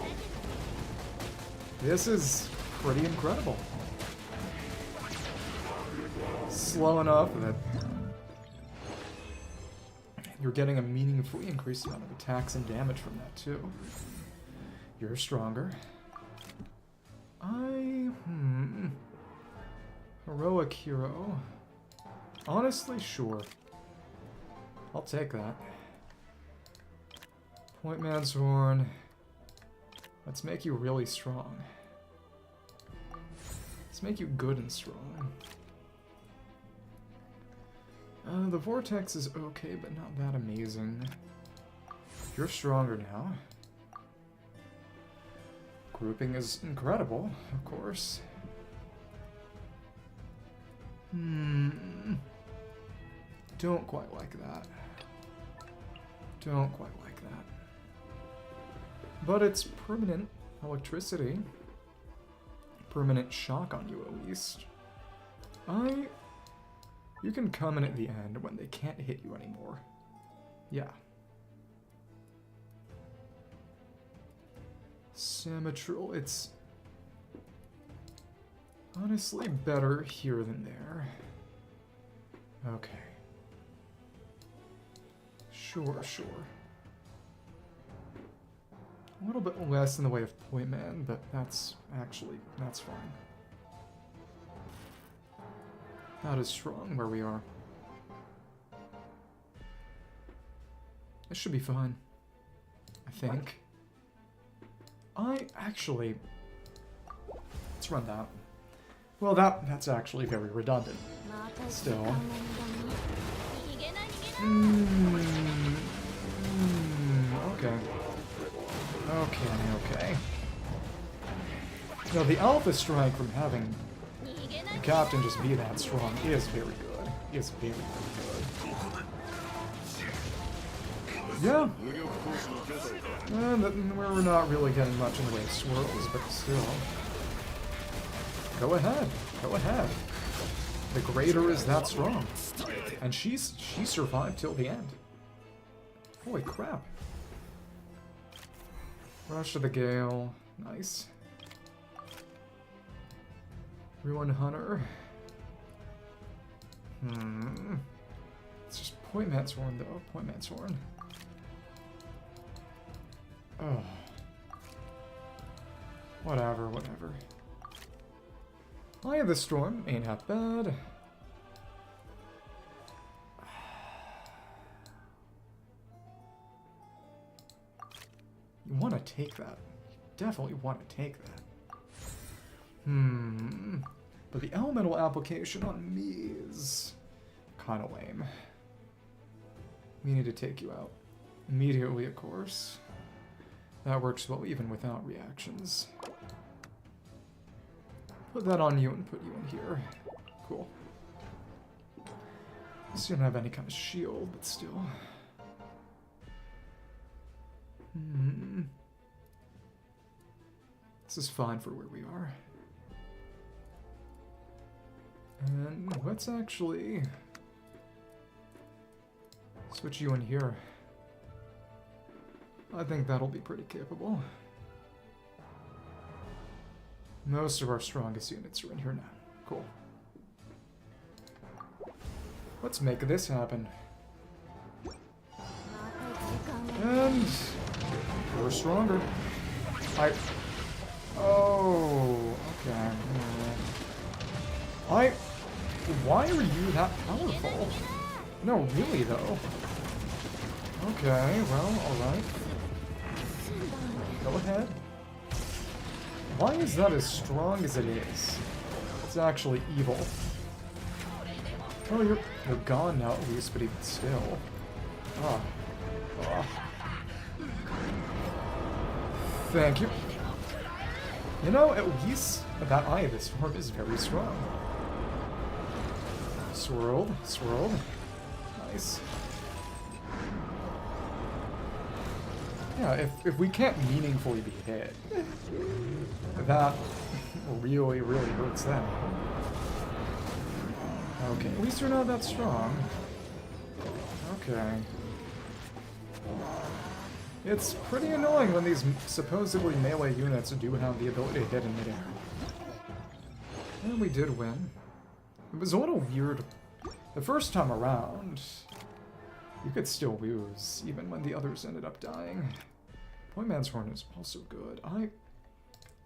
This is pretty incredible. Slow enough that you're getting a meaningfully increased amount of attacks and damage from that too. You're stronger. Heroic hero. Honestly, sure. I'll take that. Point man's horn. Let's make you really strong. Let's make you good and strong. The vortex is okay, but not that amazing. You're stronger now. Grouping is incredible, of course. Don't quite like that. Don't quite like that. But it's permanent electricity. Permanent shock on you, at least. You can come in at the end when they can't hit you anymore. Yeah. Symmetral, it's honestly better here than there. Okay. Sure. A little bit less in the way of point man, but that's fine. That is strong where we are. This should be fine. I think. Let's run that. Well, that's actually very redundant. Still. Okay. Okay. Now, the alpha strike from having the captain just be that strong is very good. Is very, very good. Yeah. And we're not really getting much in the way of swirls, but still. Go ahead. The greater is that strong. And she survived till the end. Holy crap. Rush of the Gale. Nice. Ruin Hunter. It's just Point Man's Horn, though. Point Man's Horn. Oh. Whatever. Eye of the Storm ain't half bad. You want to take that. You definitely want to take that. But the elemental application on me is kind of lame. We need to take you out. Immediately, of course. That works well even without reactions. Put that on you and put you in here. Cool. Just don't have any kind of shield, but still. This is fine for where we are. And let's actually switch you in here. I think that'll be pretty capable. Most of our strongest units are in here now. Cool. Let's make this happen. And we're stronger. Oh, okay. Why are you that powerful? No, really though. Okay, well, alright. Go ahead. Why is that as strong as it is? It's actually evil. Oh, you're gone now at least, but even still. Oh. Thank you. You know, at least that Eye of the Storm is very strong. Swirled, swirled. Nice. Yeah, if we can't meaningfully be hit, that really, really hurts them. Okay, at least you're not that strong. Okay. It's pretty annoying when these supposedly melee units do have the ability to hit in midair. And we did win. It was a little weird. The first time around, you could still lose, even when the others ended up dying. Pointman's Horn is also good.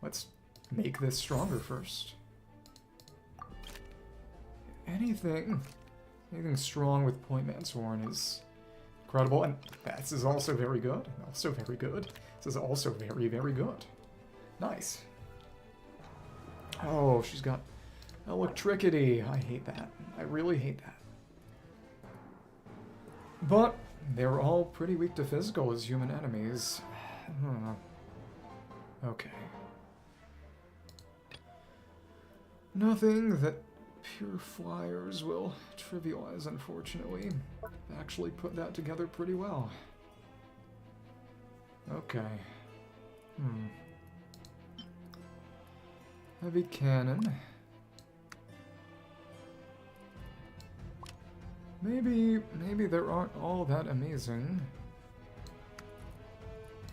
Let's make this stronger first. Anything strong with Pointman's Horn is incredible, and Bats is also very good. Also very good. This is also very, very good. Nice. Oh, she's got Electricity. I hate that. I really hate that. But they're all pretty weak to physical as human enemies. Okay. Nothing that pure flyers will trivialize, unfortunately. Actually put that together pretty well. Okay. Heavy cannon. Maybe they aren't all that amazing.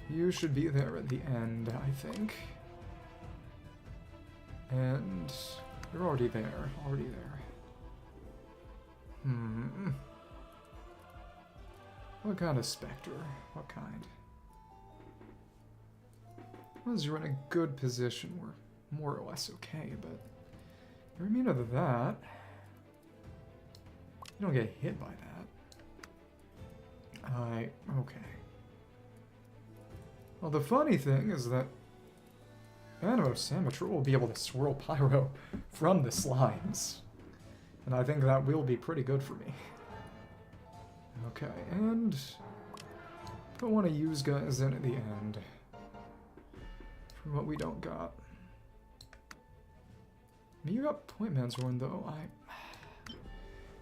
You should be there at the end, I think. And you're already there, What kind of specter? What kind? Once you're in a good position, we're more or less okay, but you're immune to that. You don't get hit by that. Okay. Well, the funny thing is that Animo Samature will be able to swirl Pyro from the slimes. And I think that will be pretty good for me. Okay, and don't want to use guys in at the end for what we don't got. You got Pointman's Horn, though.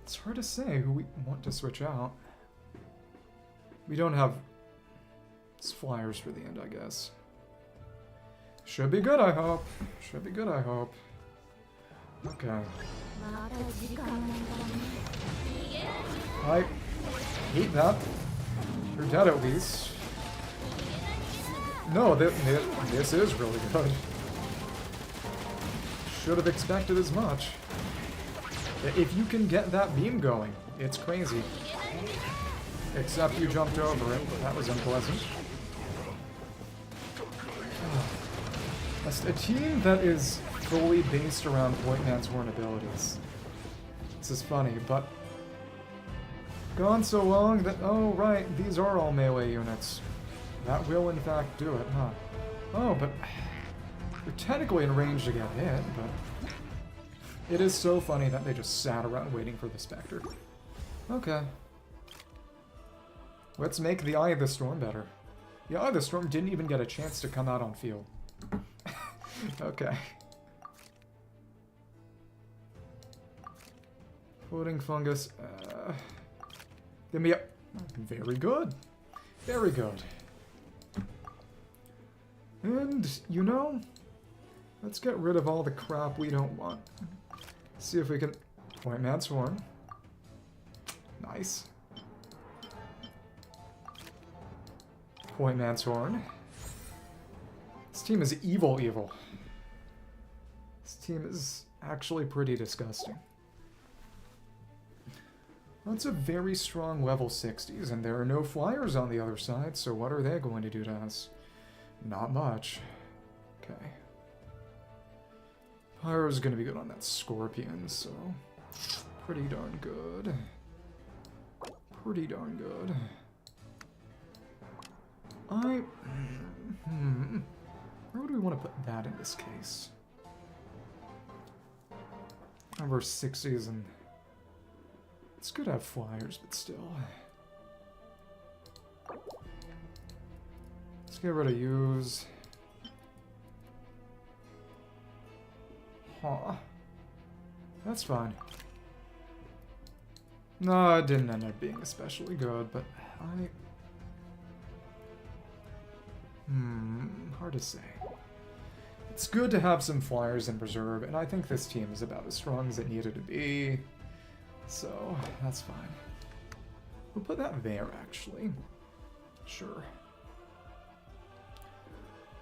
It's hard to say who we want to switch out. We don't have flyers for the end, I guess. Should be good, I hope. Should be good, I hope. Okay. I hate that. You're dead at least. No, this is really good. Should have expected as much. If you can get that beam going, it's crazy. Except you jumped over it. That was unpleasant. A team that is fully based around Pointman's Horn abilities. This is funny, but gone so long that, oh right, these are all melee units. That will in fact do it, huh? Oh, but you're technically in range to get hit, but it is so funny that they just sat around waiting for the Spectre. Okay. Let's make the Eye of the Storm better. The Eye of the Storm didn't even get a chance to come out on field. Okay. Floating Fungus. Give me a... Very good. Very good. And, you know, let's get rid of all the crap we don't want. See if we can... Pointman's Horn. Nice. Pointman's Horn. This team is evil. This team is actually pretty disgusting. That's a very strong level 60s, and there are no flyers on the other side, so what are they going to do to us? Not much. Okay. Pyro's gonna be good on that Scorpion, so... Pretty darn good. Pretty darn good. Where would we want to put that in this case? Over 60s, and... It's good to have flyers, but still. Let's get rid of use. Huh. That's fine. No, it didn't end up being especially good, but hard to say. It's good to have some flyers in reserve, and I think this team is about as strong as it needed to be. So, that's fine. We'll put that there, actually. Sure.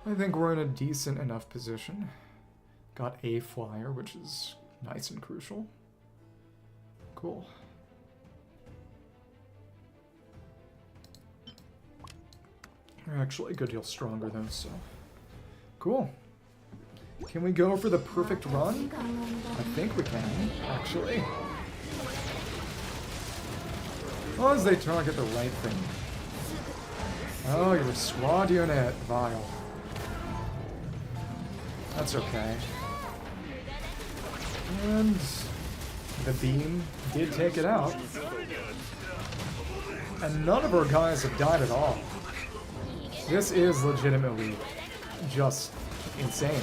I think we're in a decent enough position. Got a flyer, which is nice and crucial. Cool. They're actually a good deal stronger, though, so... Cool. Can we go for the perfect run? I think we can, actually. As long as they target the right thing. Oh, you're a squad unit. Vile. That's okay. And the beam did take it out. And none of our guys have died at all. This is legitimately just insane.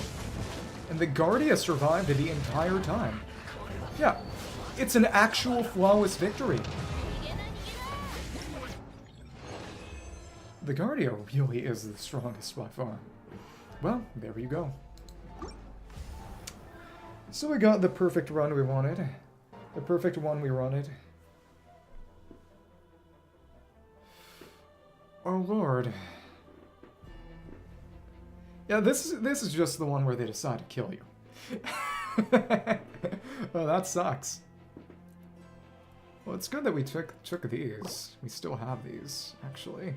And the Guardia survived the entire time. Yeah, it's an actual flawless victory. The Guardia really is the strongest by far. Well, there you go. So we got the perfect run we wanted. The perfect one we wanted. Oh lord. Yeah, this is just the one where they decide to kill you. Oh, that sucks. Well, it's good that we took these. We still have these, actually.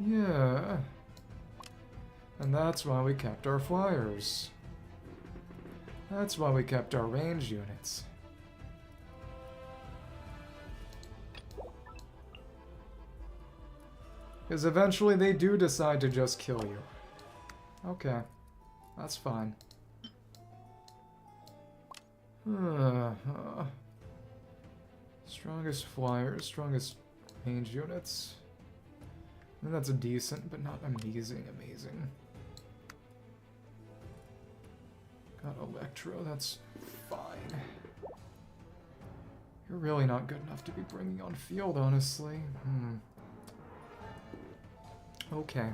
Yeah. And that's why we kept our flyers. That's why we kept our range units. Because eventually they do decide to just kill you. Okay. That's fine. Strongest flyers, strongest range units. And that's a decent, but not amazing. Got Electro, that's fine. You're really not good enough to be bringing on field, honestly. Okay.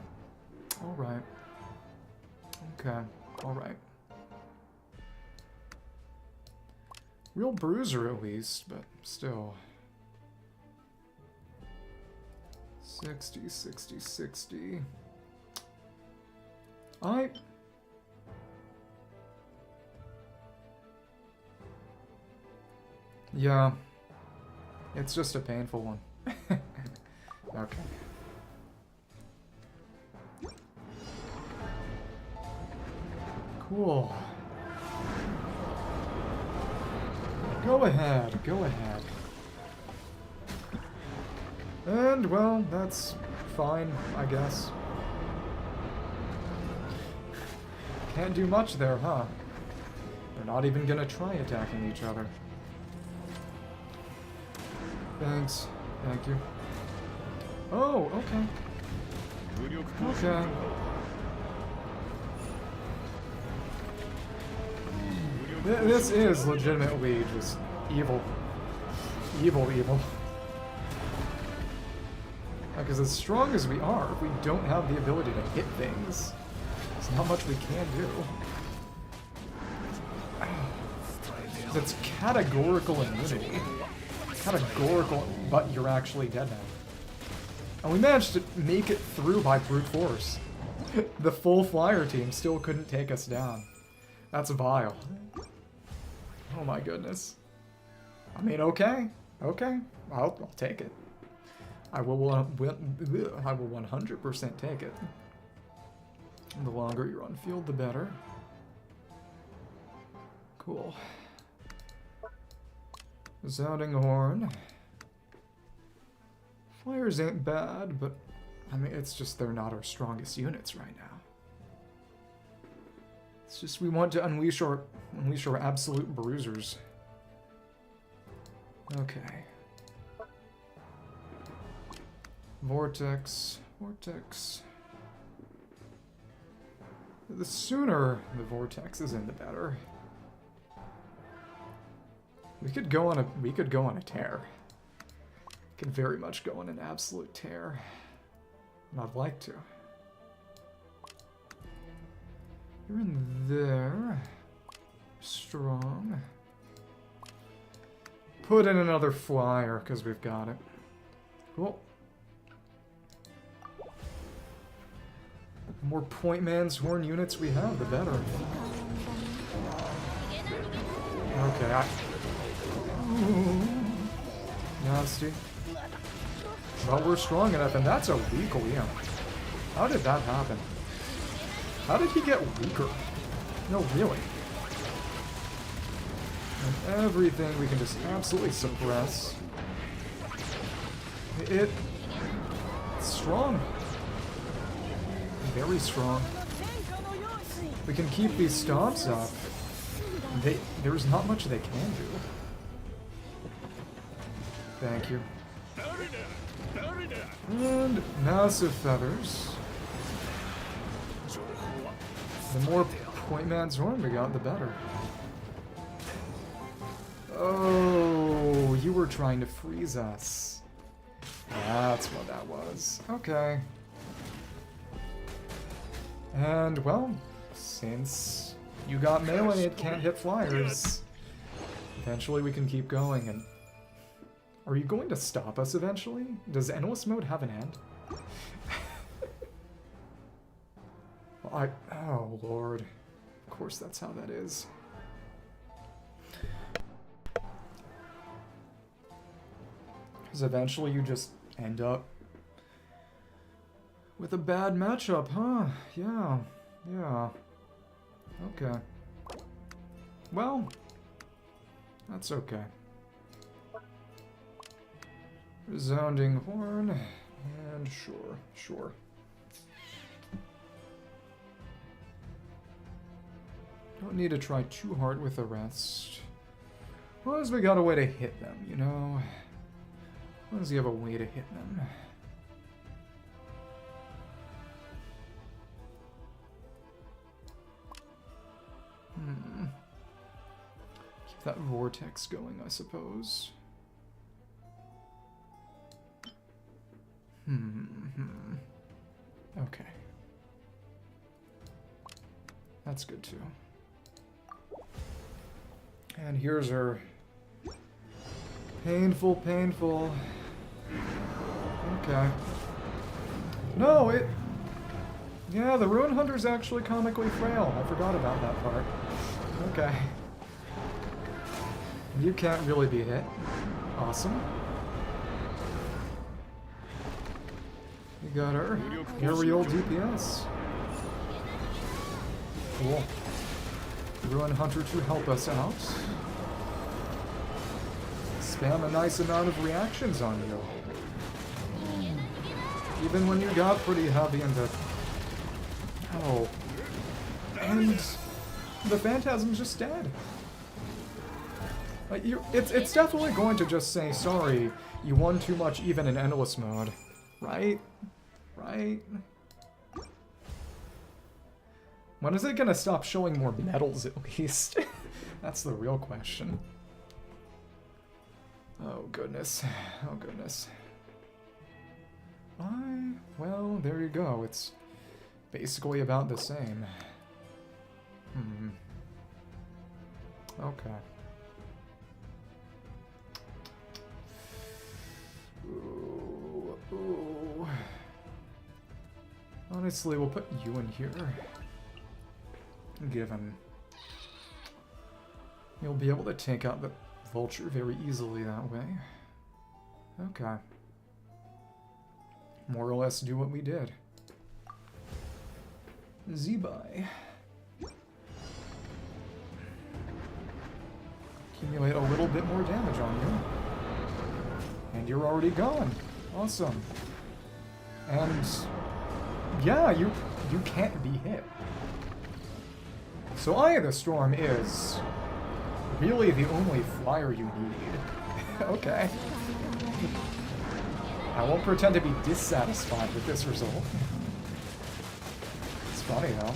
Alright. Okay. Alright. Real bruiser, at least, but still. 60, 60, 60. Yeah. It's just a painful one. Okay. Cool. Go ahead, go ahead. And, well, that's fine, I guess. Can't do much there, huh? They're not even gonna try attacking each other. Thanks. Thank you. Oh, okay. Okay. This is legitimately just evil. Evil. Because as strong as we are, if we don't have the ability to hit things, there's not much we can do. It's categorical immunity. Categorical, but you're actually dead now. And we managed to make it through by brute force. The full flyer team still couldn't take us down. That's vile. Oh my goodness. I mean, okay. Okay. I'll take it. I will 100% take it. The longer you're on field, the better. Cool. Sounding horn. Flyers ain't bad, but I mean, it's just they're not our strongest units right now. It's just we want to unleash our absolute bruisers. Okay. Vortex. The sooner the vortex is in, the better. We could go on a tear. Could very much go on an absolute tear. And I'd like to. You're in there. Strong. Put in another flyer, because we've got it. Cool. The more Point Man's Horn units we have, the better. Okay, Ooh. Nasty. But we're strong enough, and that's a weak Liam. How did that happen? How did he get weaker? No, really. And everything we can just absolutely suppress. It's strong. Very strong. We can keep these stomps up. There's not much they can do. Thank you. And massive feathers. The more Point Man's Horn we got, the better. Oh, you were trying to freeze us. That's what that was. Okay. And, well, since you got melee, it can't hit flyers. Eventually we can keep going, and... Are you going to stop us eventually? Does Endless Mode have an end? Oh, Lord. Of course that's how that is. Because eventually you just end up with a bad matchup, huh? Yeah. Okay. Well, that's okay. Resounding Horn, and sure. Don't need to try too hard with the rest. As long as we got a way to hit them, you know? As long as you have a way to hit them. Keep that vortex going, I suppose. Okay. That's good too. And here's her. Painful. Okay. No, yeah, the Ruin Hunter's actually comically frail. I forgot about that part. Okay. You can't really be hit. Awesome. You got her. Aerial DPS. Cool. Ruin Hunter to help us out. Spam a nice amount of reactions on you. Even when you got pretty heavy into... Oh. And the Phantasm's just dead. Like, it's definitely going to just say, sorry, you won too much even in Endless Mode. Right? When is it gonna stop showing more medals, at least? That's the real question. Oh, goodness. Well, there you go. It's basically about the same. Okay. Ooh. Honestly, we'll put you in here. Given you'll be able to take out the vulture very easily that way. Okay. More or less do what we did. Z-Buy. Accumulate a little bit more damage on you. And you're already gone. Awesome. And yeah, you can't be hit. So Eye of the Storm is really the only flyer you need. Okay. I won't pretend to be dissatisfied with this result. It's funny though.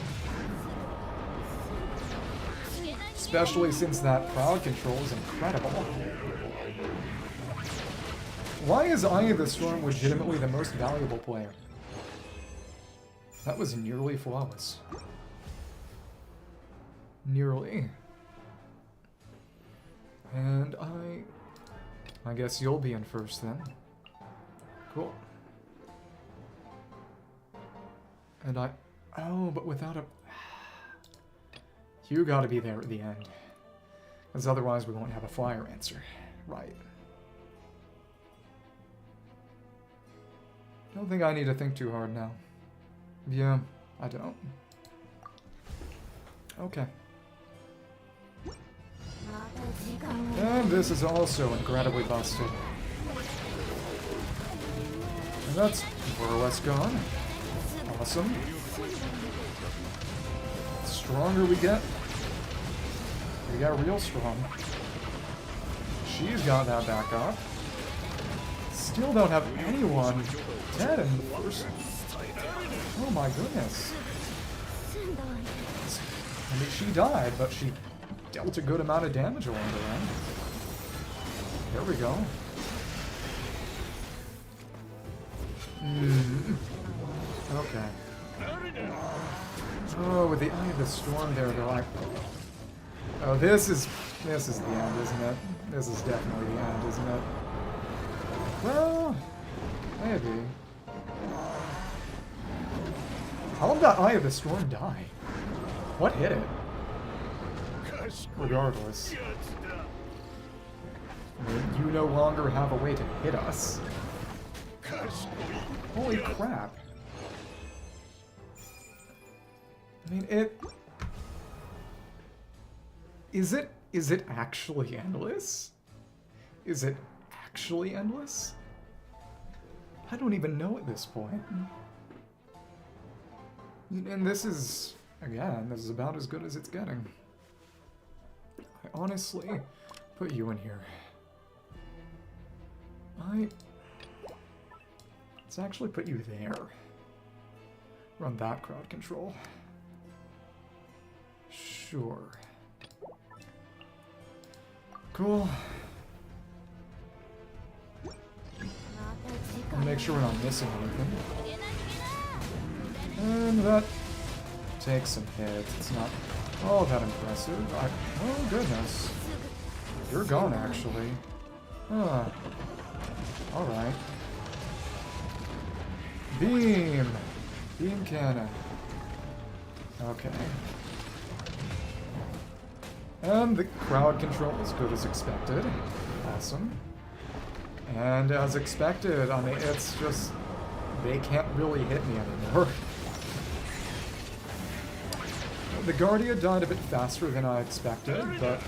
Especially since that crowd control is incredible. Why is Eye of the Storm legitimately the most valuable player? That was nearly flawless. Nearly. And I guess you'll be in first then. Cool. And oh, but without a... You gotta be there at the end. Because otherwise we won't have a flyer answer. Right. Don't think I need to think too hard now. Yeah, I don't. Okay. And this is also incredibly busted. And that's more or less gone. Awesome. The stronger we get real strong. She's got that back up. Still don't have anyone dead in the first. Oh my goodness. I mean, she died, but she dealt a good amount of damage along the way. There we go. Okay. Oh, with the Eye of the Storm there, they're like... Oh, this is the end, isn't it? This is definitely the end, isn't it? Well, maybe. How did that Eye of the Storm die? What hit it? Regardless. I mean, you no longer have a way to hit us. Holy crap. I mean, Is it actually endless? Is it actually endless? I don't even know at this point. And this is, again, this is about as good as it's getting. I honestly put you in here. Let's actually put you there. Run that crowd control. Sure. Cool. Make sure we're not missing anything. And that takes some hits. It's not all that impressive. Oh goodness. You're gone, actually. Huh. Alright. Beam! Beam cannon. Okay. And the crowd control is good as expected. Awesome. And as expected, I mean, it's just... They can't really hit me anymore. The Guardia died a bit faster than I expected, but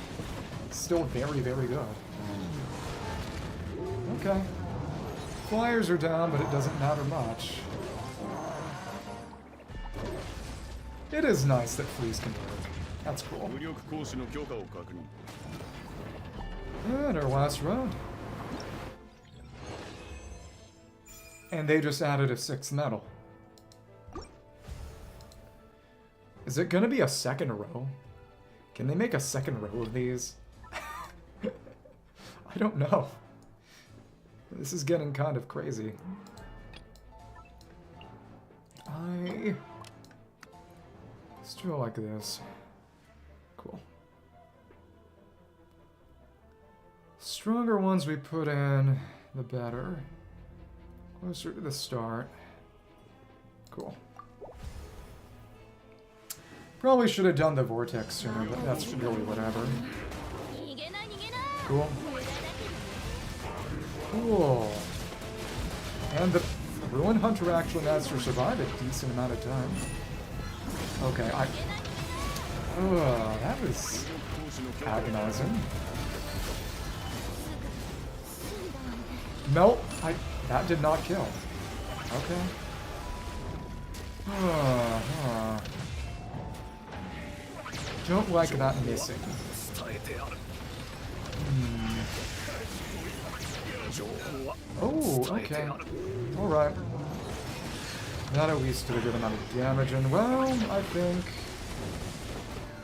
still very, very good. Okay. Flyers are down, but it doesn't matter much. It is nice that Fleas can work. That's cool. And our last round. And they just added a 6th medal. Is it gonna be a second row? Can they make a second row of these? I don't know. This is getting kind of crazy. Let's do it like this. Cool. Stronger ones we put in, the better. Closer to the start. Cool. Probably should have done the vortex sooner, but that's really whatever. Cool. Cool. And the Ruin Hunter actually managed to survive a decent amount of time. Okay, that was agonizing. Nope, that did not kill. Okay. Don't like that missing. Oh, okay. Alright. That at least did a good amount of damage, and well, I think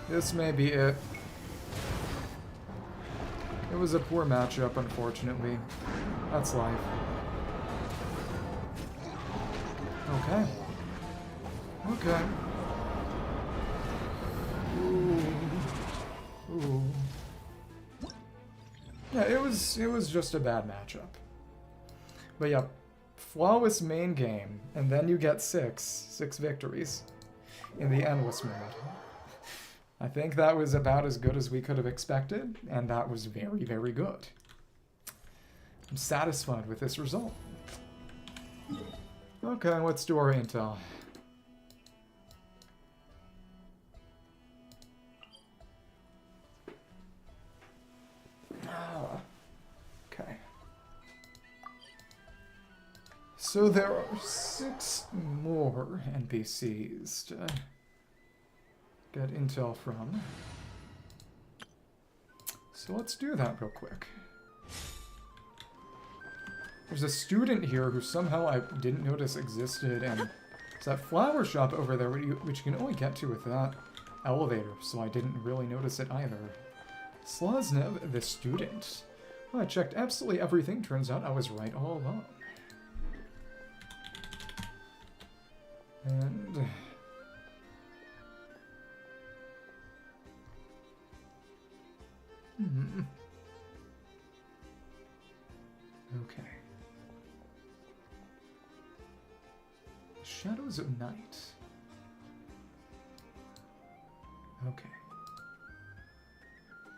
this may be it It was a poor matchup, unfortunately. That's life. Okay. Okay. Ooh. Ooh. Yeah, it was just a bad matchup. But yeah, flawless main game, and then you get six victories in the endless mode. I think that was about as good as we could have expected, and that was very, very good. I'm satisfied with this result. Okay, let's do our intel. Okay. So there are 6 more NPCs to get intel from. So let's do that real quick. There's a student here who somehow I didn't notice existed, and it's that flower shop over there which you can only get to with that elevator, so I didn't really notice it either. Slaznev, the student. Well, I checked absolutely everything. Turns out I was right all along. And... Okay. Shadows of Night. Okay.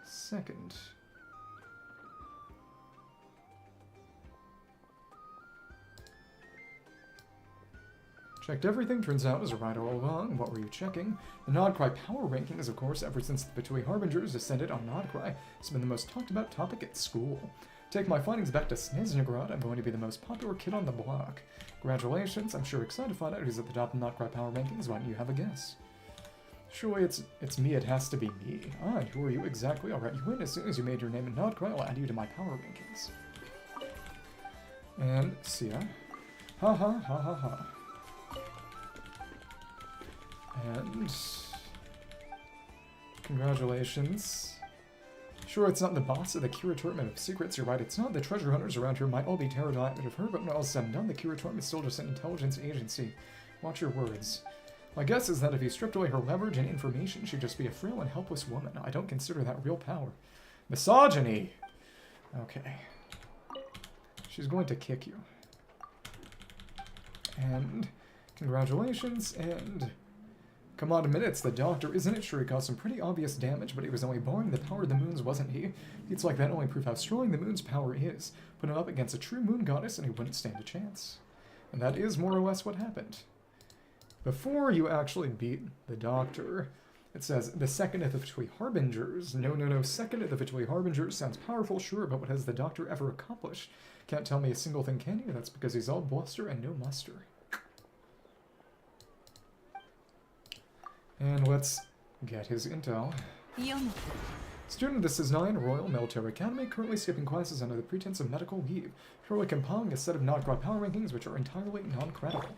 Second. Checked everything, turns out I was right all along. What were you checking? The Nodcry power rankings, of course, ever since the Betui Harbingers descended on Nodcry, has been the most talked about topic at school. Take my findings back to Snezhnegrad, I'm going to be the most popular kid on the block. Congratulations, I'm sure excited to find out who's at the top of the Nodcry power rankings. Why don't you have a guess? Surely it's me, it has to be me. Ah, and who are you exactly? I'll write you in as soon as you made your name in Nodcry, I'll add you to my power rankings. And Sia. Ha ha ha ha ha. And... congratulations. Sure, it's not the boss of the Curatorium of Secrets, you're right, it's not. The treasure hunters around here might all be terrified of her, but when all is said and done, the Curatorium is still just an intelligence agency. Watch your words. My guess is that if you stripped away her leverage and information, she'd just be a frail and helpless woman. I don't consider that real power. Misogyny! Okay. She's going to kick you. And... congratulations, and... come on, admit it's the doctor, isn't it? Sure, he caused some pretty obvious damage, but he was only borrowing the power of the moons, wasn't he? It's like that only prove how strong the moon's power is. Put him up against a true moon goddess, and he wouldn't stand a chance. And that is more or less what happened. Before you actually beat the doctor, it says, the second of the Betui Harbingers. No, second of the Betui Harbingers sounds powerful, sure, but what has the doctor ever accomplished? Can't tell me a single thing, can you? That's because he's all bluster and no muster. And let's get his intel. Student of the Cisnine Royal Military Academy, currently skipping classes under the pretense of medical leave. Currently compiling a set of Nodcry power rankings which are entirely non-credible.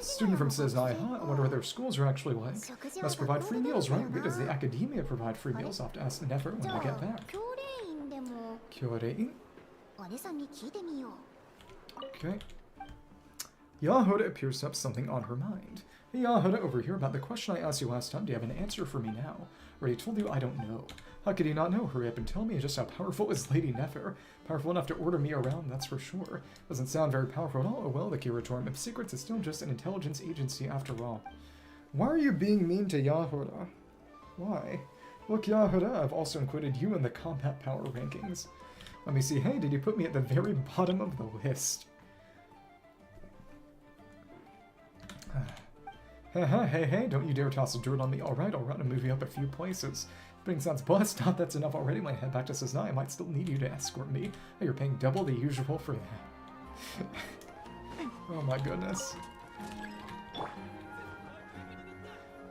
Student from Cisnine, I wonder what their schools are actually like. Must provide free meals, right? Wait, does the academia provide free meals? I'll have to ask Nefer when I get back. Kyorein? Okay. Yahoda appears to have something on her mind. Hey Yahoda, over here about the question I asked you last time. Do you have an answer for me now? Already told you I don't know. How could you not know? Hurry up and tell me just how powerful is Lady Nefer. Powerful enough to order me around, that's for sure. Doesn't sound very powerful at all. Oh well, the Curatorium of Secrets is still just an intelligence agency after all. Why are you being mean to Yahoda? Why? Look Yahoda, I've also included you in the combat power rankings. Let me see, hey, did you put me at the very bottom of the list? Hey, don't you dare toss dirt on me. Alright, I'll run and move you up a few places. Putting sounds blessed, not that's enough already. When I head back to Cisnai, I might still need you to escort me. Oh, you're paying double the usual for that. Oh my goodness.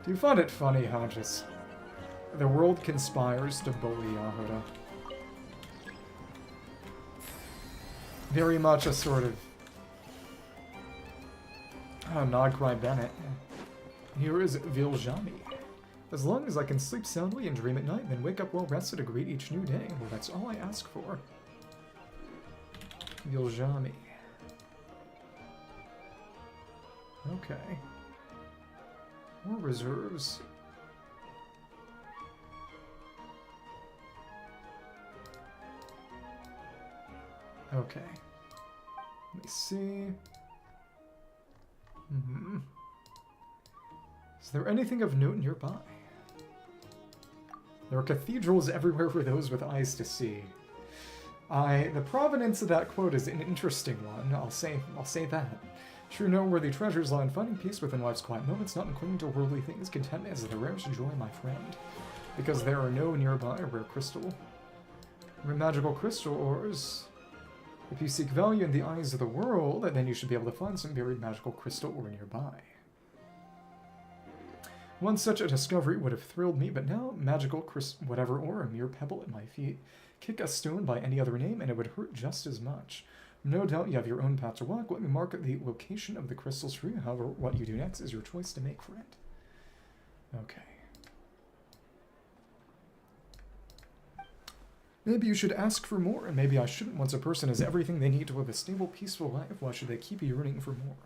Do you find it funny how just the world conspires to bully Yahoda? Very much a sort of... oh, Nodcry Bennett. Here is Viljami. As long as I can sleep soundly and dream at night, then wake up well rested to greet each new day. Well, that's all I ask for. Viljami. Okay. More reserves. Okay. Let me see. Is there anything of note nearby? There are cathedrals everywhere for those with eyes to see. The provenance of that quote is an interesting one. I'll say that. True noteworthy treasures lie in finding peace within life's quiet moments, not in clinging to worldly things. Contentment is the rarest joy, my friend. Because there are no nearby rare crystal. Magical crystal ores. If you seek value in the eyes of the world, then you should be able to find some buried magical crystal ore nearby. One such a discovery would have thrilled me, but now magical whatever ore, a mere pebble at my feet. Kick a stone by any other name, and it would hurt just as much. No doubt you have your own path to walk. Let me mark the location of the crystals for you. However, what you do next is your choice to make, friend. Okay. Maybe you should ask for more, and maybe I shouldn't. Once a person has everything they need to live a stable, peaceful life, why should they keep yearning for more?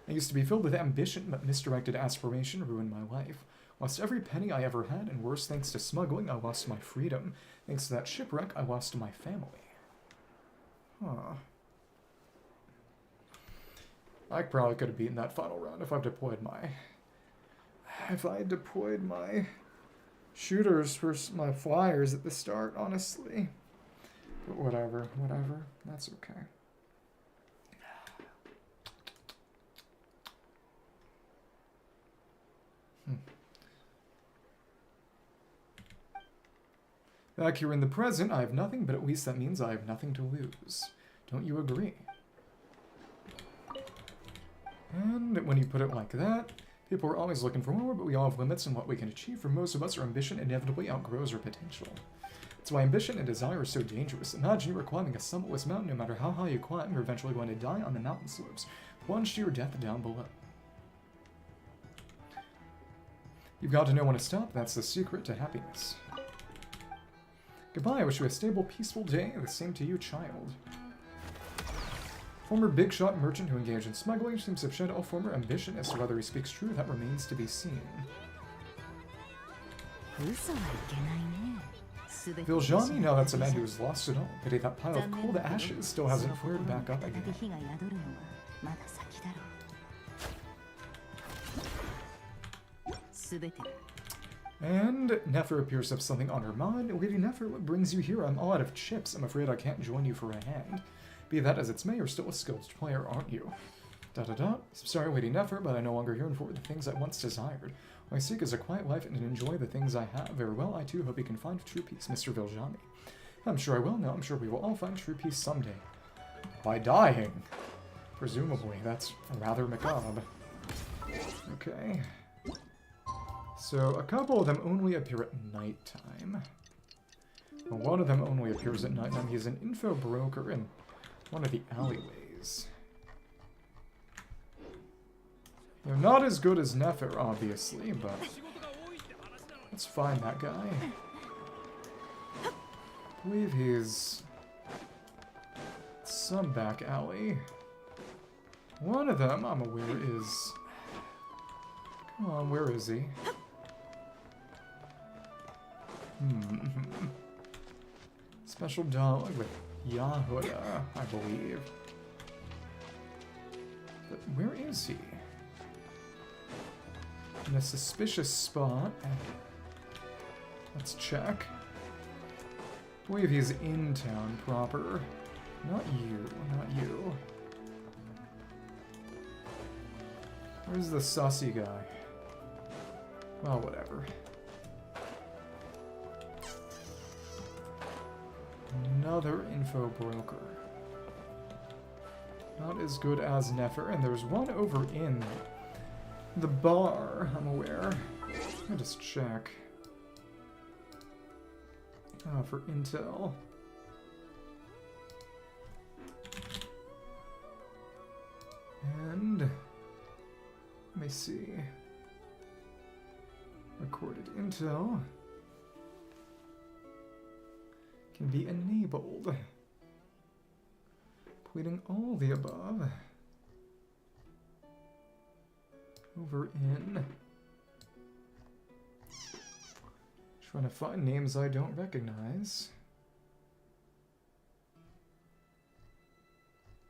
I used to be filled with ambition, but misdirected aspiration ruined my life. Lost every penny I ever had, and worse, thanks to smuggling, I lost my freedom. Thanks to that shipwreck, I lost my family. Huh. I probably could have beaten that final round if I deployed my... If I had deployed my shooters for my flyers at the start, honestly. But whatever, that's okay. Back here in the present, I have nothing, but at least that means I have nothing to lose. Don't you agree? And when you put it like that, people are always looking for more, but we all have limits in what we can achieve. For most of us, our ambition inevitably outgrows our potential. That's why ambition and desire are so dangerous. Imagine you are climbing a summitless mountain. No matter how high you climb, you're eventually going to die on the mountain slopes, plunge to your death down below. You've got to know when to stop. That's the secret to happiness. Goodbye, I wish you a stable, peaceful day. The same to you, child. Former big-shot merchant who engaged in smuggling seems to have shed all former ambition. As to whether he speaks true, that remains to be seen. Viljami? Now that's a man who's lost it all. Pity that pile of cold ashes still hasn't flared back up again. And Nefer appears to have something on her mind. Lady Nefer, what brings you here? I'm all out of chips. I'm afraid I can't join you for a hand. Be that as it may, you're still a skilled player, aren't you? I'm sorry, Lady Nefer, but I no longer yearn for the things I once desired. What I seek is a quiet life and to enjoy the things I have. Very well, I too hope you can find true peace, Mr. Viljami. I'm sure I will now. I'm sure we will all find true peace someday. By dying. Presumably, that's rather macabre. Okay. So, a couple of them only appear at nighttime. A lot of them only appears at nighttime. He's an info broker in one of the alleyways. They're not as good as Nefer, obviously, but let's find that guy. I believe he's some back alley. One of them, I'm aware, is... Come on, where is he? Special dog with Yahuda, I believe. But where is he? In a suspicious spot. Let's check. I believe he's in town proper. Not you, not you. Where's the sussy guy? Well, whatever. Another info broker. Not as good as Nefer, and there's one over in the bar, I'm aware. I'll just check. For intel. And let me see. Recorded intel can be enabled. Completing all the above. Over in. Trying to find names I don't recognize.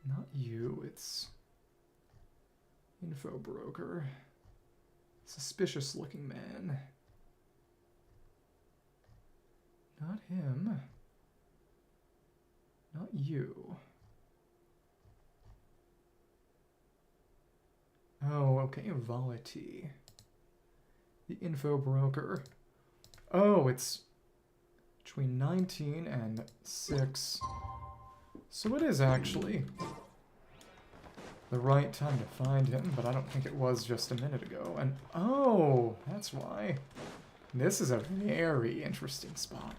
Not you, it's info broker. Suspicious looking man. Not him. Not you. Oh, okay, Volity. The info broker. Oh, it's between 19 and 6. So it is actually the right time to find him, but I don't think it was just a minute ago. And oh, that's why. This is a very interesting spot.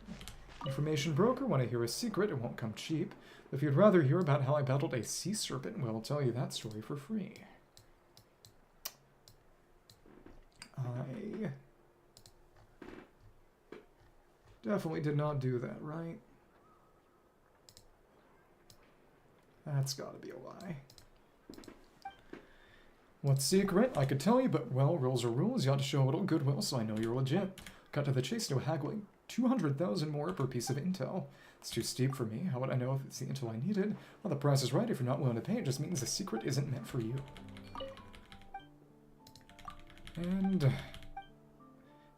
Information broker, when I hear a secret, it won't come cheap. If you'd rather hear about how I battled a sea serpent, we'll tell you that story for free. I definitely did not do that, right? That's gotta be a lie. What secret? I could tell you, but, well, rules are rules. You ought to show a little goodwill so I know you're legit. Cut to the chase, no haggling. 200,000 more per piece of intel. It's too steep for me. How would I know if it's the intel I needed? Well, the price is right. If you're not willing to pay, it just means the secret isn't meant for you. And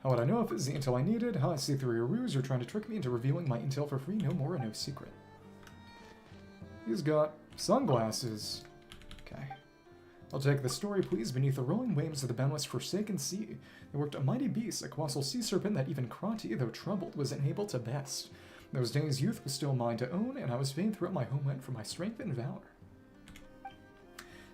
how would I know if it's the intel I needed? How I see through your ruse. You're trying to trick me into revealing my intel for free. No more, no secret. He's got sunglasses. Okay. I'll take the story, please. Beneath the rolling waves of the boundless forsaken sea, there worked a mighty beast, a colossal sea serpent that even Kranti, though troubled, was unable to best. In those days, youth was still mine to own, and I was famed throughout my homeland for my strength and valor.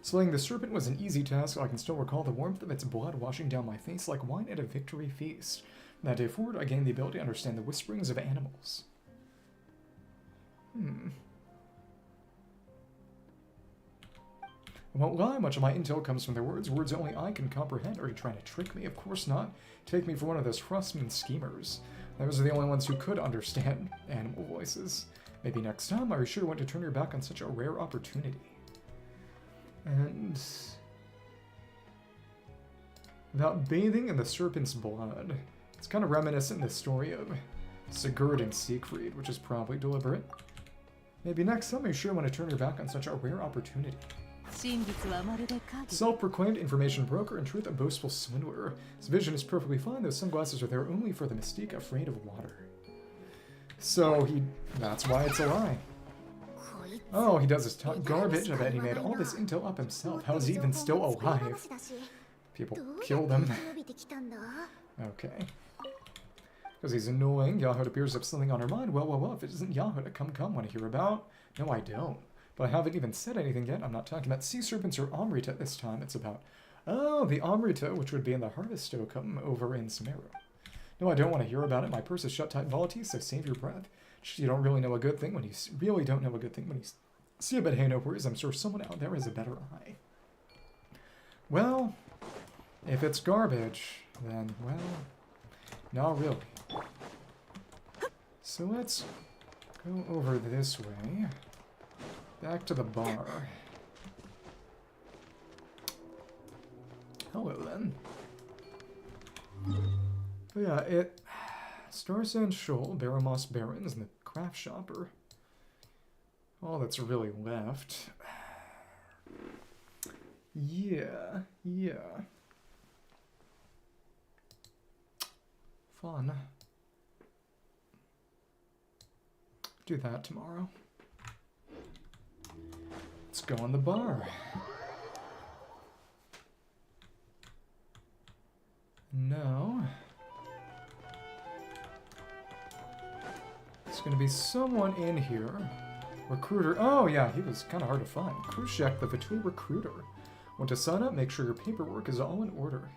Slaying the serpent was an easy task. I can still recall the warmth of its blood washing down my face like wine at a victory feast. From that day forward, I gained the ability to understand the whisperings of animals. I won't lie, much of my intel comes from their words. Words only I can comprehend. Are you trying to trick me? Of course not. Take me for one of those Frostman schemers. Those are the only ones who could understand animal voices. Maybe next time. Are you sure you want to turn your back on such a rare opportunity? And about bathing in the serpent's blood. It's kind of reminiscent in the story of Sigurd and Siegfried, which is probably deliberate. Maybe next time. Are you sure you want to turn your back on such a rare opportunity? Self-proclaimed information broker, in truth a boastful swindler. His vision is perfectly fine, those sunglasses are there only for the mystique afraid of water. So that's why it's a lie. Oh, he does this garbage. I bet he made all this intel up himself. How is he even still alive? People killed him. Okay. Because he's annoying. Yahoo appears to have something on her mind. Well, if it isn't Yahoo, come, want to hear about? No, I don't. But I haven't even said anything yet. I'm not talking about sea serpents or Amrita this time. It's about, oh, the Amrita, which would be in the Harvest Oakum over in Sumeru. No, I don't want to hear about it. My purse is shut tight, Volity, so save your breath. You don't really know a good thing when you really don't know a good thing when you see it, but hey, no worries. I'm sure someone out there has a better eye. Well, if it's garbage, then, well, not really. So let's go over this way. Back to the bar. Hello, then. But yeah, Starsand Shoal, Baramos Barons, and the Craft Shopper. All that's really left. Yeah. Fun. Do that tomorrow. Let's go on the bar. No. There's gonna be someone in here. Recruiter. Oh yeah, he was kind of hard to find. Krushek, the Vitul recruiter. Want to sign up? Make sure your paperwork is all in order.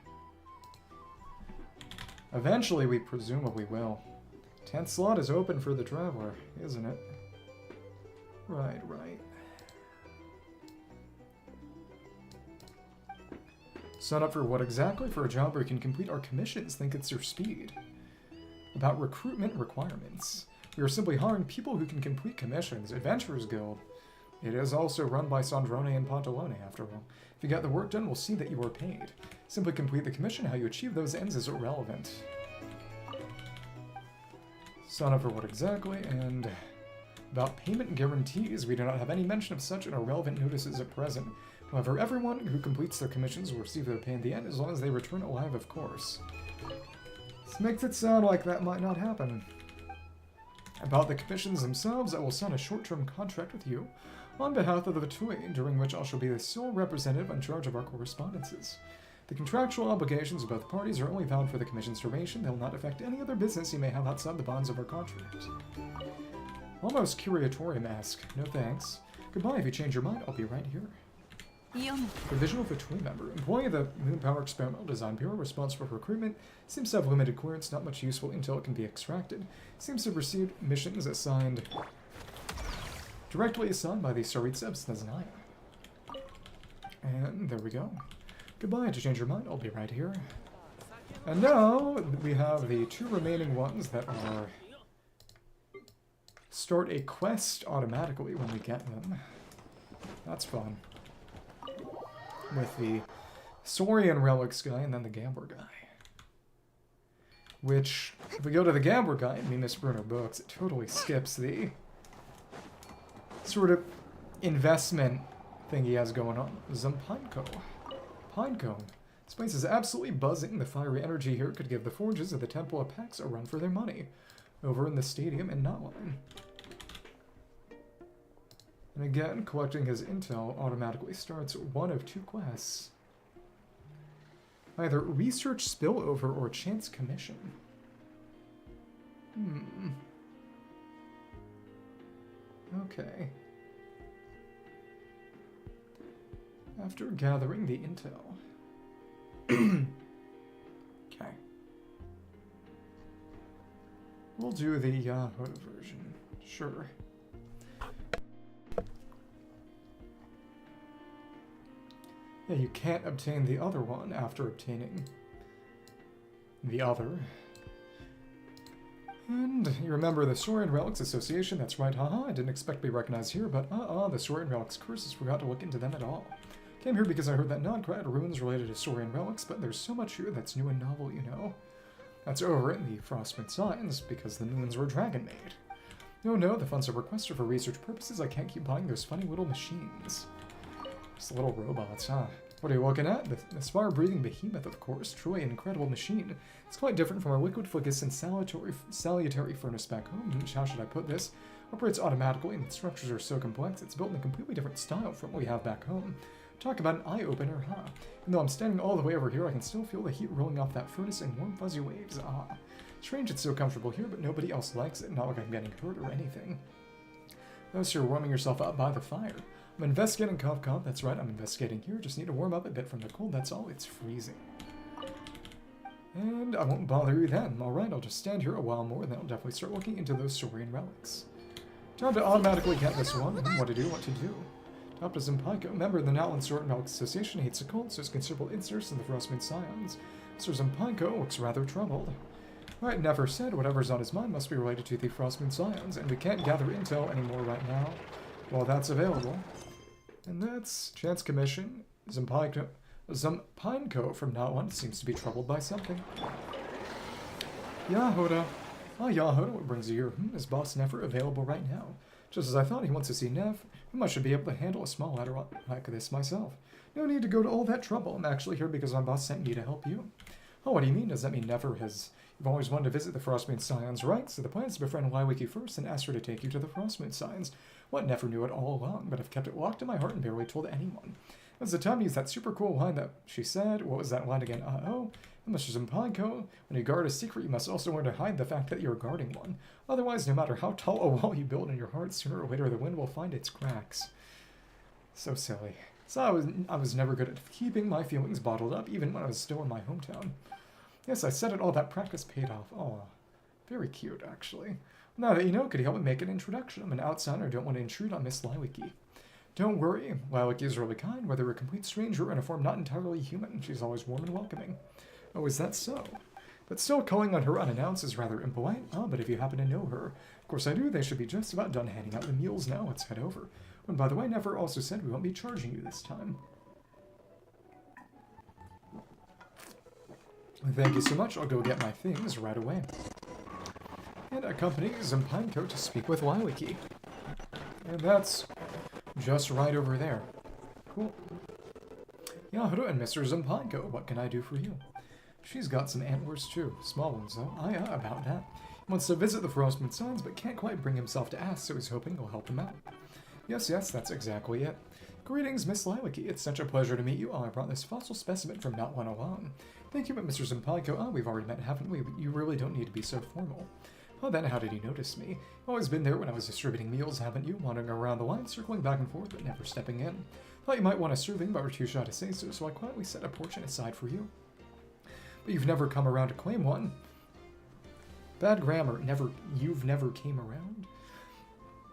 Eventually, we presumably will. 10th slot is open for the traveler, isn't it? Right. Sign up for what exactly? For a job where you can complete our commissions. Think it's your speed. About recruitment requirements. We are simply hiring people who can complete commissions. Adventurers Guild. It is also run by Sandrone and Pantalone, after all. If you get the work done, we'll see that you are paid. Simply complete the commission. How you achieve those ends is irrelevant. Sign up for what exactly? And about payment guarantees. We do not have any mention of such in our relevant notices at present. However, everyone who completes their commissions will receive their pay in the end, as long as they return alive, of course. This makes it sound like that might not happen. About the commissions themselves, I will sign a short-term contract with you on behalf of the Vitui, during which I shall be the sole representative in charge of our correspondences. The contractual obligations of both parties are only valid for the commission's duration. They will not affect any other business you may have outside the bonds of our contract. Almost curatorium-esque. No thanks. Goodbye. If you change your mind, I'll be right here. Provisional Vitui member. Employee of the Moonpower Experimental Design Bureau, responsible for recruitment. Seems to have limited clearance, not much useful intel can be extracted. Seems to have received missions assigned... directly assigned by the Saritsa of Snaznaya. And there we go. Goodbye. To change your mind, I'll be right here. And now, we have the two remaining ones that are... start a quest automatically when we get them. That's fun. With the Saurian Relics guy and then the Gambler guy. Which, if we go to the Gambler guy in Minas Bruno books, it totally skips the sort of investment thing he has going on. Pinecone. Pinecone. This place is absolutely buzzing. The fiery energy here could give the forges of the Temple of Pax a run for their money. Over in the stadium in Notline. And again, collecting his intel automatically starts one of two quests. Either research spillover or chance commission. Okay. After gathering the intel. Okay. We'll do the Yahoo version. Sure. Yeah, you can't obtain the other one after obtaining the other. And you remember the Saurian Relics Association? That's right, haha, I didn't expect to be recognized here, but the Saurian Relics curses, forgot to look into them at all. Came here because I heard that Nodgrad had ruins related to Saurian Relics, but there's so much here that's new and novel, you know. That's over in the Frostwind Signs, because the moons were dragon-made. No, the funds are requested for research purposes. I can't keep buying those funny little machines. Just little robots, huh? What are you looking at? The fire-breathing behemoth, of course. Truly an incredible machine. It's quite different from our liquid focus and salutary furnace back home. How should I put this? Operates automatically, and the structures are so complex, it's built in a completely different style from what we have back home. Talk about an eye-opener, huh? Even though I'm standing all the way over here, I can still feel the heat rolling off that furnace in warm, fuzzy waves. Strange it's so comfortable here, but nobody else likes it. Not like I'm getting hurt or anything. Notice you're warming yourself up by the fire. I'm investigating, cough, cough. That's right, I'm investigating here. Just need to warm up a bit from the cold, that's all. It's freezing. And I won't bother you then. Alright, I'll just stand here a while more, and then I'll definitely start looking into those Saurian relics. Time to automatically get this one. What to do. Top to Zimpaico, member of the Nowland Saurian Relics Association, hates a cold, so has considerable interest in the Frostwind Scions. Sir Zimpaico looks rather troubled. Alright, never said. Whatever's on his mind must be related to the Frostwind Scions, and we can't gather intel anymore right now. Well, that's available. And that's Chance Commission. Zimpaico from now on seems to be troubled by something. Yahoda. Yahoda, what brings you here? Is Boss Nefer available right now? Just as I thought, he wants to see Neff. I should be able to handle a small matter like this myself. No need to go to all that trouble. I'm actually here because my boss sent me to help you. Oh, what do you mean? Does that mean Nefer has... You've always wanted to visit the Frostmoon Scions, right? So the plan is to befriend Waiwiki first and ask her to take you to the Frostmoon Scions. What, Nefer knew it all along, but I've kept it locked in my heart and barely told anyone. It was the time to use that super cool line that she said. What was that line again? Mr. Zimpaico, when you guard a secret, you must also learn to hide the fact that you're guarding one. Otherwise, no matter how tall a wall you build in your heart, sooner or later the wind will find its cracks. So silly. So I was never good at keeping my feelings bottled up, even when I was still in my hometown. Yes, I said it, all that practice paid off. Oh, very cute, actually. Now that you know, could you help me make an introduction? I'm an outsider, I don't want to intrude on Miss Lywicki. Don't worry, Lilac is really kind, whether a complete stranger or in a form not entirely human. She's always warm and welcoming. Oh, is that so? But still, calling on her unannounced is rather impolite. Oh, but if you happen to know her. Of course I do, they should be just about done handing out the meals now. Let's head over. And by the way, Nefer also said we won't be charging you this time. Thank you so much. I'll go get my things right away. And accompany Zimpanko to speak with Lilac. And that's just right over there. Cool. Yahoo and Mr. Zimpanko, what can I do for you? She's got some antlers too. Small ones though. About that. He wants to visit the Frostmourne Signs, but can't quite bring himself to ask, so he's hoping you'll help him out. Yes, that's exactly it. Greetings, Miss Lilac. It's such a pleasure to meet you. I brought this fossil specimen from Not One Alone. Thank you, but Mr. Zimpanko. We've already met, haven't we? But you really don't need to be so formal. Oh, then how did you notice me? You've always been there when I was distributing meals, haven't you? Wandering around the line, circling back and forth, but never stepping in. Thought you might want a serving, but were too shy to say so, so I quietly set a portion aside for you. But you've never come around to claim one. Bad grammar. You've never came around?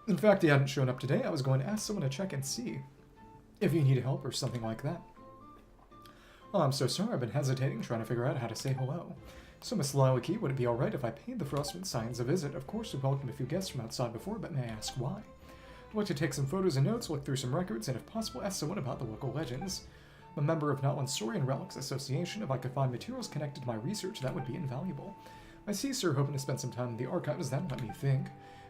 In fact, he hadn't shown up today. I was going to ask someone to check and see if you need help or something like that. Oh, I'm so sorry. I've been hesitating, trying to figure out how to say hello. So, Miss Lilac, would it be alright if I paid the Frostmourne Signs a visit? Of course, we've welcomed a few guests from outside before, but may I ask why? I'd like to take some photos and notes, look through some records, and if possible, ask someone about the local legends. I'm a member of Not One Saurian Relics Association. If I could find materials connected to my research, that would be invaluable. I see, sir, hoping to spend some time in the archives. That let me think.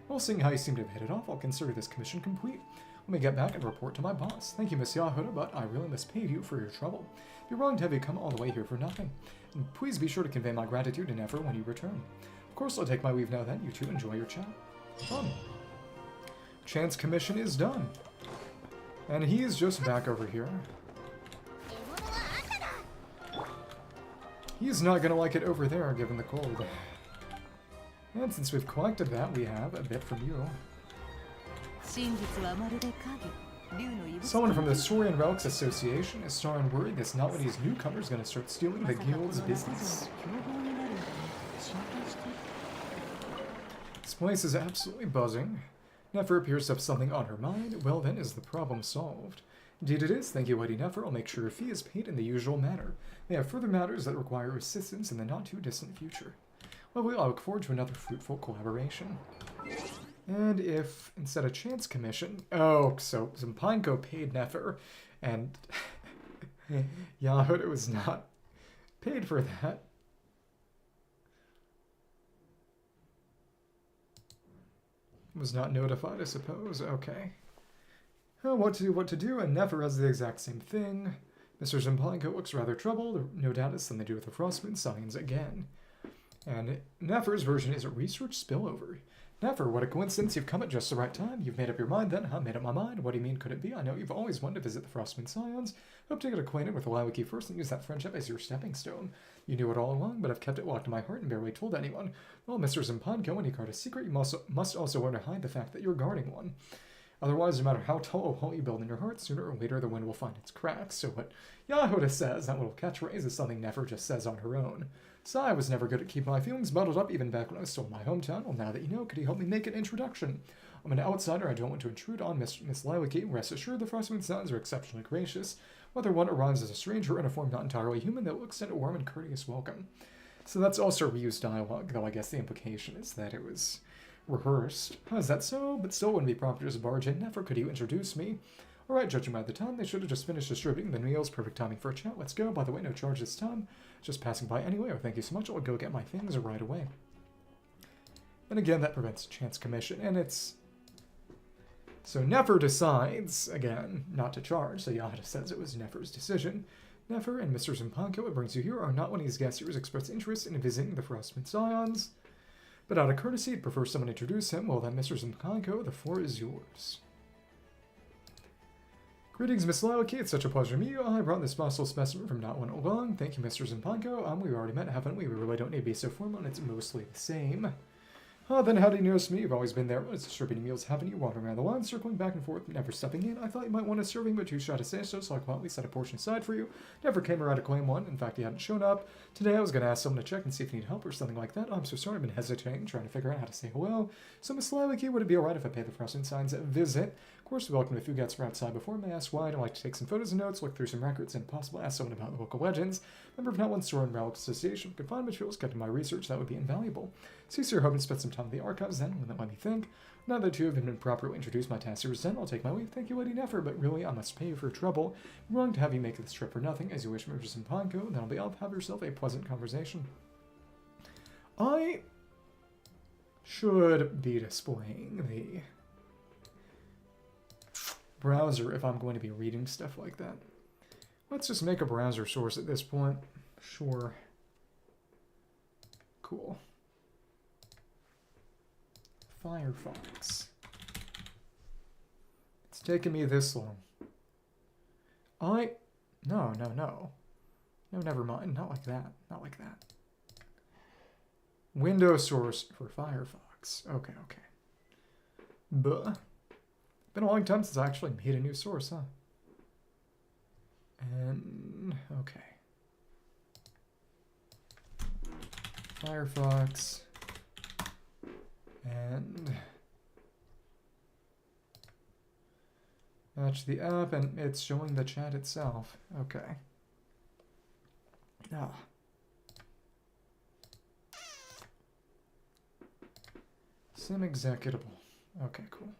Well, seeing how you seem to have hit it off, I'll consider this commission complete. Let me get back and report to my boss. Thank you, Miss Yahuda, but I really must pay you for your trouble. You're wrong to have you come all the way here for nothing. And please be sure to convey my gratitude to Nefer when you return. Of course, I'll take my leave now then. You two enjoy your chat. Fun. Chance commission is done. And he's just back over here. He's not gonna like it over there, given the cold. And since we've collected that, we have a bit from you. Someone from the Saurian Relics Association is starting worried this Not-One-These newcomer is gonna start stealing the guild's business. This place is absolutely buzzing. Nefer appears to have something on her mind. Well then, is the problem solved? Indeed it is. Thank you, Lady Nefer. I'll make sure your fee is paid in the usual manner. May have further matters that require assistance in the not-too-distant future. Well, I look forward to another fruitful collaboration. And if, instead of chance commission... Oh, so Zimpanko paid Nefer, and Yahuda was not paid for that. Was not notified, I suppose. Okay. Oh, what to do, and Nefer has the exact same thing. Mr. Zimpanko looks rather troubled. No doubt it's something to do with the Frostmourne Signs again. And Nefer's version is a research spillover. Nefer, what a coincidence. You've come at just the right time. You've made up your mind then, huh? Made up my mind. What do you mean could it be? I know you've always wanted to visit the Frostmourne Signs. Hope to get acquainted with Lilac first and use that friendship as your stepping stone. You knew it all along, but I've kept it locked in my heart and barely told anyone. Well, Mr. Zimpanko, when you guard a secret, you must also learn to hide the fact that you're guarding one. Otherwise, no matter how tall a hole you build in your heart, sooner or later the wind will find its cracks. So what Yahuda says, that little catchphrase, is something Nefer just says on her own. So I was never good at keeping my feelings bottled up, even back when I was still in my hometown. Well, now that you know, could you help me make an introduction? I'm an outsider. I don't want to intrude on Miss Lilac. Rest assured, the Frostmourne Signs are exceptionally gracious. Whether one arrives as a stranger or in a form not entirely human, they'll extend a warm and courteous welcome. So that's also reused dialogue, though I guess the implication is that it was rehearsed. Oh, is that so? But still wouldn't be proper to just barge in. Nefer, could you introduce me? Alright, judging by the time, they should have just finished distributing the meals. Perfect timing for a chat. Let's go. By the way, no charge this time. Just passing by anyway. Oh, thank you so much. I'll go get my things right away. And again, that prevents chance commission. And it's... So Nefer decides, again, not to charge. So Yahuda says it was Nefer's decision. Nefer and Mr. Zimpanko, what brings you here, are not one of these guests who has expressed interest in visiting the Frostmourne Signs. But out of courtesy, he'd prefer someone introduce him. Well then, Mr. Zimpanko, the floor is yours. Greetings, Miss Lilac. It's such a pleasure to meet you. I brought this fossil specimen from Not One along. Thank you, Mr. Zimpanko. We've already met, haven't we? We really don't need to be so formal, and it's mostly the same. Then how do you notice me? You've always been there when it's distributing meals, haven't you? Wandering around the line, circling back and forth, never stepping in. I thought you might want a serving, but too shy to say so, so I quietly set a portion aside for you. Never came around to claim one. In fact, he hadn't shown up. Today I was going to ask someone to check and see if you need help or something like that. I'm so sorry. I've been hesitating, trying to figure out how to say hello. So, Miss Lilac, would it be alright if I pay the Frostmourne Signs a visit? Of course, you're welcome if you guys are outside before. May I ask why? I'd like to take some photos and notes, look through some records, and possibly ask someone about the local legends. Member of Not One Store and Relic Association. Could find materials kept in my research that would be invaluable. See, sir, hoping to spend some time in the archives then, when that let me think. Now that two have been properly introduced, my task here is done. I'll take my leave. Thank you, Lady Nefer, but really, I must pay you for your trouble. I'm willing to have you make this trip for nothing, as you wish, Mr. Simpanko. Then I'll be off. Have yourself a pleasant conversation. I should be displaying the browser if I'm going to be reading stuff like that. Let's just make a browser source at this point. Sure. Cool. Firefox. It's taken me this long. No, never mind. Not like that. Not like that. Windows source for Firefox. Okay. Buh. Been a long time since I actually made a new source, huh? And, okay. Firefox. And match the app, and it's showing the chat itself. Okay. Ah. Sim executable. Okay, cool.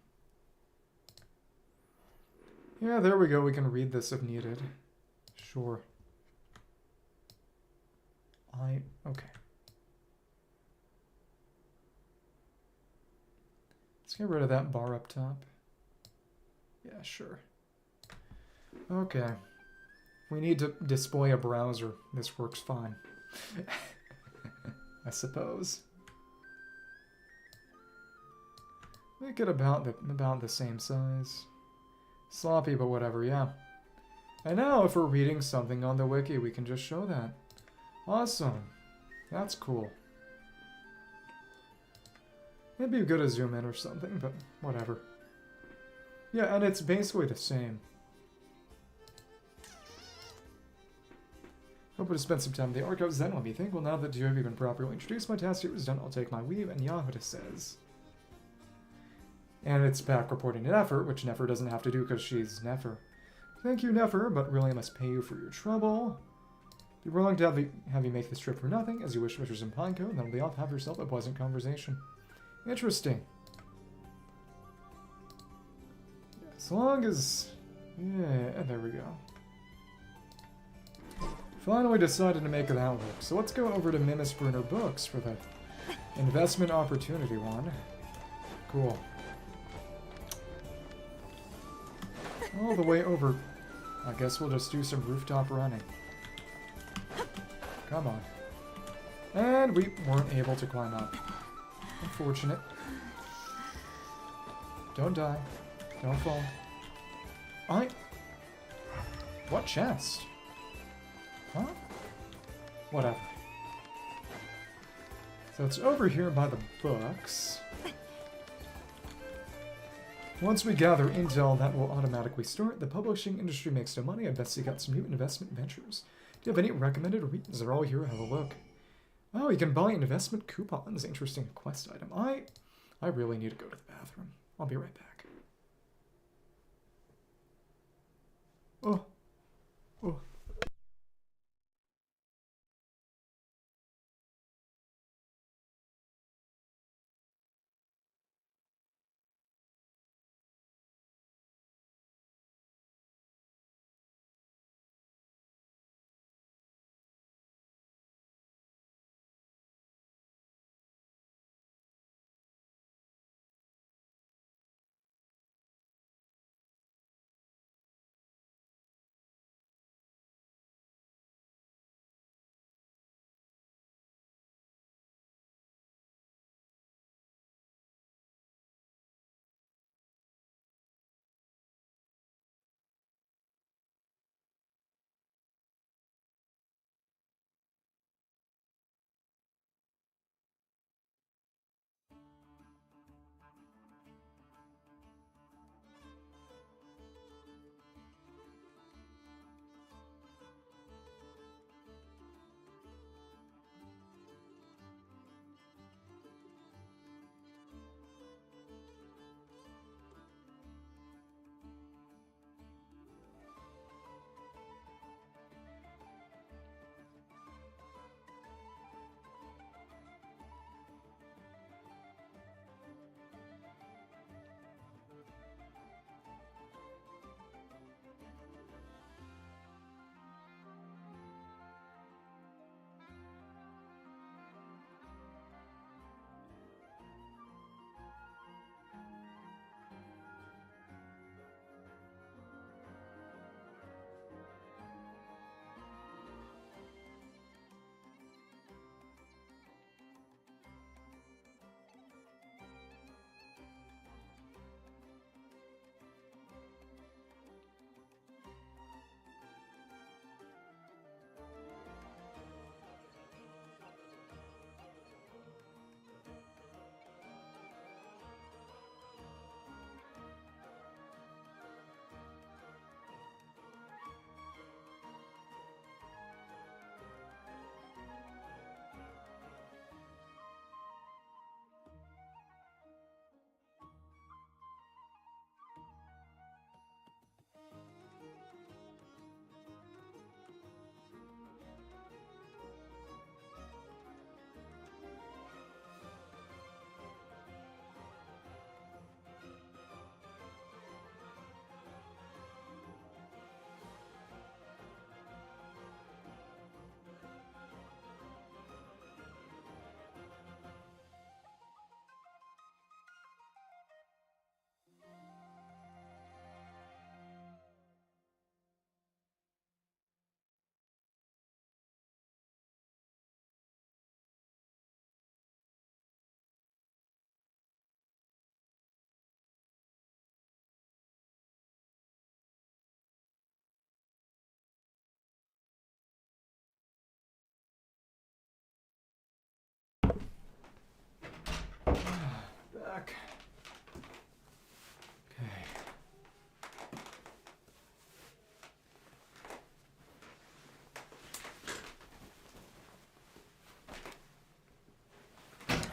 Yeah, there we go. We can read this if needed. Sure. Okay. Let's get rid of that bar up top. Yeah, sure. Okay. We need to display a browser. This works fine. I suppose. Make it about the same size. Sloppy, but whatever, yeah. And now, if we're reading something on the wiki, we can just show that. Awesome. That's cool. It'd be good to zoom in or something, but whatever. Yeah, and it's basically the same. Hope to spend some time in the archives then. Let me think. Well, now that you have been properly introduced, my task here is done. I'll take my leave, and Yahuda says. And it's back reporting to Nefer, which Nefer doesn't have to do because she's Nefer. Thank you, Nefer, but really I must pay you for your trouble. Be willing to have you make this trip for nothing, as you wish, Mr. Zimpanko, and then I'll be off. Have yourself a pleasant conversation. Interesting. As long as... yeah, there we go. Finally decided to make that work. So let's go over to Mimisbrunner Books for the investment opportunity one. Cool. All the way over. I guess we'll just do some rooftop running. Come on. And we weren't able to climb up. Unfortunate. Don't die. Don't fall. What chest? Huh? Whatever. So it's over here by the books. Once we gather intel, that will automatically start. The publishing industry makes no money. I bet you got some new investment ventures. Do you have any recommended reads? They're all here. Have a look. Oh, you can buy investment coupons. Interesting quest item. I really need to go to the bathroom. I'll be right back. Oh. Oh.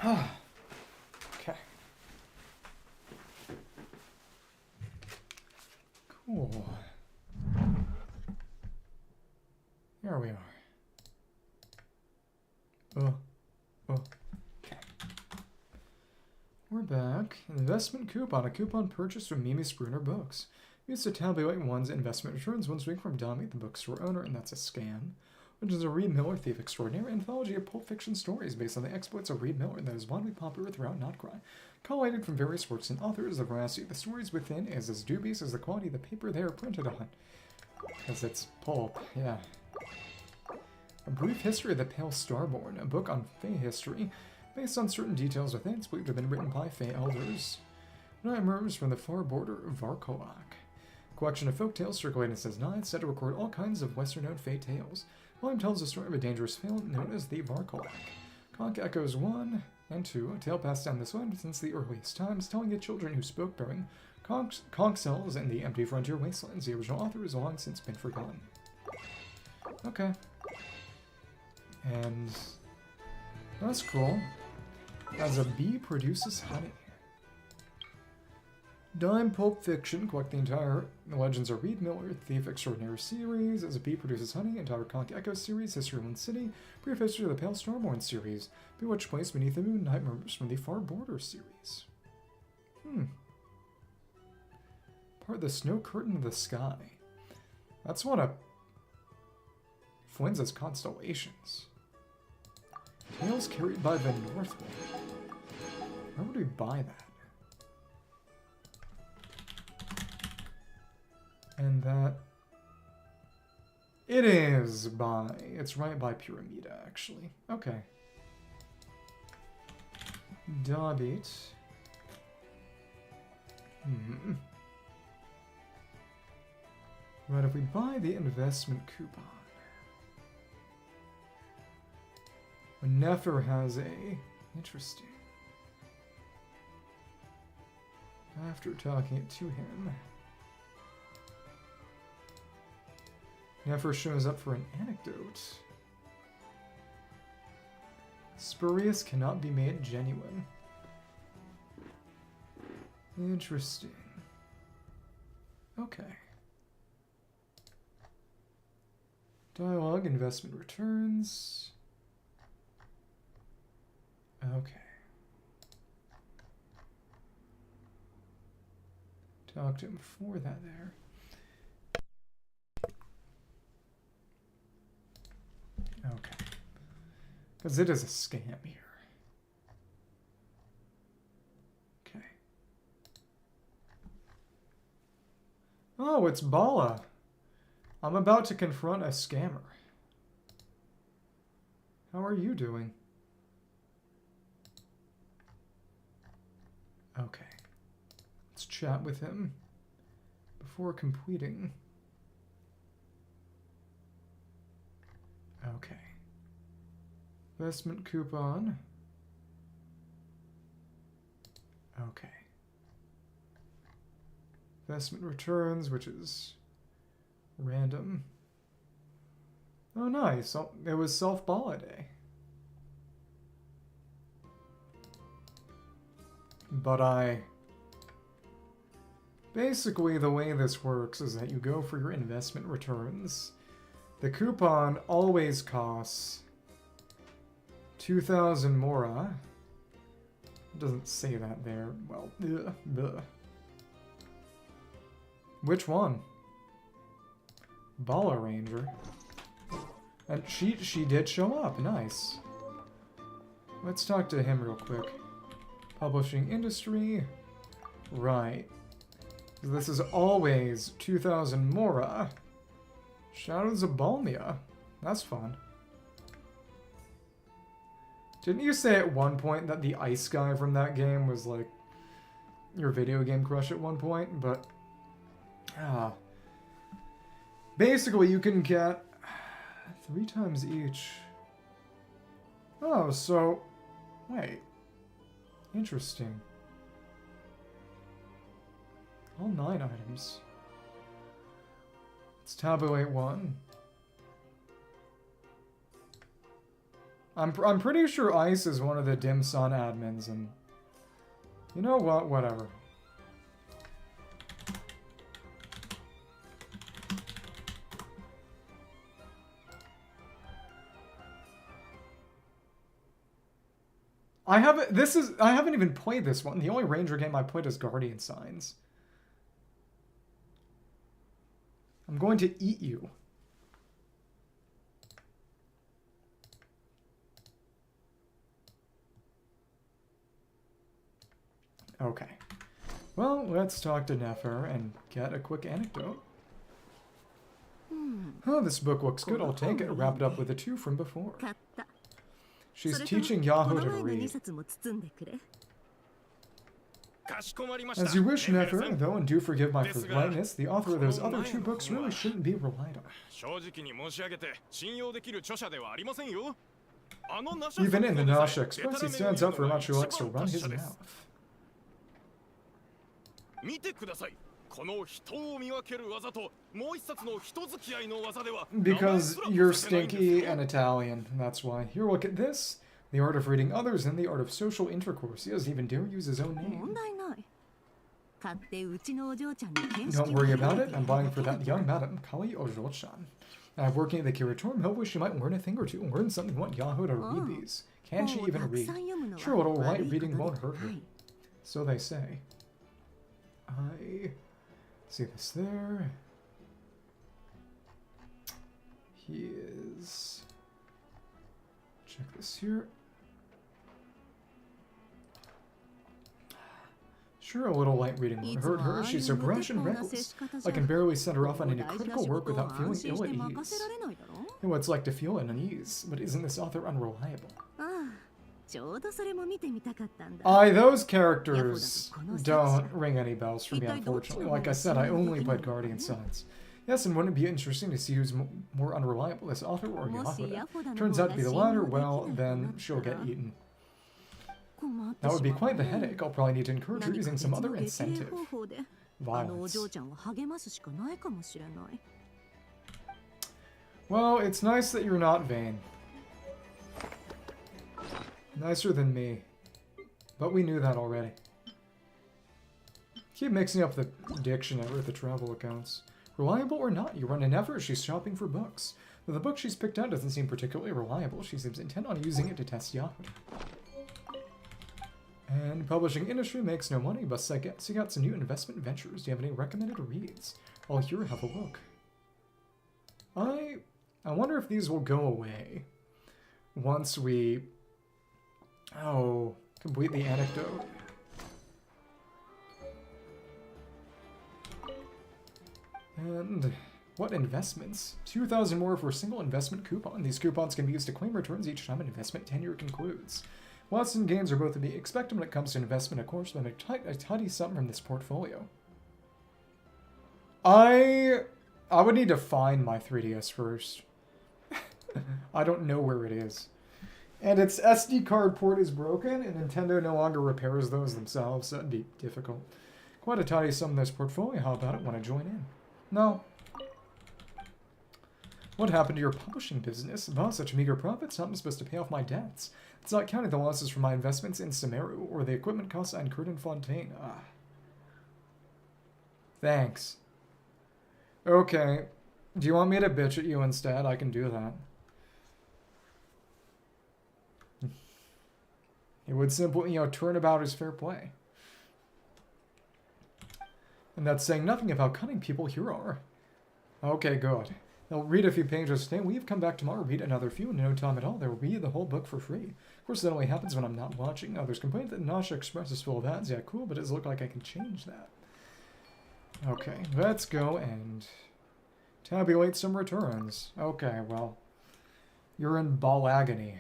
Okay. Cool. Here we are. Okay. We're back. Investment coupon. A coupon purchased from Mimi Spruner Books. Used to tabulate one's investment returns once a week from Dummy, the bookstore owner, and that's a scam. Which is a Reed Miller Thief Extraordinary anthology of Pulp Fiction stories based on the exploits of Reed Miller that is widely popular throughout Notcry. Collated from various works and authors, the veracity of the stories within is as dubious as the quality of the paper they are printed on. Because it's pulp, yeah. A Brief History of the Pale Starborn, a book on Fae history, based on certain details within it's believed to have been written by Fae elders. Nightmares from the Far Border of Varkolak. Collection of folk tales circulating since 9, set to record all kinds of Western-known Fae tales. Volume tells the story of a dangerous Fae known as the Varkolak. Conch Echoes 1 and 2, a tale passed down this way since the earliest times, telling of children who spoke bearing conch cells in the empty frontier wastelands. The original author has long since been forgotten. Okay. And that's cool. As a bee produces honey. Dime Pulp Fiction, collect the entire Legends of Reed Miller Thief Extraordinary series. As a bee produces honey, entire Conch Echo series, History of One City, Brief History of the Pale Starborn series, Bewitched Place Beneath the Moon, Nightmares from the Far Border series. Part of the Snow Curtain of the Sky. That's one of Flynn's constellations. Tales carried by the Northwind. Where would we buy that? And that... It is by... It's right by Pyramida, actually. Okay. Dabbit. Right, if we buy the investment coupon... Nefer has a... Interesting. After talking it to him... Nefer shows up for an anecdote. Spurious cannot be made genuine. Interesting. Okay. Dialogue, investment returns. Okay. Talk to him before that there. Okay. Because it is a scam here. Okay. Oh, it's Bala. I'm about to confront a scammer. How are you doing? Okay. Let's chat with him before completing. Okay. Investment coupon. Okay. Investment returns, which is random. Oh, nice. It was self-bala day. But basically, the way this works is that you go for your investment returns. The coupon always costs 2,000 Mora. It doesn't say that there. Well, ugh. Which one? Bala Ranger. And she did show up. Nice. Let's talk to him real quick. Publishing industry. Right. This is always 2,000 Mora. Shadows of Balmia. That's fun. Didn't you say at one point that the ice guy from that game was like your video game crush at one point? But basically you can get 3 times each. Oh, so wait. Interesting. All 9 items. Let's tabulate 1. I'm pretty sure Ice is one of the Dim Sun admins, and you know what? Whatever. I haven't even played this one. The only Ranger game I played is Guardian Signs. I'm going to eat you. Okay. Well, let's talk to Nefer and get a quick anecdote. Oh, this book looks good. I'll take it. Wrap it up with the 2 from before. She's teaching Yahoo to read. As you wish, Nefer, though, and do forgive my politeness, the author of those other 2 books really shouldn't be relied on. Even in the Nasha Express, he stands up for how much he likes to run his mouth. Because you're stinky and Italian, that's why. Here, look at this. The art of reading others and the art of social intercourse. He doesn't even dare use his own name. Don't worry about it. I'm buying for that young madam, Kali Ojo-chan. I'm working at the curatorium. Hopefully she might learn a thing or two. Learn something. Want Yahoo to read these. Can she even read? Sure, a little light reading won't hurt her. So they say. I see this there. He is... Check this here. Sure, a little light reading won't hurt her. She's so brash and reckless. I can barely send her off on any critical work without feeling ill at ease. And what it's like to feel unease, but isn't this author unreliable? Those characters don't ring any bells for me, unfortunately. Like I said, I only played Guardian Signs. Yes, and wouldn't it be interesting to see who's more unreliable, this author or Yahoo? Turns out to be the latter, well, then she'll get eaten. That would be quite the headache. I'll probably need to encourage her using some other incentive. Violence. Well, it's nice that you're not vain. Nicer than me. But we knew that already. Keep mixing up the dictionary with the travel accounts. Reliable or not, you run an effort, she's shopping for books. Though the book she's picked out doesn't seem particularly reliable, she seems intent on using it to test Yahoo. And publishing industry makes no money, but seek out some new investment ventures. Do you have any recommended reads? Well, here, have a look. I wonder if these will go away once we... Oh, complete the anecdote. And what investments? 2,000 more for a single investment coupon. These coupons can be used to claim returns each time an investment tenure concludes. Loss and gains are both to be expected when it comes to investment, of course, but a tidy sum from this portfolio. I would need to find my 3DS first. I don't know where it is. And its SD card port is broken, and Nintendo no longer repairs those themselves, so it'd be difficult. Quite a tidy sum in this portfolio. How about it? Want to join in? No. What happened to your publishing business? About such meager profits, not supposed to pay off my debts. It's not counting the losses from my investments in Sumeru, or the equipment costs on Curtin Fontaine. Ah. Thanks. Okay. Do you want me to bitch at you instead? I can do that. It would simply, turnabout is fair play. And that's saying nothing of how cunning people here are. Okay, good. They'll read a few pages today. We've come back tomorrow, read another few, in no time at all. They'll read the whole book for free. Of course, that only happens when I'm not watching. Others complain that Nasha Express is full of ads. Yeah, cool, but it does look like I can change that. Okay, let's go and tabulate some returns. Okay, well, you're in ball agony.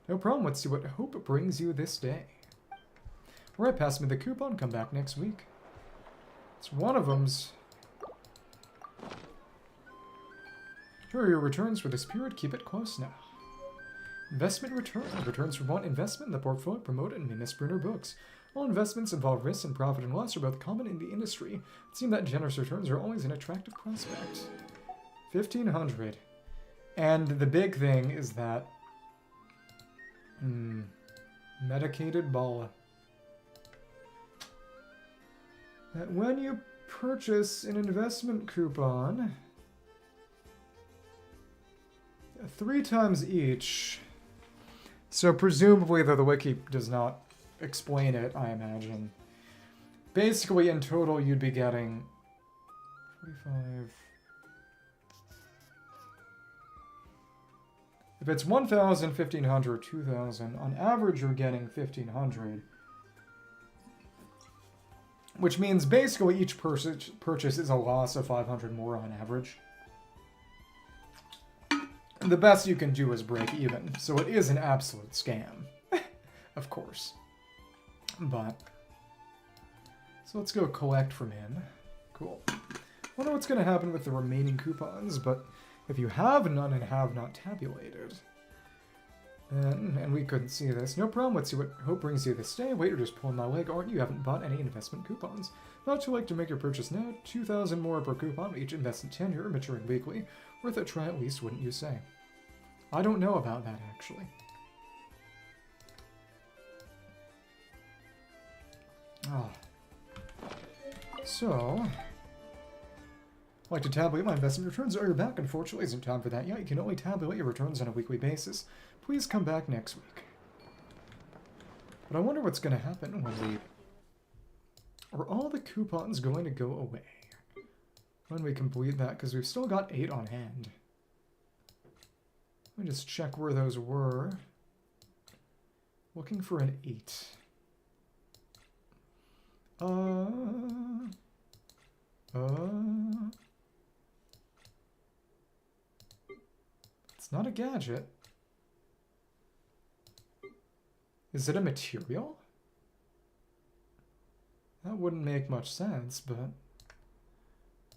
No problem, let's see what hope brings you this day. Alright, pass me the coupon, come back next week. It's one of them's. Here are your returns for this period, keep it close now. Investment return. Returns from one investment in the portfolio promoted in Miss Brunner books. All investments involve risk and profit and loss are both common in the industry. It seems that generous returns are always an attractive prospect. 1,500. And the big thing is that... medicated bala. That when you purchase an investment coupon... 3 times each. So presumably, though the wiki does not explain it, I imagine. Basically, in total, you'd be getting 45. If it's 1,000, 1,500, 2,000, on average, you're getting 1,500. Which means basically each purchase is a loss of 500 more on average. The best you can do is break even, so it is an absolute scam. Of course. But... so let's go collect from him. Cool. Wonder what's going to happen with the remaining coupons, but if you have none and have not tabulated, then, and we couldn't see this, no problem, let's see what hope brings you this day. Wait, you're just pulling my leg, aren't you? You haven't bought any investment coupons. Not too late to make your purchase now. 2,000 more per coupon, each invested tenure, maturing weekly. Worth a try at least, wouldn't you say? I don't know about that, actually. Ah. So... I'd like to tabulate my investment returns. Oh, you're back. Unfortunately, isn't time for that yet. You can only tabulate your returns on a weekly basis. Please come back next week. But I wonder what's going to happen when we... Are all the coupons going to go away when we complete that? Because we've still got 8 on hand. Let me just check where those were. Looking for an 8. It's not a gadget. Is it a material? That wouldn't make much sense, but...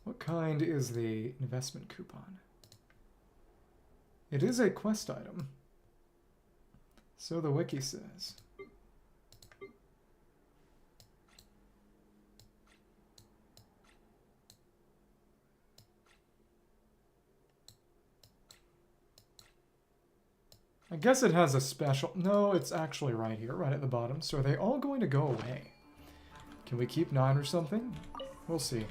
What kind is the investment coupon? It is a quest item. So the wiki says. I guess it has a special... No, it's actually right here, right at the bottom. So are they all going to go away? Can we keep 9 or something? We'll see.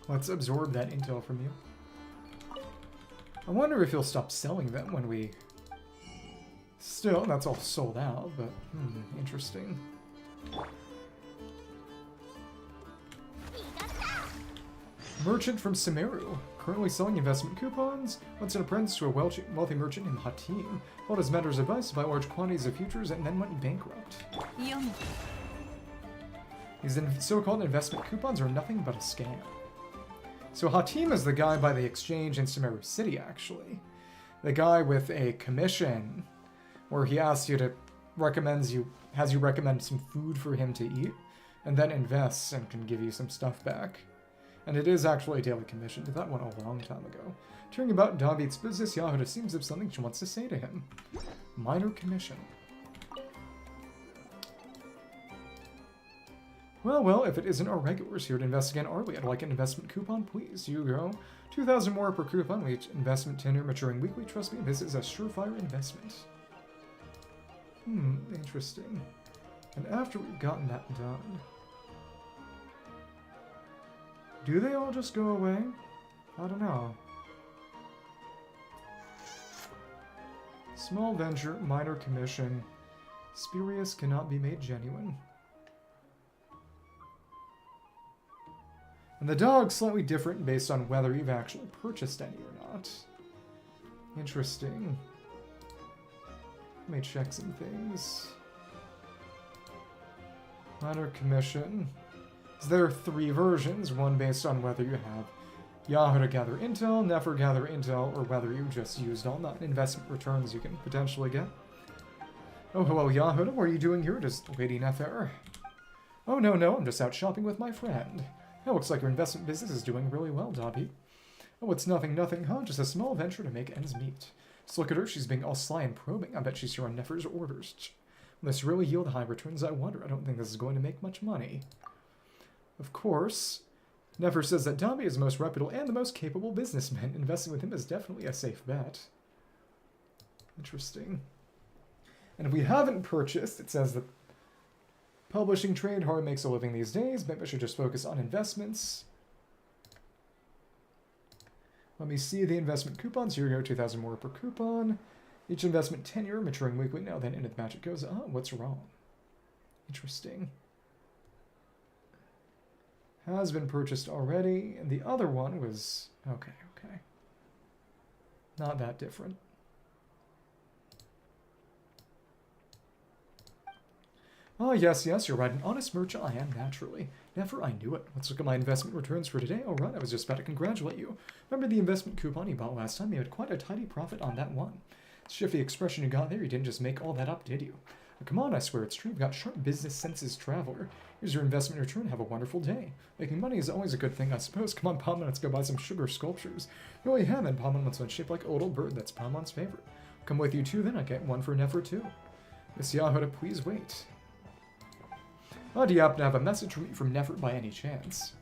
Let's absorb that intel from you. I wonder if he'll stop selling them when we... Still, that's all sold out, but... interesting. Merchant from Sumeru. Currently selling investment coupons. Once an apprentice to a wealthy merchant named Hatim. Followed his mentor's advice to buy large quantities of futures and then went bankrupt. These so-called investment coupons are nothing but a scam. So Hatim is the guy by the exchange in Sumeru City, actually. The guy with a commission where he asks you to has you recommend some food for him to eat, and then invests and can give you some stuff back. And it is actually a daily commission, but that went a long time ago. Turning about David's business, Yahuda seems to have something she wants to say to him. Minor commission. Well, if it isn't our regulars here to invest again, are we? I'd like an investment coupon, please. You go. 2,000 more per coupon, each investment tenure maturing weekly. Trust me, this is a surefire investment. Interesting. And after we've gotten that done... Do they all just go away? I don't know. Small venture, minor commission. Spurious cannot be made genuine. And the dog's slightly different based on whether you've actually purchased any or not. Interesting. Let me check some things. Minor commission. There are 3 versions, one based on whether you have Yahoo to gather intel, Nefer gather intel, or whether you just used all the investment returns you can potentially get. Oh, hello Yahoo, what are you doing here? Just Lady Nefer? Oh, no, I'm just out shopping with my friend. It looks like your investment business is doing really well, Dobby. Oh, it's nothing, huh? Just a small venture to make ends meet. Just look at her, she's being all sly and probing. I bet she's here on Nefer's orders. Will this really yield high returns? I wonder. I don't think this is going to make much money. Of course, Never says that Dabi is the most reputable and the most capable businessman. Investing with him is definitely a safe bet. Interesting. And if we haven't purchased, it says that publishing trade hard makes a living these days. Maybe I should just focus on investments. Let me see the investment coupons. Here we go, 2,000 more per coupon. Each investment tenure maturing weekly. Now then into the magic goes. Oh, what's wrong? Interesting. Has been purchased already. And the other one was... Okay. Not that different. Oh, yes, you're right. An honest merchant I am, naturally. Never, I knew it. Let's look at my investment returns for today. All right, I was just about to congratulate you. Remember the investment coupon you bought last time? You had quite a tidy profit on that one. Shifty expression you got there. You didn't just make all that up, did you? Oh, come on, I swear it's true. You've got sharp business senses, traveler. Here's your investment return. Have a wonderful day. Making money is always a good thing, I suppose. Come on, Palmon, let's go buy some sugar sculptures. You already have, and Palmon wants one shaped like a little bird. That's Palmon's favorite. Come with you too, then. I get one for Nefer too. Miss Yahoda, please wait. Oh, do you happen to have a message from Nefer by any chance?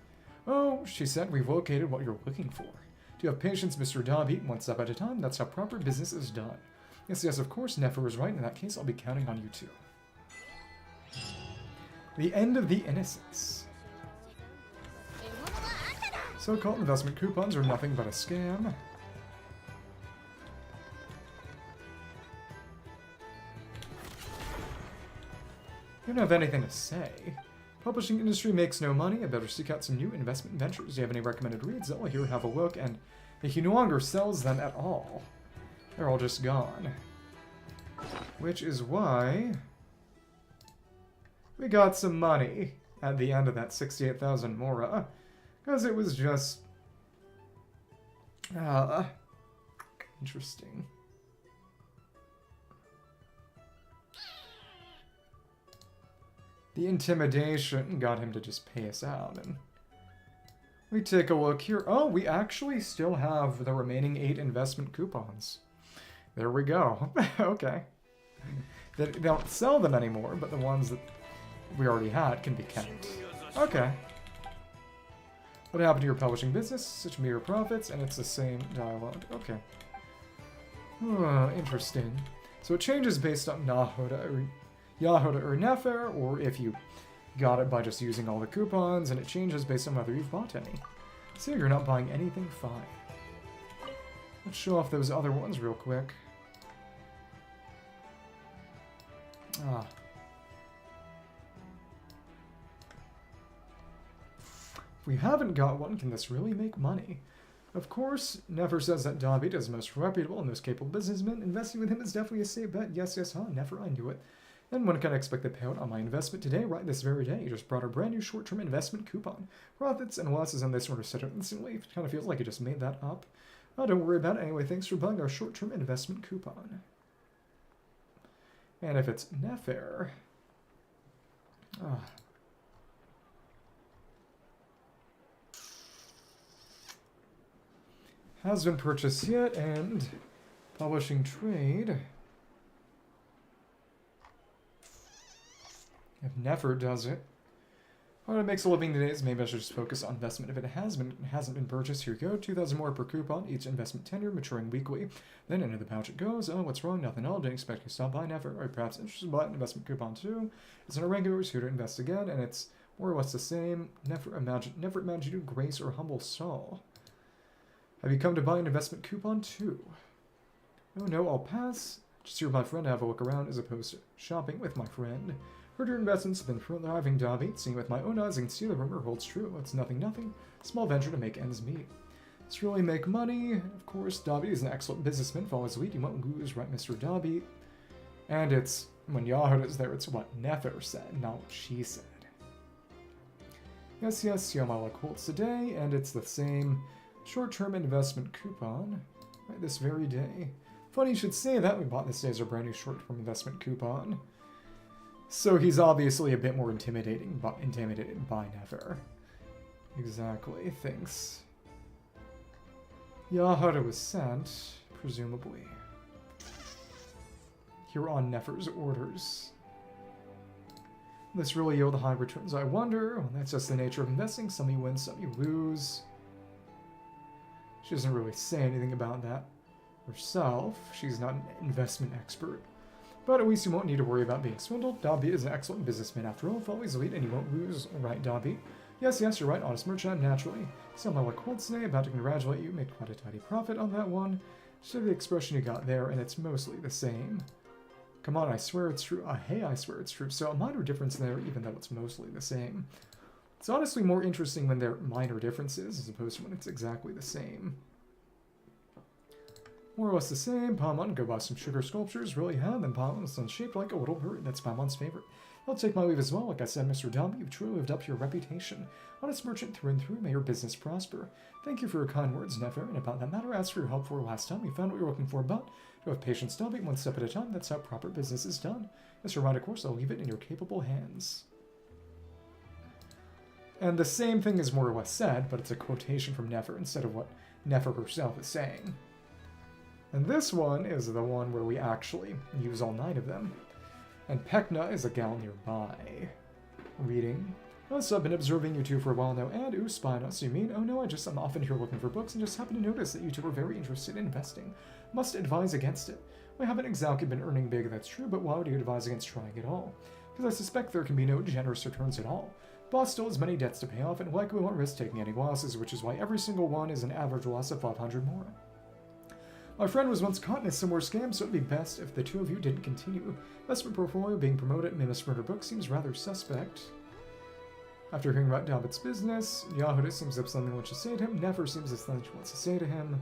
Oh, she said, we've located what you're looking for. Do you have patience, Mr. Dabi? One step at a time, that's how proper business is done. Yes, of course, Nefer is right. In that case, I'll be counting on you too. The end of the innocence. So-called investment coupons are nothing but a scam. You don't have anything to say. Publishing industry makes no money. I better seek out some new investment ventures. Do you have any recommended reads? Oh, here, have a look. And he no longer sells them at all. They're all just gone. Which is why we got some money at the end of that 68,000 Mora. Because it was just... interesting. The intimidation got him to just pay us out, and we take a look here. Oh, we actually still have the remaining 8 investment coupons. There we go. Okay. They don't sell them anymore, but the ones that we already had can be kept. Okay. What happened to your publishing business? Such mere profits, and it's the same dialogue. Okay. Interesting. So it changes based on Yahoda or Nefer, or if you got it by just using all the coupons, and it changes based on whether you've bought any. So you're not buying anything, fine. Let's show off those other ones real quick. If we haven't got one, can this really make money? Of course, Nefer says that David is the most reputable and most capable businessman. Investing with him is definitely a safe bet. Yes, Nefer, I knew it. And when can I expect the payout on my investment today? Right this very day. You just brought a brand new short-term investment coupon. Profits and losses on this one are set out instantly. It kind of feels like you just made that up. Oh, don't worry about it. Anyway, thanks for buying our short-term investment coupon. And if it's Nefer... Has been purchased yet, and publishing trade... If Nefer does it. When it makes a living today, maybe I should just focus on investment. If it hasn't been purchased, here you go. 2,000 more per coupon. Each investment tenure maturing weekly. Then into the pouch it goes. Oh, what's wrong? Nothing at all. Didn't expect you to stop by Nefer. Or perhaps interested in buying an investment coupon too. It's an irregular, so to invest again, and it's more or less the same. Never imagine you grace or humble soul. Have you come to buy an investment coupon too? Oh no, I'll pass. Just here with my friend to have a look around as opposed to shopping with my friend. Heard your investments have been thriving, Davi. Seeing with my own eyes, I can see the rumor holds true. It's nothing. Small venture to make ends meet. Let's really make money. Of course, Davi is an excellent businessman. Follow his lead. You won't lose, right, Mr. Davi? And it's, when Yahoda is there, it's what Nefer said, not what she said. Yes, Yomala quotes today, and it's the same short-term investment coupon, right, this very day. Funny you should say that. We bought this day as our brand new short-term investment coupon. So he's obviously a bit more intimidated by Nefer. Exactly, thanks. Yahoda was sent, presumably. Here on Nefer's orders. This really yield high returns, I wonder. Well, that's just the nature of investing. Some you win, some you lose. She doesn't really say anything about that herself. She's not an investment expert. But at least you won't need to worry about being swindled. Dobby is an excellent businessman after all. Follow his lead and you won't lose. Right, Dobby? Yes, you're right. Honest merchant, naturally. Somehow like questline, about to congratulate you. Made quite a tidy profit on that one. Show the expression you got there, and it's mostly the same. Come on, I swear it's true. Hey, I swear it's true. So a minor difference there, even though it's mostly the same. It's honestly more interesting when they're minor differences, as opposed to when it's exactly the same. More or less the same. Palmon, go buy some sugar sculptures. Really, huh? Then Palmon's done shaped like a little bird. That's Palmon's favorite. I'll take my leave as well. Like I said, Mr. Dobby, you've truly lived up to your reputation. Honest merchant through and through, may your business prosper. Thank you for your kind words, Nefer, and about that matter, asked for your help for last time. We found what you're looking for, but you have patience, Dobby, one step at a time. That's how proper business is done. Mr. Right, of course, I'll leave it in your capable hands. And the same thing is more or less said, but it's a quotation from Nefer instead of what Nefer herself is saying. And this one is the one where we actually use all 9 of them. And Pekna is a gal nearby. Reading. Oh, so I've been observing you two for a while now, and ooh, spying us, you mean? Oh no, I'm often here looking for books, and just happened to notice that you two are very interested in investing. Must advise against it. We haven't exactly been earning big, that's true, but why would you advise against trying it all? Because I suspect there can be no generous returns at all. Boss still has many debts to pay off, and likely won't risk taking any losses, which is why every single one is an average loss of 500 more. My friend was once caught in a similar scam, so it'd be best if the two of you didn't continue. Investment portfolio being promoted in Miss Murder book seems rather suspect. After hearing about Dobbitt's business, Yahuda seems to have something wants to say to him. Never seems as something she wants to say to him.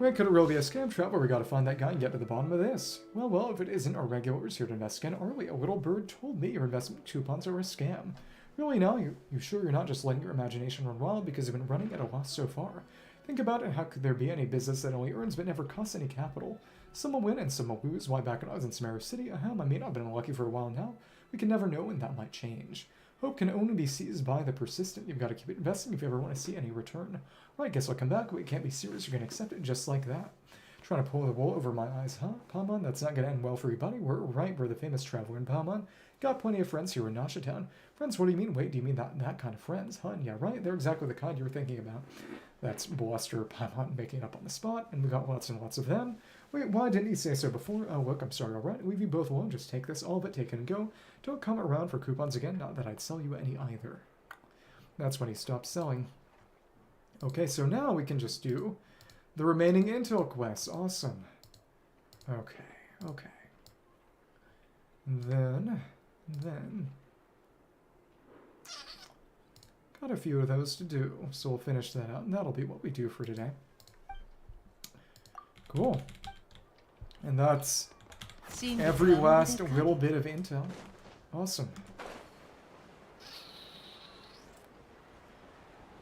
Wait, could it really be a scam trap? Well, we gotta find that guy and get to the bottom of this. Well, if it isn't our regulars here to invest again, are we? A little bird told me your investment coupons are a scam. Really now, you sure you're not just letting your imagination run wild because you've been running at a loss so far? Think about it, how could there be any business that only earns but never costs any capital? Some will win and some will lose. Why, back when I was in Samara City, I mean, I've been unlucky for a while now. We can never know when that might change. Hope can only be seized by the persistent. You've got to keep it investing if you ever want to see any return. Right, guess I'll come back. We can't be serious. You're going to accept it just like that. Trying to pull the wool over my eyes, huh? Palmon, that's not going to end well for you, buddy. We're the famous traveler in Palmon. Got plenty of friends here in Nasha Town. Friends, what do you mean? Wait, do you mean that kind of friends? Huh? Yeah, right. They're exactly the kind you were thinking about. That's Bluster Palmon making it up on the spot, and we got lots and lots of them. Wait, why didn't he say so before? Oh, look, I'm sorry, alright. Leave you both alone. Just take this, all but take it and go. Don't come around for coupons again. Not that I'd sell you any either. That's when he stopped selling. Okay, so now we can just do the remaining intel quests. Awesome. Okay. Then... got a few of those to do, so we'll finish that out, and that'll be what we do for today. Cool. And that's every last little bit of intel. Awesome.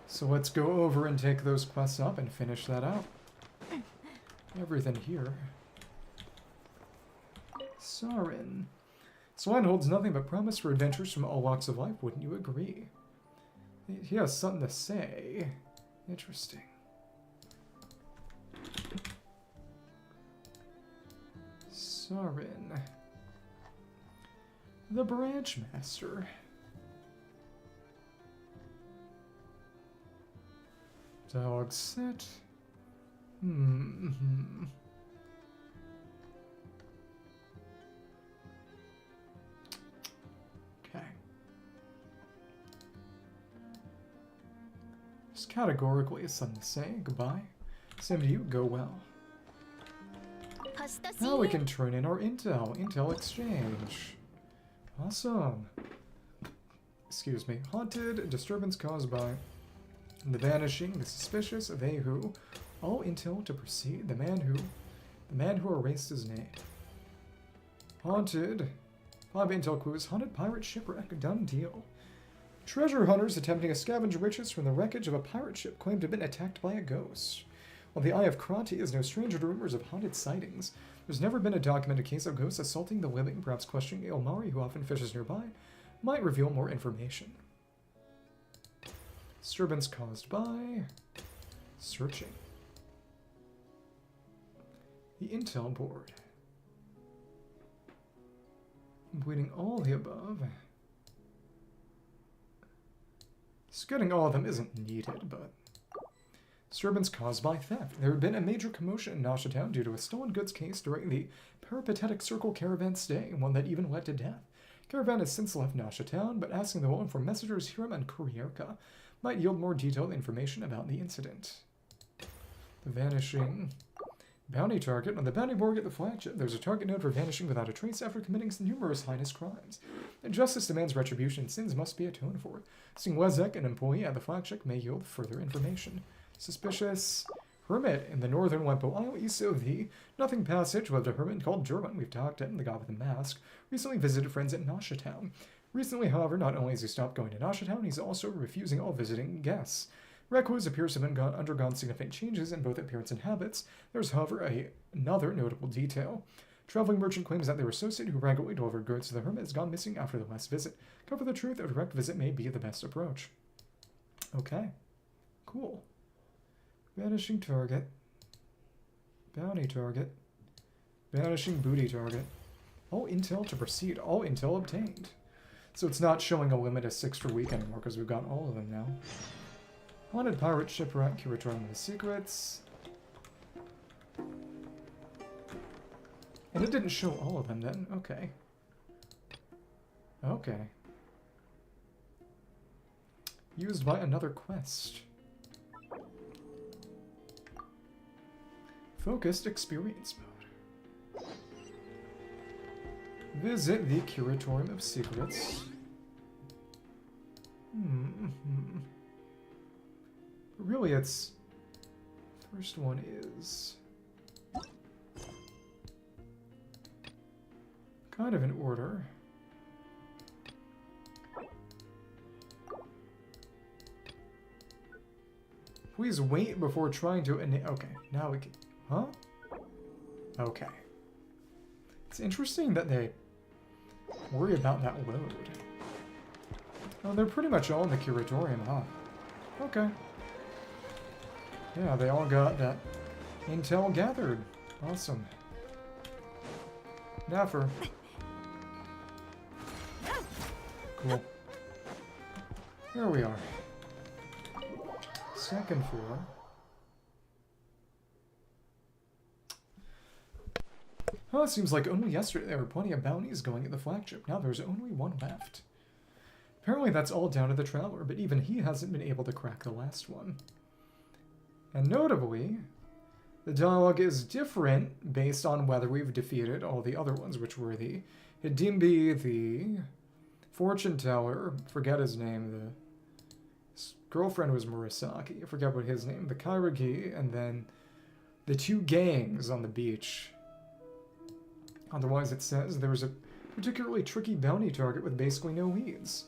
So let's go over and take those quests up and finish that out. Everything here. Sarin. This line holds nothing but promise for adventures from all walks of life, wouldn't you agree? He has something to say. Interesting. Sarin. The Branch Master. Dog set. Okay. Just categorically is something to say. Goodbye. Same to you. Go well. Now we can turn in our intel. Intel exchange. Awesome. Excuse me. Haunted. Disturbance caused by the vanishing, the suspicious, they who. All intel to proceed. The man who erased his name. Haunted. 5 intel clues. Haunted pirate shipwreck. Done deal. Treasure hunters attempting to scavenge riches from the wreckage of a pirate ship claimed to have been attacked by a ghost. While the Eye of Kranti is no stranger to rumors of haunted sightings, there's never been a documented case of ghosts assaulting the living. Perhaps questioning Ilmari, who often fishes nearby, might reveal more information. Disturbance caused by... searching. The intel board. Completing all the above. So getting all of them isn't needed, but... Disturbance caused by theft. There had been a major commotion in Nasha Town due to a stolen goods case during the peripatetic Circle Caravan stay, one that even led to death. Caravan has since left Nasha Town, but asking the woman for messengers Hiram and Kurierka might yield more detailed information about the incident. The vanishing bounty target. On the bounty board at the flagship, there's a target note for vanishing without a trace after committing numerous heinous crimes. And justice demands retribution. Sins must be atoned for. Seeing Wezek, an employee at the flagship, may yield further information. Suspicious hermit in the northern Wempo Isle, east of the Nothing Passage, lived a hermit called German. We've talked to him, the guy with the mask. Recently visited friends at Nasha Town. Recently, however, not only has he stopped going to Nasha Town, he's also refusing all visiting guests. Recluse appears to have undergone significant changes in both appearance and habits. There's, however, another notable detail. Traveling merchant claims that their associate who regularly delivered goods to the hermit has gone missing after the last visit. Cover the truth, a direct visit may be the best approach. Okay. Cool. Vanishing target. Bounty target. Vanishing booty target. All intel to proceed. All intel obtained. So it's not showing a limit of 6 per week anymore because we've got all of them now. Haunted pirate shipwreck. Curatorium of the secrets. And it didn't show all of them then. Okay. Okay. Used by another quest. Focused experience mode. Visit the Curatorium of Secrets. Really, it's... First one is... kind of in order. Please wait before trying to... Okay, now we can... Huh? Okay. It's interesting that they worry about that load. Oh, they're pretty much all in the Curatorium, huh? Okay. Yeah, they all got that intel gathered. Awesome. Naffer. Cool. Here we are. Second floor. Oh, it seems like only yesterday there were plenty of bounties going at the flagship. Now there's only one left. Apparently that's all down to the Traveler, but even he hasn't been able to crack the last one. And notably, the dialogue is different based on whether we've defeated all the other ones, which were the Hidimbi, the Fortune Teller, forget his name, his girlfriend was Murasaki, I forget what his name, the Kairagi, and then the 2 gangs on the beach. Otherwise, it says there was a particularly tricky bounty target with basically no leads.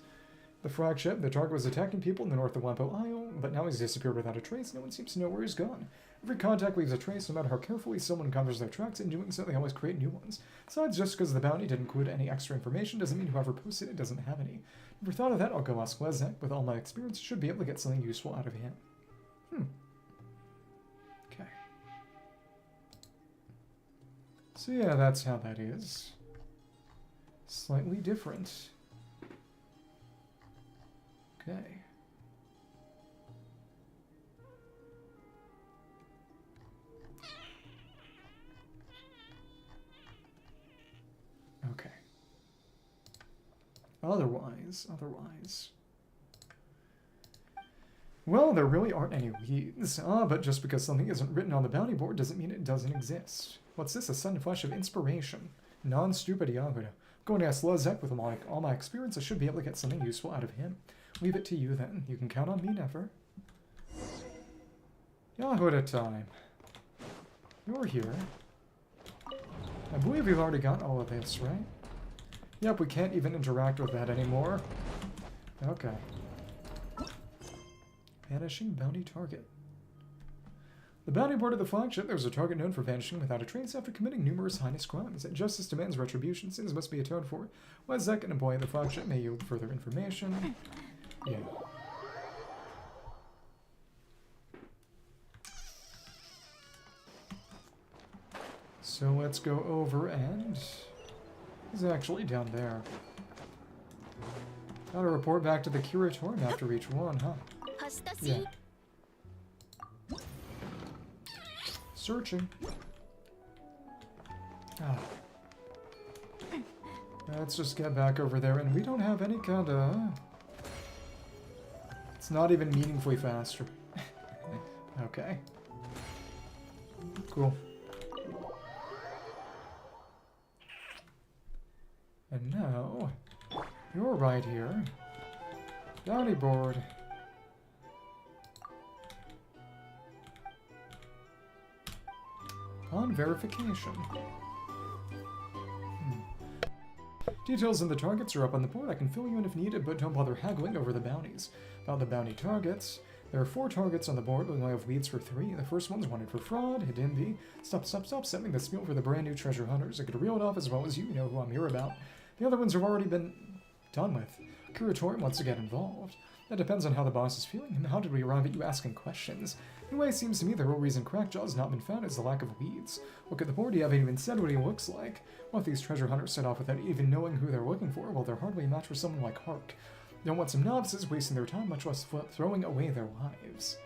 The flagship, the target was attacking people in the north of Wempo Isle, but now he's disappeared without a trace. No one seems to know where he's gone. Every contact leaves a trace, no matter how carefully someone covers their tracks. In doing so, they always create new ones. Besides, just because the bounty didn't include any extra information doesn't mean whoever posted it doesn't have any. Never thought of that. I'll go ask Lezek. With all my experience, should be able to get something useful out of him. Okay. So yeah, that's how that is. Slightly different. Okay. Okay. Otherwise. Well, there really aren't any leads. But just because something isn't written on the bounty board doesn't mean it doesn't exist. What's this? A sudden flash of inspiration. Non-stupid Yahuda. Going to ask Lezek with all my experience. I should be able to get something useful out of him. Leave it to you then. You can count on me, never. Yahuda time. You're here. I believe we've already got all of this, right? Yep, we can't even interact with that anymore. Okay. Vanishing bounty target. The bounty board of the flagship, there was a target known for vanishing without a trace after committing numerous heinous crimes. And justice demands retribution. Sins must be atoned for. Lezek, an employee of the flagship, may yield further information. Yeah. So let's go over and He's actually down there. Gotta report back to the curatorium after each one, huh? Yeah. Searching. Ah. Let's just get back over there, and we don't have any kind of... It's not even meaningfully faster. Okay. Cool. And now, you're right here. Bounty board. On verification. Details of the targets are up on the board. I can fill you in if needed, but don't bother haggling over the bounties. About the bounty targets, there are 4 targets on the board, but we only have leads for 3. The first one's wanted for fraud, Hidimbi. Stop, sending the spiel for the brand new treasure hunters. I could reel it off as well as you know who I'm here about. The other ones have already been done with. Curatorium wants to get involved. That depends on how the boss is feeling, and how did we arrive at you asking questions? Anyway, it seems to me the real reason Crackjaw's not been found is the lack of leads. Look at the board, you haven't even said what he looks like. What if these treasure hunters set off without even knowing who they're looking for? Well, they're hardly a match for someone like Hark. Don't want some novices wasting their time, much less throwing away their lives.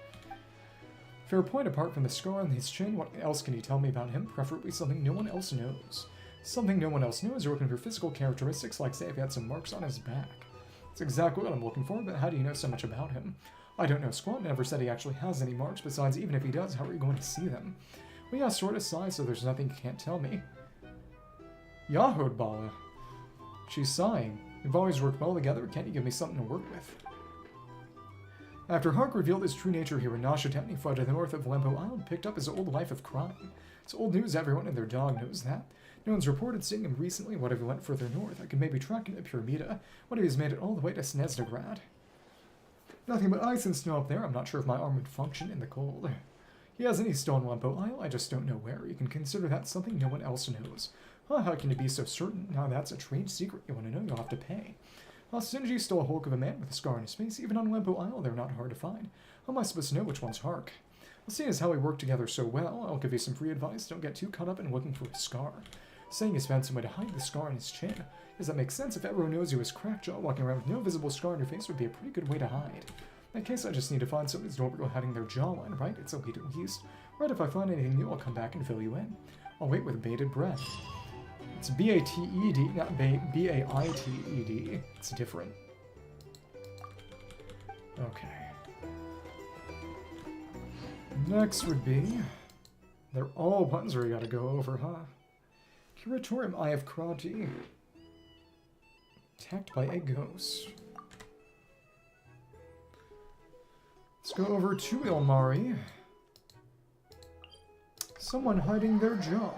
Fair point. Apart from the scar on his chin, what else can you tell me about him? Preferably something no one else knows. Something no one else knows. You're looking for physical characteristics, like say if he had some marks on his back. That's exactly what I'm looking for, but how do you know so much about him? I don't know squat, never said he actually has any marks. Besides, even if he does, how are you going to see them? Well, yeah, sort of size, so there's nothing you can't tell me. Yahoo, Bala. She's sighing. We've always worked well together. Can't you give me something to work with? After Hark revealed his true nature here in Nashatown, he fled to the north of Lempo Isle and picked up his old life of crime. It's old news, everyone and their dog knows that. No one's reported seeing him recently. What if he went further north? I could maybe track him to Pyramida. What if he's made it all the way to Snezhnegrad? Nothing but ice and snow up there. I'm not sure if my arm would function in the cold. He has any stone Lempo Isle, I just don't know where. You can consider that something no one else knows. Huh, how can you be so certain? Now that's a trade secret. You want to know, you'll have to pay. Well, Sinji's still a hulk of a man with a scar on his face. Even on Lempo Isle, they're not hard to find. How am I supposed to know which one's Hark? Well, seeing as how we work together so well, I'll give you some free advice. Don't get too caught up in looking for a scar. Saying he's found some way to hide the scar on his chin. Does that make sense? If everyone knows you as Crackjaw, walking around with no visible scar on your face would be a pretty good way to hide. In that case, I just need to find someone who's deliberately hiding their jawline, right? It's a lead at least. Right, if I find anything new, I'll come back and fill you in. I'll wait with bated breath. It's B-A-T-E-D, not B-A-I-T-E-D. It's different. Okay. Next would be... They're all buttons we gotta go over, huh? Curatorium Eye of Krati. Attacked by a ghost. Let's go over to Ilmari. Someone hiding their jaw.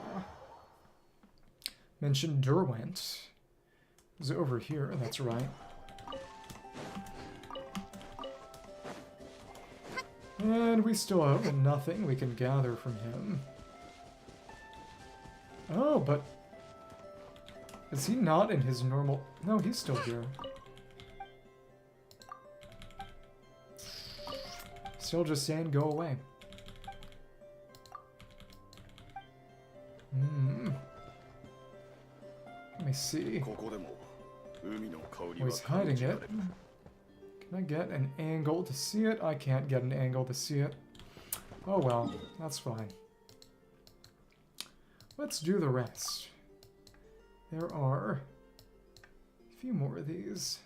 Mentioned Derwent. Is over here, that's right. And we still have nothing we can gather from him. Oh, but... Is he not in his normal... No, he's still here. Still just saying go away. Let me see. Oh, he's hiding it. Can I get an angle to see it? I can't get an angle to see it. Oh well, that's fine. Let's do the rest. There are a few more of these.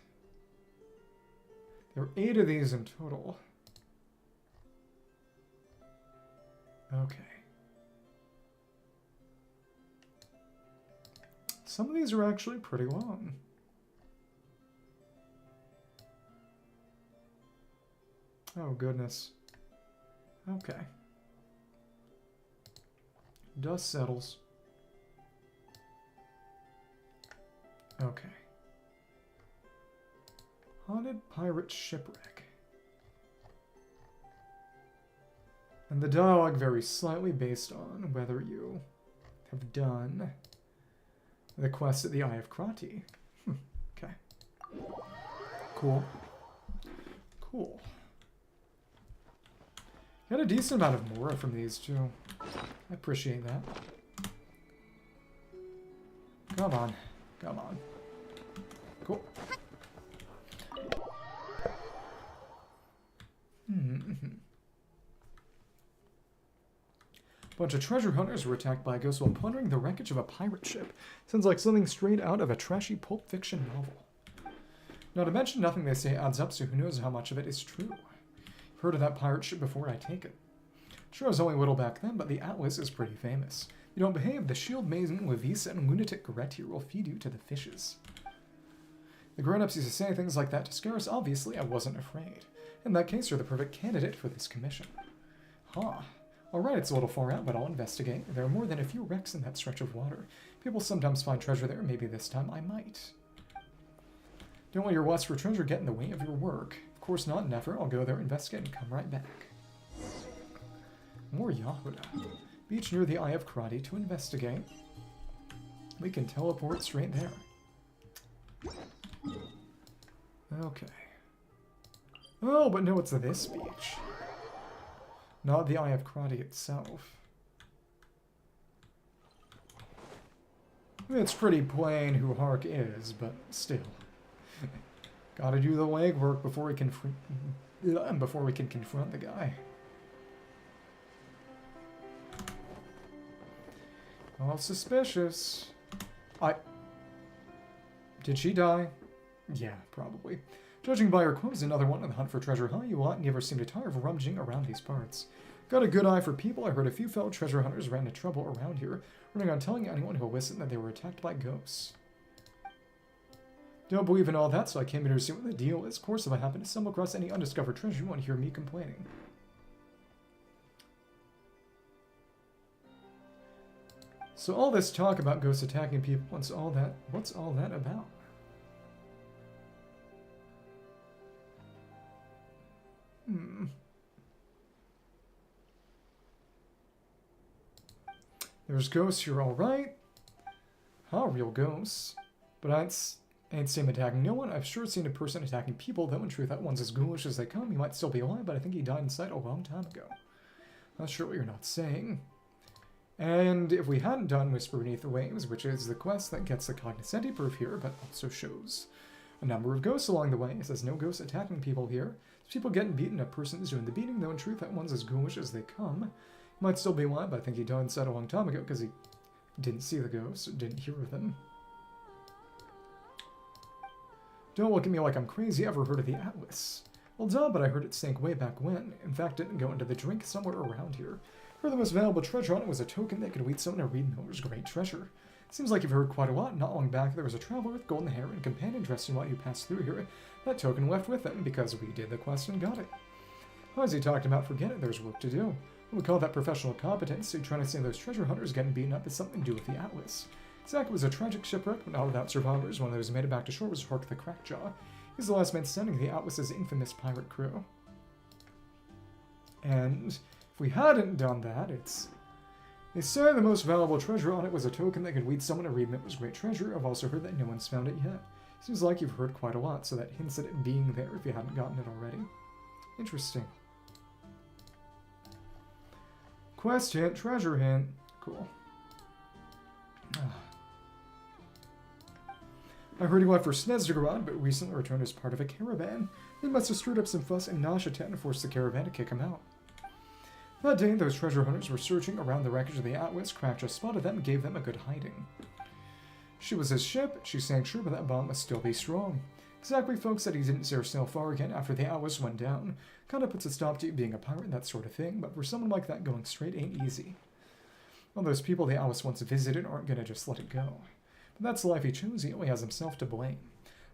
There are 8 of these in total. Okay. Some of these are actually pretty long. Oh, goodness. Okay. Dust settles. Okay. Haunted Pirate Shipwreck. And the dialogue varies slightly based on whether you have done the quest at the Eye of Krati. Okay. Cool. Cool. Got a decent amount of Mora from these, too. I appreciate that. Come on. Come on. Cool. A bunch of treasure hunters were attacked by a ghost while plundering the wreckage of a pirate ship. Sounds like something straight out of a trashy Pulp Fiction novel. Not to mention, nothing they say adds up, so who knows how much of it is true. I've heard of that pirate ship before, I take it. Sure, I was only little back then, but the Atlas is pretty famous. You don't behave, the shield-mazing Levisa and lunatic Goretti will feed you to the fishes. The grown-ups used to say things like that to scare us. Obviously, I wasn't afraid. In that case, you're the perfect candidate for this commission. Huh. Alright, it's a little far out, but I'll investigate. There are more than a few wrecks in that stretch of water. People sometimes find treasure there, maybe this time I might. Don't let your lust for treasure get in the way of your work. Of course not, never. I'll go there, investigate, and come right back. More Yahuda. Beach near the Eye of Karate to investigate. We can teleport straight there. Okay. Oh, but no, it's this beach. Not the Eye of Karate itself. It's pretty plain who Hark is, but still. Gotta do the legwork before we can confront the guy. All suspicious. Did she die? Yeah, probably. Judging by her quotes, another one on the hunt for treasure, huh? You lot never seem to tire of rummaging around these parts. Got a good eye for people. I heard a few fellow treasure hunters ran into trouble around here, running on telling anyone who will listen that they were attacked by ghosts. Don't believe in all that, so I came here to see what the deal is. Of course, if I happen to stumble across any undiscovered treasure, you won't hear me complaining. So all this talk about ghosts attacking people, what's all that about? There's ghosts here, alright. Huh, real ghosts. But I ain't seen him attacking no one. I've sure seen a person attacking people, though in truth that one's as ghoulish as they come. He might still be alive, but I think he died inside a long time ago. Not sure what you're not saying. And if we hadn't done Whisper Beneath the Waves, which is the quest that gets the cognoscenti proof here, but also shows a number of ghosts along the way. It says no ghosts attacking people here. There's people getting beaten, a person is doing the beating, though in truth that one's as ghoulish as they come. He might still be alive, but I think he died inside a long time ago because he didn't see the ghosts, or didn't hear of them. Don't look at me like I'm crazy. Ever heard of the Atlas? Well, duh, but I heard it sank way back when. In fact, didn't go into the drink somewhere around here. Heard the most valuable treasure on it was a token that could lead someone to read Miller's great treasure. Seems like you've heard quite a lot. Not long back, there was a traveler with golden hair and companion dressed in what you passed through here. That token left with them because we did the quest and got it. How is he talking about? Forget it. There's work to do. We call that professional competence, so trying to say those treasure hunters getting beaten up has something to do with the Atlas. Zack was a tragic shipwreck, but not without survivors. One of those who made it back to shore was Hark the Crackjaw. He's the last man standing of the Atlas's infamous pirate crew. And if we hadn't done that, they say the most valuable treasure on it was a token that could lead someone to read Miller's great treasure. I've also heard that no one's found it yet. Seems like you've heard quite a lot, so that hints at it being there if you hadn't gotten it already. Interesting. Quest hint, treasure hint. Cool. I heard he went for Snezdagarod, but recently returned as part of a caravan. They must have stirred up some fuss in Nashaten and forced the caravan to kick him out. That day, those treasure hunters were searching around the wreckage of the Atlas. Crackjaw spotted them and gave them a good hiding. She was his ship. She sank sure, but that bomb must still be strong. Exactly, folks said he didn't see her sail far again after the Atlas went down. Kinda puts a stop to you being a pirate and that sort of thing, but for someone like that, going straight ain't easy. Well, those people the Atlas once visited aren't gonna just let it go. But that's the life he chose. He only has himself to blame.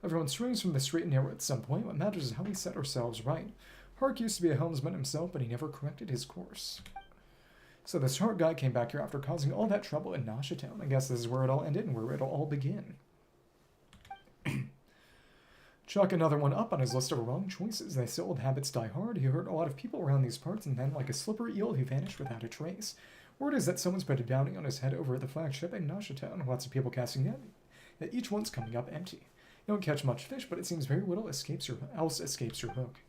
Everyone swings from the straight and narrow at some point. What matters is how we set ourselves right. Hark used to be a helmsman himself, but he never corrected his course. So this Hark guy came back here after causing all that trouble in Nashatown. I guess this is where it all ended and where it'll all begin. Chuck another one up on his list of wrong choices. They say old habits die hard. He hurt a lot of people around these parts, and then, like a slippery eel, he vanished without a trace. Word is that someone's put a bounty on his head over at the flagship in Nashatown. Lots of people casting net, that each one's coming up empty. You don't catch much fish, but it seems very little else escapes your hook.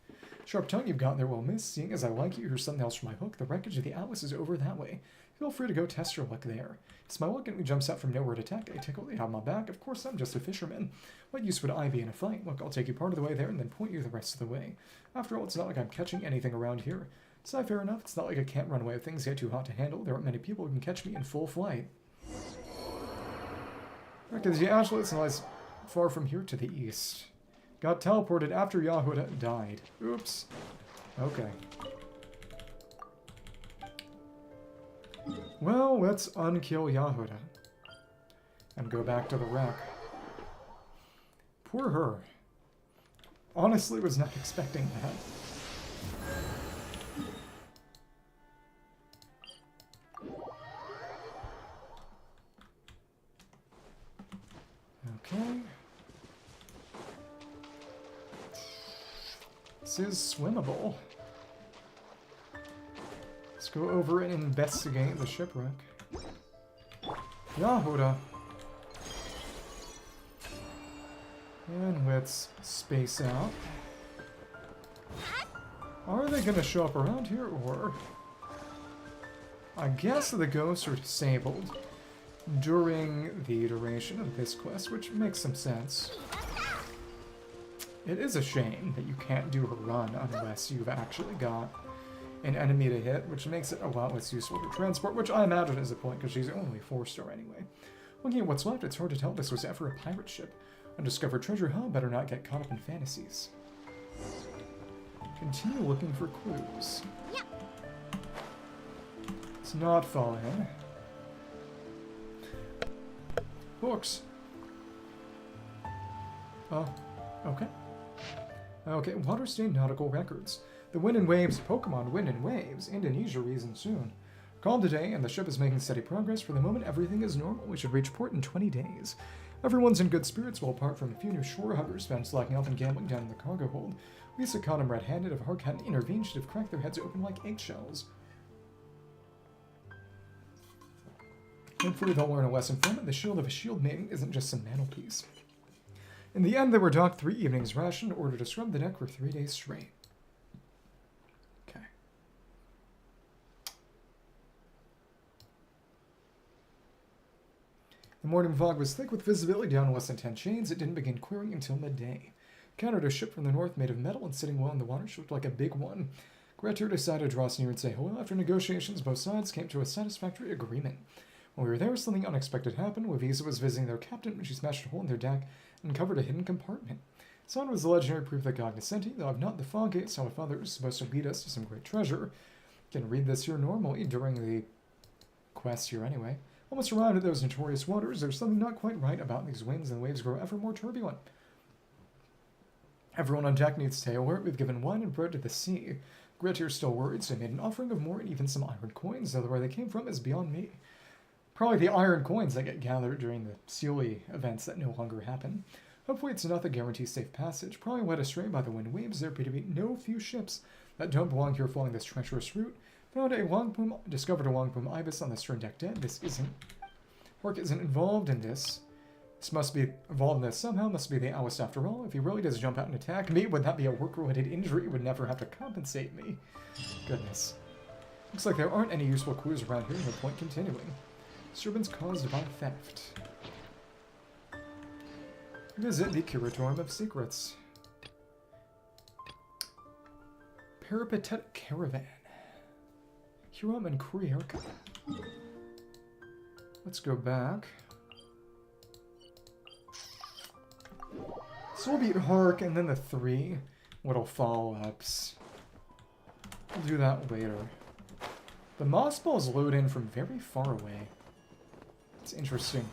Sharp tongue you've got there, well miss. Seeing as I like you, here's something else from my book. The wreckage of the Atlas is over that way. Feel free to go test your luck there. It's my luck and he jumps out from nowhere to attack. I tickle, they have my back. Of course, I'm just a fisherman. What use would I be in a fight? Look, I'll take you part of the way there and then point you the rest of the way. After all, it's not like I'm catching anything around here. It's not fair enough. It's not like I can't run away if things get too hot to handle. There aren't many people who can catch me in full flight. Because the Ashlet lies far from here to the east. Got teleported after Yahuda died. Oops. Okay. Well, let's unkill Yahuda. And go back to the wreck. Poor her. Honestly, was not expecting that. Okay. This is swimmable. Let's go over and investigate the shipwreck. Yahuda. And let's space out. Are they going to show up around here, or... I guess the ghosts are disabled during the duration of this quest, which makes some sense. It is a shame that you can't do a run unless you've actually got an enemy to hit, which makes it a lot less useful to transport, which I imagine is a point, because she's only 4-star anyway. Looking at what's left, it's hard to tell if this was ever a pirate ship. Undiscovered treasure, huh? Better not get caught up in fantasies. Continue looking for clues. It's not falling. Books. Oh, okay. Okay, water-stained nautical records. The Wind and Waves, Pokemon Wind and Waves, Indonesia reason soon. Calm today, and the ship is making steady progress. For the moment, everything is normal. We should reach port in 20 days. Everyone's in good spirits, well apart from a few new shore huggers found slacking off and gambling down in the cargo hold. Lisa caught him red-handed. If Hark hadn't intervened, she'd have cracked their heads open like eggshells. Hopefully they'll learn a lesson from it. The shield of a shield maiden isn't just some mantelpiece. In the end, they were docked 3 evenings' ration in order to scrub the deck for 3 days straight. Okay. The morning fog was thick with visibility down less than 10 chains. It didn't begin clearing until midday. Encountered a ship from the north made of metal and sitting well in the water. She looked like a big one. Grettir decided to draw us near and say hello. After negotiations, both sides came to a satisfactory agreement. When we were there, something unexpected happened. Wavisa was visiting their captain when she smashed a hole in their deck and covered a hidden compartment. Sound was the legendary proof that Cognoscenti, though I've not the fog gate, so if others supposed to lead us to some great treasure. Can read this here normally during the quest here anyway. Almost arrived at those notorious waters. There's something not quite right about these winds, and the waves grow ever more turbulent. Everyone on deck needs to stay alert. We've given wine and bread to the sea. Grettir's still worried, so he made an offering of more and even some iron coins, though where they came from is beyond me. Probably the iron coins that get gathered during the Sealy events that no longer happen. Hopefully it's enough to guarantee safe passage. Probably led astray by the wind waves. There appear to be no few ships that don't belong here following this treacherous route. Found a longboom, discovered a longboom ibis on the stern deck dead. This isn't. Hork isn't involved in this. This must be involved in this somehow. Must be the Alice after all. If he really does jump out and attack me, would that be a work-related injury? He would never have to compensate me. Goodness. Looks like there aren't any useful clues around here. No point continuing. Disturbance caused by theft. Visit the Curatorium of Secrets. Peripatetic Caravan. Hiram and Kuriarka. Let's go back. So we'll beat Hark and then the 3 little follow-ups. We'll do that later. The Moss Balls load in from very far away. It's interesting.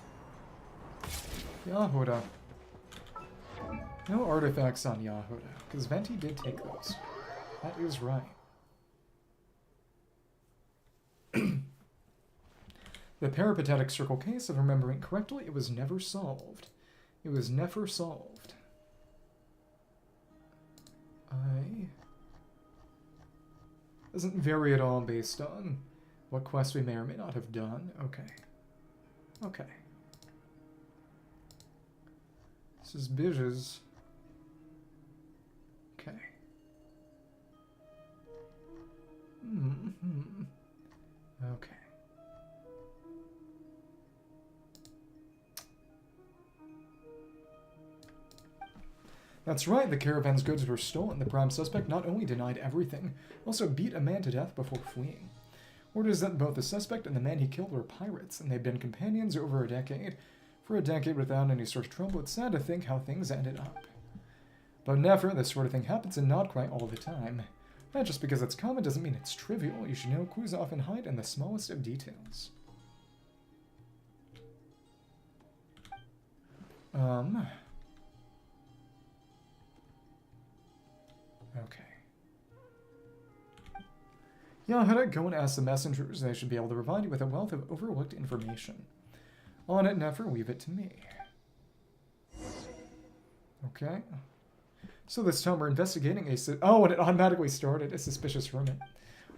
Yahuda. No artifacts on Yahuda, because Venti did take those. That is right. The peripatetic circle case, if remembering correctly, it was never solved. It was never solved. Doesn't vary at all based on what quest we may or may not have done. Okay. Okay. This is Bij's. Okay. Okay. That's right, the caravan's goods were stolen. The prime suspect not only denied everything, also beat a man to death before fleeing. Word is that both the suspect and the man he killed were pirates, and they've been companions over a decade. For a decade without any sort of trouble, it's sad to think how things ended up. But never, this sort of thing happens, and not quite all the time. Not just because it's common doesn't mean it's trivial. You should know clues often hide in the smallest of details. Okay. Yahuda, go and ask the messengers. They should be able to provide you with a wealth of overlooked information. On it, never leave it to me. Okay. So this time we're investigating oh, and it automatically started a suspicious hermit.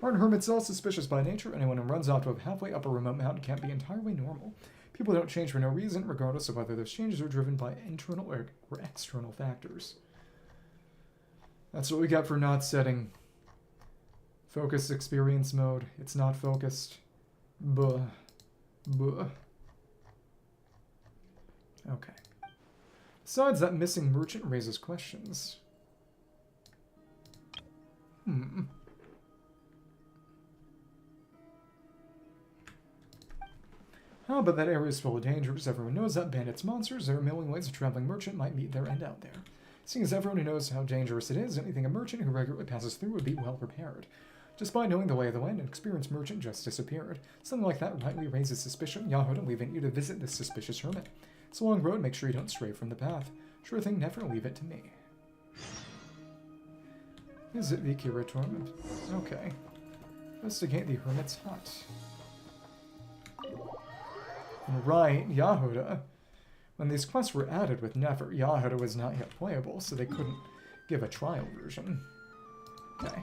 Aren't hermits all suspicious by nature? Anyone who runs off to a halfway up a remote mountain can't be entirely normal. People don't change for no reason, regardless of whether those changes are driven by internal or external factors. That's what we got for not setting focus experience mode. It's not focused. Buh. Buh. Okay. Besides, that missing merchant raises questions. Oh, but that area is full of dangers. Everyone knows that bandits, monsters, there are a million ways a traveling merchant might meet their end out there. Seeing as everyone who knows how dangerous it is, anything a merchant who regularly passes through would be well prepared. Just by knowing the lay of the land, an experienced merchant just disappeared. Something like that rightly raises suspicion. Yahuda, leaving you to visit this suspicious hermit. It's a long road, make sure you don't stray from the path. Sure thing, never leave it to me. Is it Viki Retorment? Okay. Investigate the hermit's hut. Right, Yahuda. When these quests were added with Nefer, Yahuda was not yet playable, so they couldn't give a trial version. Okay.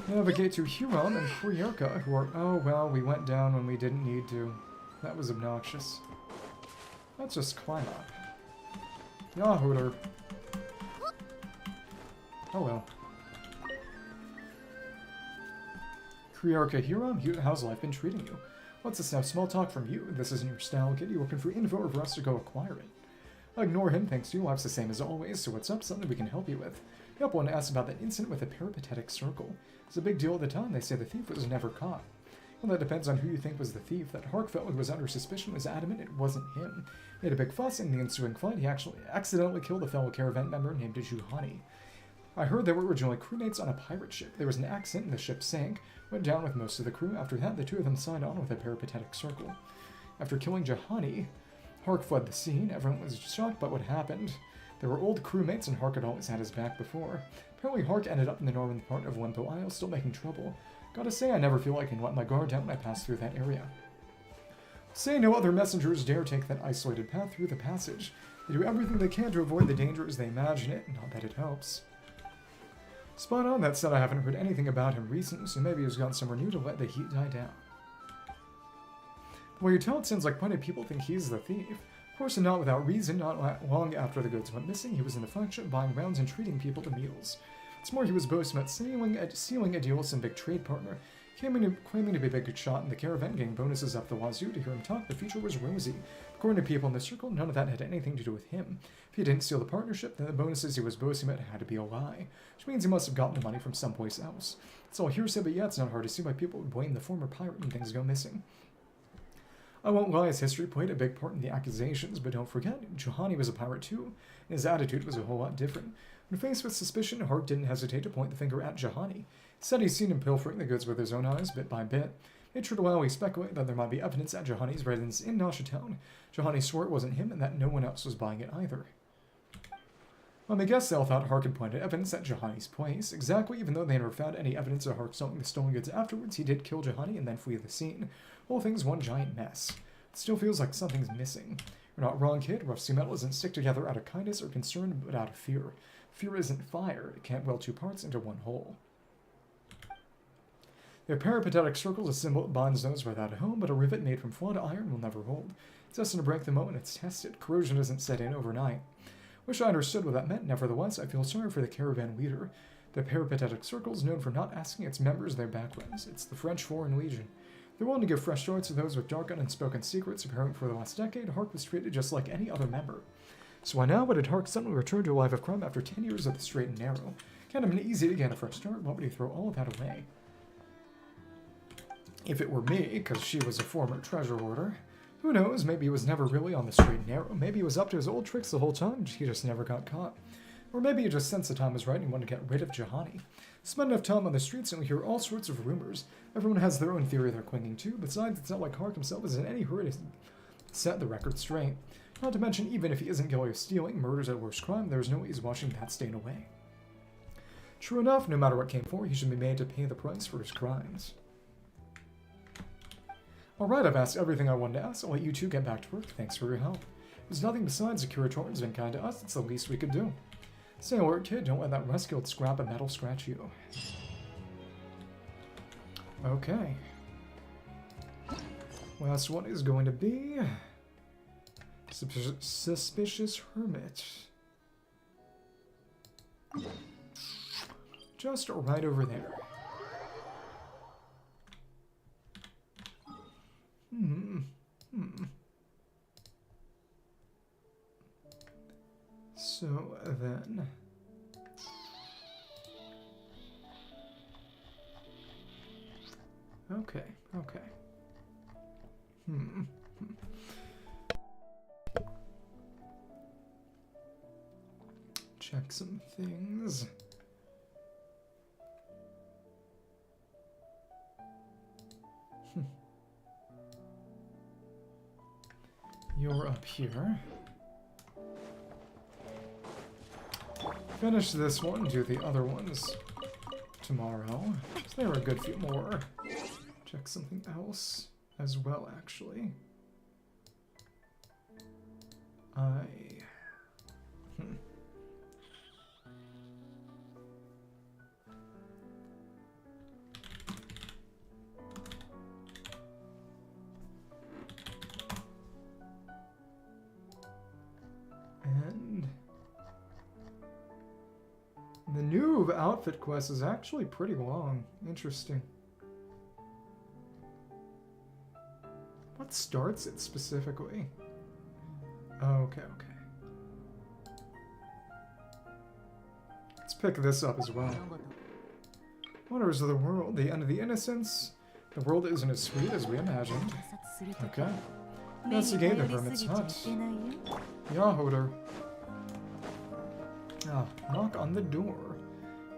Navigate to Huron and Kuryoka, who are... Oh, well, we went down when we didn't need to. That was obnoxious. Let's just climb up. Yahuda. Oh well. Kuryoka Huron, how's life been treating you? What's this now? Small talk from you. This isn't your style, kid. You looking for info or for us to go acquire it? I ignore him, thanks to you. Life's the same as always, so what's up? Something we can help you with. Yep, one asked about that incident with the peripatetic circle. It's a big deal at the time. They say the thief was never caught. Well, that depends on who you think was the thief. That Harkfeld who was under suspicion was adamant it wasn't him. He had a big fuss in the ensuing fight. He actually accidentally killed a fellow caravan member named Juhani. I heard they were originally crewmates on a pirate ship. There was an accident and the ship sank, went down with most of the crew. After that, the two of them signed on with a peripatetic circle. After killing Juhani, Hark fled the scene. Everyone was shocked by what happened. They were old crewmates and Hark had always had his back before. Apparently Hark ended up in the northern part of Lempo Isle, still making trouble. Gotta say, I never feel like I can let my guard down when I pass through that area. Say no other messengers dare take that isolated path through the passage. They do everything they can to avoid the danger as they imagine it, not that it helps. Spot on. That said, I haven't heard anything about him recently, so maybe he's gone somewhere new to let the heat die down. The way you tell it sounds like plenty of people think he's the thief. Of course, and not without reason. Not long after the goods went missing, he was in the flagship buying rounds and treating people to meals. It's more he was boasting about sealing a deal with some big trade partner, claiming to be a big shot in the caravan, getting bonuses up the wazoo. To hear him talk, the future was rosy. According to people in the circle, none of that had anything to do with him. If he didn't steal the partnership, then the bonuses he was boasting about had to be a lie, which means he must have gotten the money from someplace else. It's all hearsay, but yeah, it's not hard to see why people would blame the former pirate when things go missing. I won't lie, his history played a big part in the accusations, but don't forget, Juhani was a pirate too, and his attitude was a whole lot different. When faced with suspicion, Hark didn't hesitate to point the finger at Juhani. He said he'd seen him pilfering the goods with his own eyes, bit by bit. Nature to loudly speculate that there might be evidence at Juhani's residence in Nasha Town. Juhani swore it wasn't him and that no one else was buying it either. Well, I guess they all thought Hark had pointed evidence at Juhani's place. Exactly, even though they never found any evidence of Hark selling the stolen goods afterwards, he did kill Juhani and then flee the scene. The whole thing's one giant mess. It still feels like something's missing. You're not wrong, kid. Rough sea metal doesn't stick together out of kindness or concern, but out of fear. Fear isn't fire. It can't weld two parts into one whole. The peripatetic circle is a symbol that binds those without a home, but a rivet made from flawed iron will never hold. It's destined to break the moment it's tested. Corrosion doesn't set in overnight. Wish I understood what that meant. Nevertheless, I feel sorry for the caravan leader. The peripatetic circle is known for not asking its members their backgrounds. It's the French Foreign Legion. They're willing to give fresh starts to those with dark, unspoken secrets. Apparently, for the last decade, Hark was treated just like any other member. So why now would Hark suddenly return to a life of crime after 10 years of the straight and narrow? Can't have been easy to get a fresh start. Why would he throw all of that away? If it were me, because she was a former treasure hoarder, who knows, maybe he was never really on the straight and narrow. Maybe he was up to his old tricks the whole time, he just never got caught. Or maybe he just sensed the time was right and he wanted to get rid of Jahani. Spend enough time on the streets and we hear all sorts of rumors. Everyone has their own theory they're clinging to. Besides, it's not like Hark himself is in any hurry to set the record straight. Not to mention, even if he isn't guilty of stealing, murder's at worst crime, there's no way he's washing that stain away. True enough, no matter what came for, he should be made to pay the price for his crimes. Alright, I've asked everything I wanted to ask. I'll let you two get back to work. Thanks for your help. There's nothing besides the curator has been kind to us. It's the least we could do. Stay alert, kid. Don't let that rust-killed scrap of metal scratch you. Okay. Last one is going to be... Suspicious Hermit. Just right over there. So then... Okay. Check some things. You're up here. Finish this one, do the other ones tomorrow. So there are a good few more. Check something else as well, actually. And the new outfit quest is actually pretty long. Interesting. What starts it specifically? Okay. Let's pick this up as well. Wonders of the world, the end of the innocence. The world isn't as sweet as we imagined. Okay. Investigate the hermit's hut. Yahoder. Knock on the door.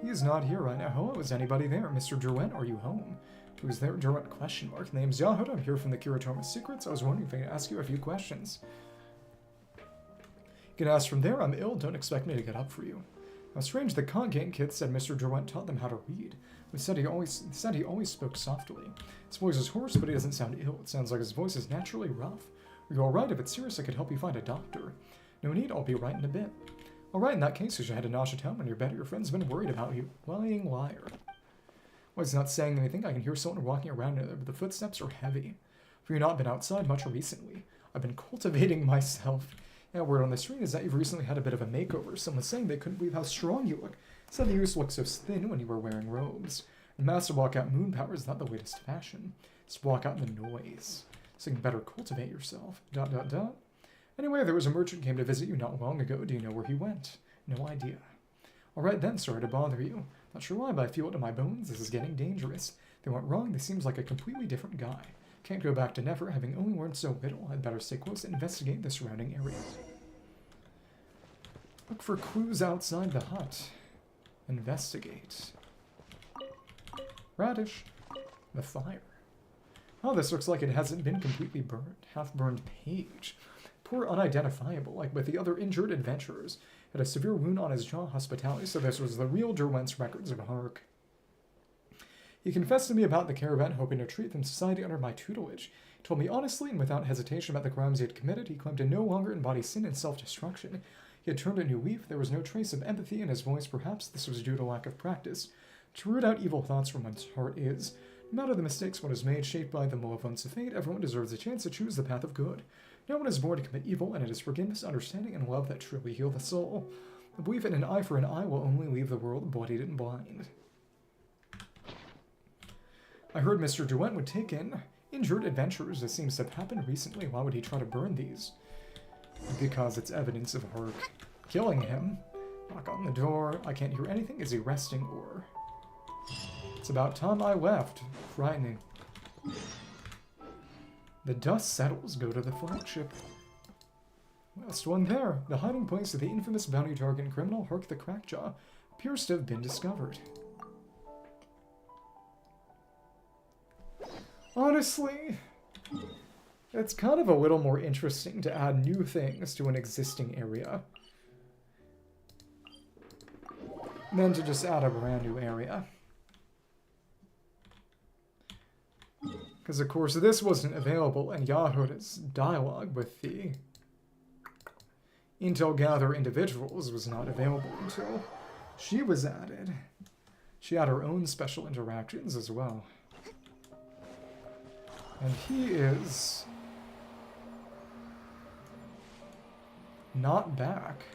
He is not here right now. Hello, is anybody there? Mr. Derwent, are you home? Who's there? Derwent question mark. Name's Yahoder. I'm here from the Curator's Secrets. I was wondering if I could ask you a few questions. You can ask from there. I'm ill. Don't expect me to get up for you. How strange, the Congate kid said Mr. Derwent taught them how to read. He said he always spoke softly. His voice is hoarse, but he doesn't sound ill. It sounds like his voice is naturally rough. Are you alright? If it's serious, I could help you find a doctor. No need, I'll be right in a bit. Alright, in that case, you should head to Nasha Town when you're better. Your friend's been worried about you. Lying liar. Well, he's not saying anything. I can hear someone walking around in there, but the footsteps are heavy. For you not been outside much recently. I've been cultivating myself. Yeah, word on the street is that you've recently had a bit of a makeover. Someone's saying they couldn't believe how strong you look. Said you used to look so thin when you were wearing robes. The master walkout moon power is not the latest fashion. It's walk out in the noise. So you can better cultivate yourself. ... Anyway, there was a merchant came to visit you not long ago. Do you know where he went? No idea. Alright then, sorry to bother you. Not sure why, but I feel it in my bones. This is getting dangerous. They went wrong. This seems like a completely different guy. Can't go back to never, having only learned so little. I'd better stay close and investigate the surrounding areas. Look for clues outside the hut. Investigate. Radish. The fire. Oh, this looks like it hasn't been completely burnt. Half-burned page. Poor unidentifiable, like with the other injured adventurers. Had a severe wound on his jaw, hospitality, so this was the real Derwent's records of Hark. He confessed to me about the caravan, hoping to treat them society under my tutelage. He told me honestly and without hesitation about the crimes he had committed. He claimed to no longer embody sin and self-destruction. He had turned a new leaf. There was no trace of empathy in his voice. Perhaps this was due to lack of practice. To root out evil thoughts from one's heart is, no matter the mistakes one has made, shaped by the malevolence of fate, everyone deserves a chance to choose the path of good. No one is born to commit evil, and it is forgiveness, understanding, and love that truly heal the soul. The belief in an eye for an eye will only leave the world bloodied and blind. I heard Mr. Derwent would take in injured adventurers. This seems to have happened recently. Why would he try to burn these? Because it's evidence of Hark killing him. Knock on the door. I can't hear anything. Is he resting or... It's about time I left. Frightening. The dust settles. Go to the flagship. Last one there. The hiding place of the infamous bounty target criminal Hark the Crackjaw appears to have been discovered. Honestly, it's kind of a little more interesting to add new things to an existing area than to just add a brand new area. Because, of course, this wasn't available in Yahuda's dialogue with the Intel Gather individuals was not available until she was added. She had her own special interactions as well. And he is not back.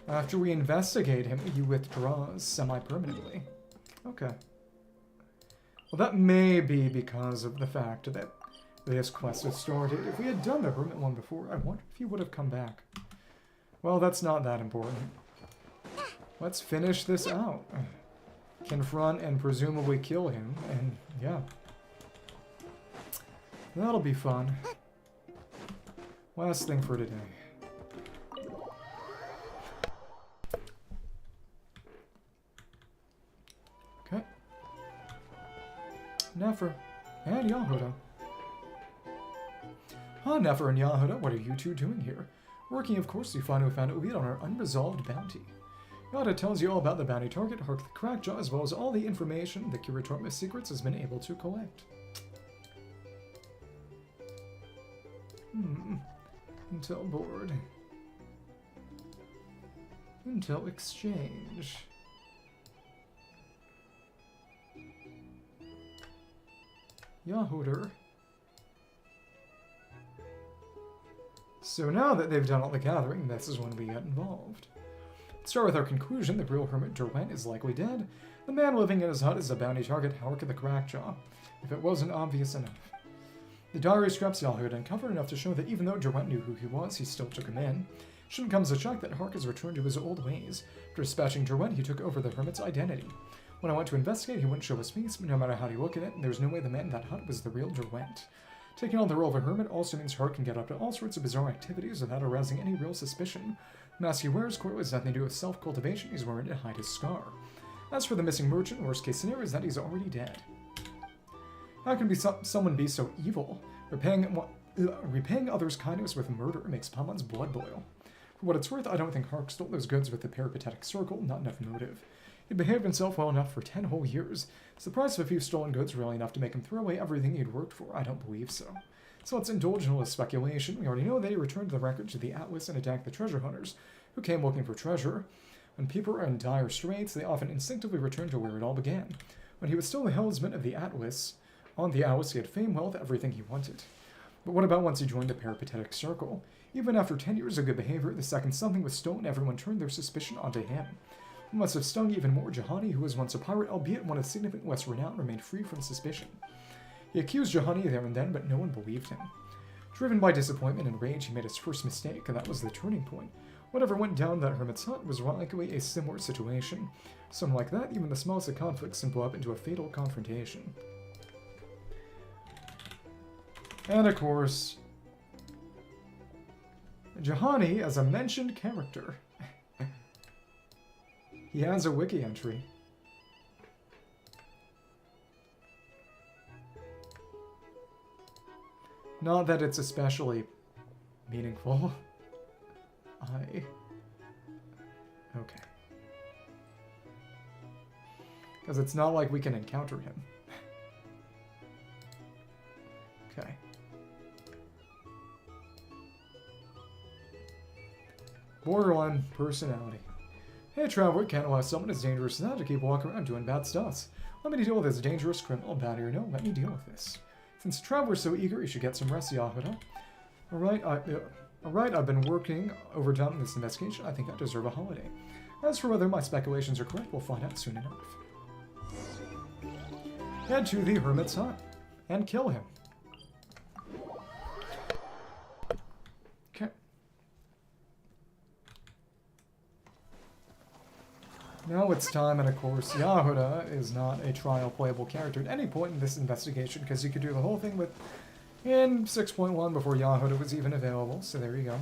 After we investigate him, he withdraws semi-permanently. Okay. Well, that may be because of the fact that this quest has started. If we had done the hermit one before, I wonder if he would have come back. Well, that's not that important. Let's finish this out. Confront and presumably kill him, and yeah. That'll be fun. Last thing for today. Okay. Nefer and Yahuda. Ah, Nefer and Yahuda, what are you two doing here? Working, of course, to find who found a lead on our unresolved bounty. Yahuda tells you all about the bounty target, Hark the Crackjaw, as well as all the information the Curator of Secrets has been able to collect. Intel board. Intel exchange. Yahuda. So now that they've done all the gathering, this is when we get involved. Let's start with our conclusion. The real hermit Derwent is likely dead. The man living in his hut is the bounty target, Hark the Crackjaw, if it wasn't obvious enough. The diary scraps Yahuda uncovered enough to show that even though Derwent knew who he was, he still took him in. Shouldn't come as a shock that Hark has returned to his old ways. After dispatching Derwent, he took over the hermit's identity. When I went to investigate, he wouldn't show his face, but no matter how you look at it, there's no way the man in that hut was the real Derwent. Taking on the role of a hermit also means Hark can get up to all sorts of bizarre activities without arousing any real suspicion. The mask he wears clearly has nothing to do with self-cultivation. He's wearing it to hide his scar. As for the missing merchant, worst case scenario is that he's already dead. How can someone be so evil? Repaying others' kindness with murder makes Pamon's blood boil. For what it's worth, I don't think Hark stole those goods with the peripatetic circle, not enough motive. He'd behaved himself well enough for 10 whole years. Is the price of a few stolen goods really enough to make him throw away everything he'd worked for? I don't believe so. So let's indulge in a little speculation. We already know that he returned the record to the Atlas and attacked the treasure hunters, who came looking for treasure. When people are in dire straits, they often instinctively return to where it all began. When he was still the helmsman of the Atlas, on the Atlas he had fame, wealth, everything he wanted. But what about once he joined the peripatetic circle? Even after 10 years of good behavior, the second something was stolen, everyone turned their suspicion onto him. It must have stung even more Jahani, who was once a pirate, albeit one of significant less renown, remained free from suspicion. He accused Jahani there and then, but no one believed him. Driven by disappointment and rage, he made his first mistake, and that was the turning point. Whatever went down that hermit's hut was likely a similar situation. Something like that, even the smallest of conflicts can blow up into a fatal confrontation. And of course, Jahani as a mentioned character. He has a wiki entry. Not that it's especially meaningful. Okay. Because it's not like we can encounter him. Okay. Borderline personality. Hey traveler, can't allow someone as dangerous as that to keep walking around doing bad stuff. Let me deal with this dangerous criminal, bad or no, let me deal with this. Since the traveler's so eager, you should get some rest, Yahuda. Alright, Alright, I've been working overtime in this investigation. I think I deserve a holiday. As for whether my speculations are correct, we'll find out soon enough. Head to the Hermit's hut and kill him. Okay. Now it's time, and of course, Yahuda is not a trial playable character at any point in this investigation, because you could do the whole thing with in 6.1 before Yahuda was even available, so there you go.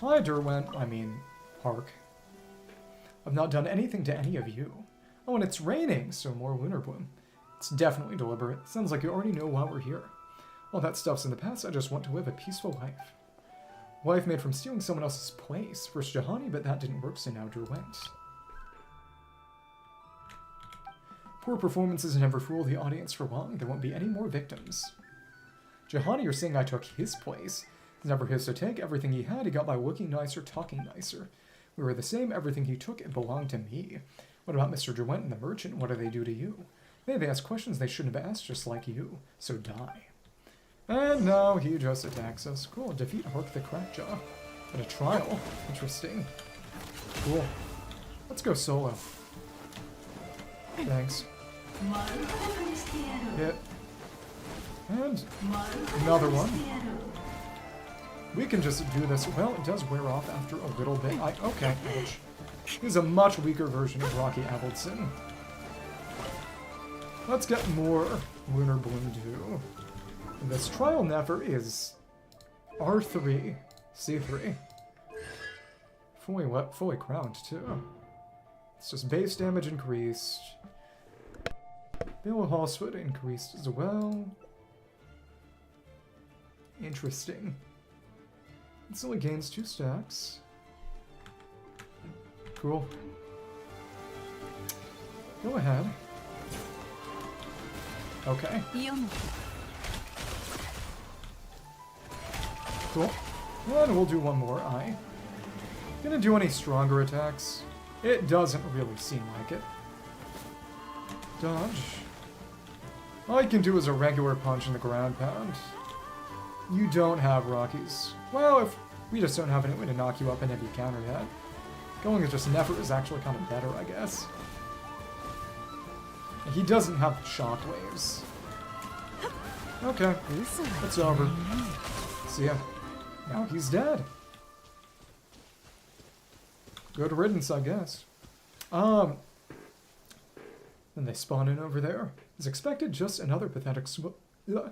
Hi, Derwent. I mean, Hark. I've not done anything to any of you. Oh, and it's raining, so more lunar bloom. It's definitely deliberate. Sounds like you already know why we're here. All that stuff's in the past. I just want to live a peaceful life. Life made from stealing someone else's place. First Jahani, but that didn't work, so now Derwent. Poor performances never fool the audience for long. There won't be any more victims. Jahani, you're saying I took his place. It's never his to take. Everything he had, he got by looking nicer, talking nicer. We were the same. Everything he took, it belonged to me. What about Mr. Derwent and the merchant? What do they do to you? They ask questions they shouldn't have asked, just like you. So die. And now he just attacks us. Cool. Defeat Hark the Crackjaw. At a trial. Interesting. Cool. Let's go solo. Thanks. Hit. And another one. We can just do this. Well, it does wear off after a little bit. Okay, ouch. He's a much weaker version of Rocky Avildsen. Let's get more Lunar Bloom too. And this trial never is R3, C3. Fully crowned too. It's just base damage increased. Bill Hallsfoot increased as well. Interesting. It only gains 2 stacks. Cool. Go ahead. Okay. Cool. And we'll do one more. Gonna do any stronger attacks? It doesn't really seem like it. Dodge. All I can do is a regular punch in the ground pound. You don't have Rockies. Well, if we just don't have any way to knock you up and have you counter that. Going with just Nefer is actually kind of better, I guess. He doesn't have shockwaves. Okay, it's over. See ya. Now he's dead. Good riddance, I guess. Then they spawn in over there. As expected, just another pathetic soul who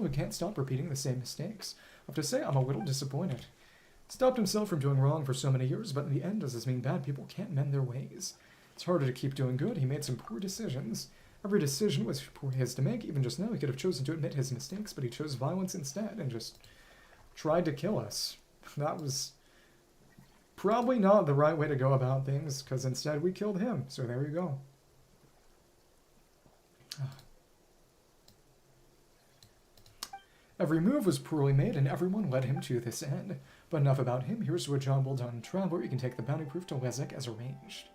can't stop repeating the same mistakes. I have to say, I'm a little disappointed. Stopped himself from doing wrong for so many years, but in the end, does this mean bad people can't mend their ways? It's harder to keep doing good. He made some poor decisions. Every decision was his to make. Even just now, he could have chosen to admit his mistakes, but he chose violence instead and just tried to kill us. That was probably not the right way to go about things, because instead we killed him. So there you go. Every move was poorly made, and everyone led him to this end. But enough about him. Here's to a job well done. Traveler, you can take the bounty proof to Lezek as arranged.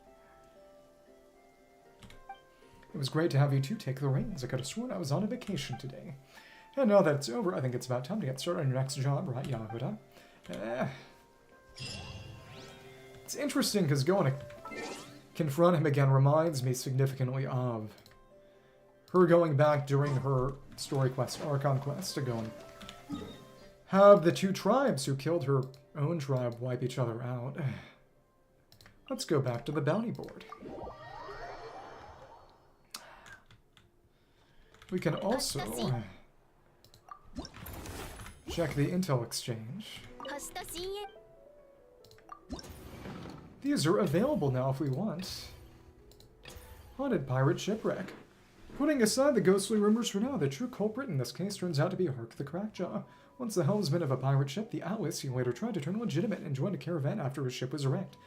It was great to have you two take the reins. I could have sworn I was on a vacation today. And now that it's over, I think it's about time to get started on your next job, right, Yahuda? It's interesting, because going to confront him again reminds me significantly of her going back during her story quest, Archon quest, to go and have the 2 tribes who killed her own tribe wipe each other out. Let's go back to the bounty board. We can also check the intel exchange. These are available now if we want. Haunted pirate shipwreck. Putting aside the ghostly rumors for now, the true culprit in this case turns out to be Hark the Crackjaw. Once the helmsman of a pirate ship, the Atlas, he later tried to turn legitimate and joined a caravan after his ship was wrecked.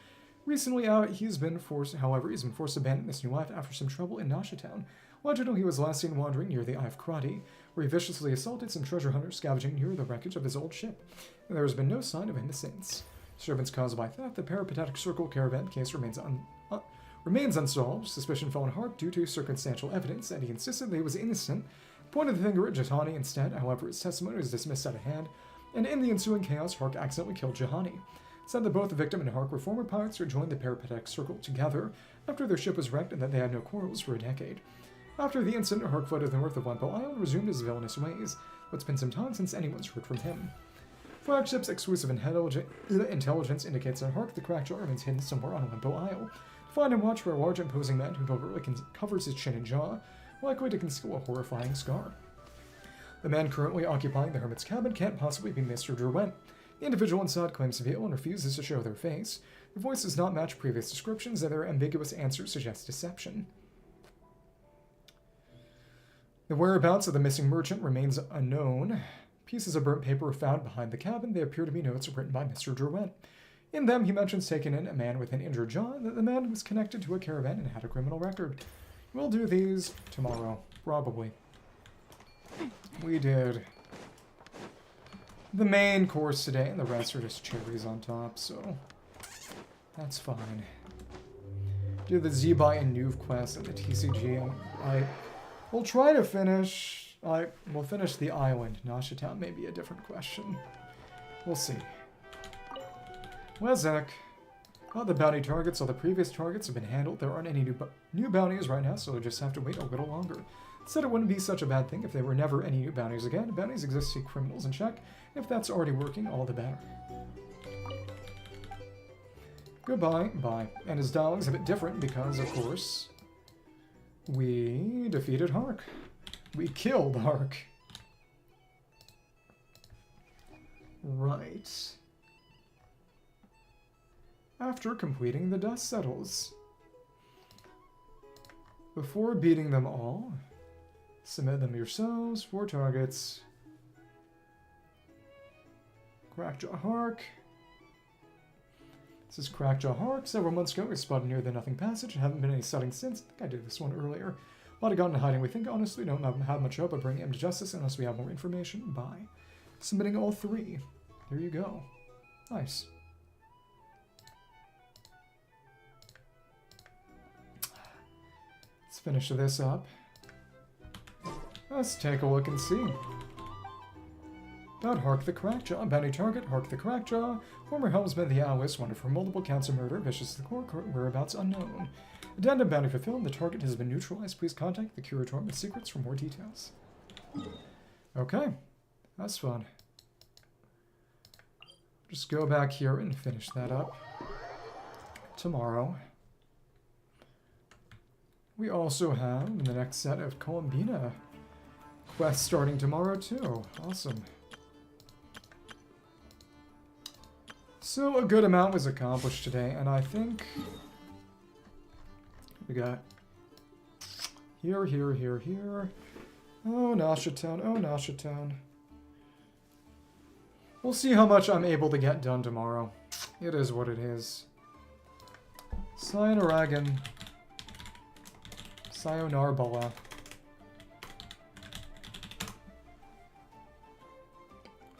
Recently, he's been forced to abandon this new life after some trouble in Nasha Town. Legend, he was last seen wandering near the Eye of Krati, where he viciously assaulted some treasure hunters scavenging near the wreckage of his old ship, and there has been no sign of him since. Disturbance caused by theft, the Peripatetic Circle caravan case remains unsolved. Suspicion fell on Hark due to circumstantial evidence, and he insisted that he was innocent. Pointed the finger at Jatani instead. However, his testimony was dismissed out of hand, and in the ensuing chaos, Hark accidentally killed Jahani. It said that both the victim and Hark were former pirates who joined the Peripatetic Circle together after their ship was wrecked and that they had no quarrels for a decade. After the incident, Hark fled to the north of Wempo Isle and resumed his villainous ways, but it's been some time since anyone's heard from him. Flagship's exclusive intelligence indicates that Hark the Crackjaw remains hidden somewhere on Wempo Isle. Find and watch for a large imposing man who deliberately covers his chin and jaw, likely to conceal a horrifying scar. The man currently occupying the Hermit's cabin can't possibly be Mr. Derwent. The individual inside claims to be ill and refuses to show their face. Their voice does not match previous descriptions, and their ambiguous answers suggest deception. The whereabouts of the missing merchant remains unknown. Pieces of burnt paper were found behind the cabin. They appear to be notes written by Mr. Derwent. In them, he mentions taking in a man with an injured jaw, and that the man was connected to a caravan and had a criminal record. We'll do these tomorrow, probably. We did the main course today, and the rest are just cherries on top, so that's fine. Do the Zebai and Nuve quest and the TCG, and I will try to finish. We'll finish the island. Nashatown may be a different question. We'll see. Wezek. All the bounty targets, all the previous targets have been handled. There aren't any new bounties right now, so we'll just have to wait a little longer. Said it wouldn't be such a bad thing if there were never any new bounties again. Bounties exist to keep criminals in check. If that's already working, all the better. Goodbye. Bye. And his dialogue's a bit different because, of course, we defeated Hark. We killed Hark. Right. After completing the Dust Settles. Before beating them all, submit them yourselves. 4 targets. Crackjaw Hark. This is Crackjaw Hark. Several months ago, we spotted near the Nothing Passage. Haven't been any sightings since. I think I did this one earlier. A lot of gotten in hiding. We think, honestly, don't have much hope of bringing him to justice unless we have more information. Bye. Submitting all 3. There you go. Nice. Let's finish this up. Let's take a look and see. About Hark the Crackjaw. Bounty target, Hark the Crackjaw. Former helmsman of the Alice, wanted for multiple counts of murder. Vicious to the core, whereabouts unknown. Addendum bounty fulfilled. The target has been neutralized. Please contact the Curator with secrets for more details. Okay. That's fun. Just go back here and finish that up. Tomorrow. We also have the next set of Columbina quests starting tomorrow too. Awesome. So a good amount was accomplished today, and I think we got here. Oh, Nashatown. Oh, Nashatown. We'll see how much I'm able to get done tomorrow. It is what it is. Sayonaragan. Sayonara Bala.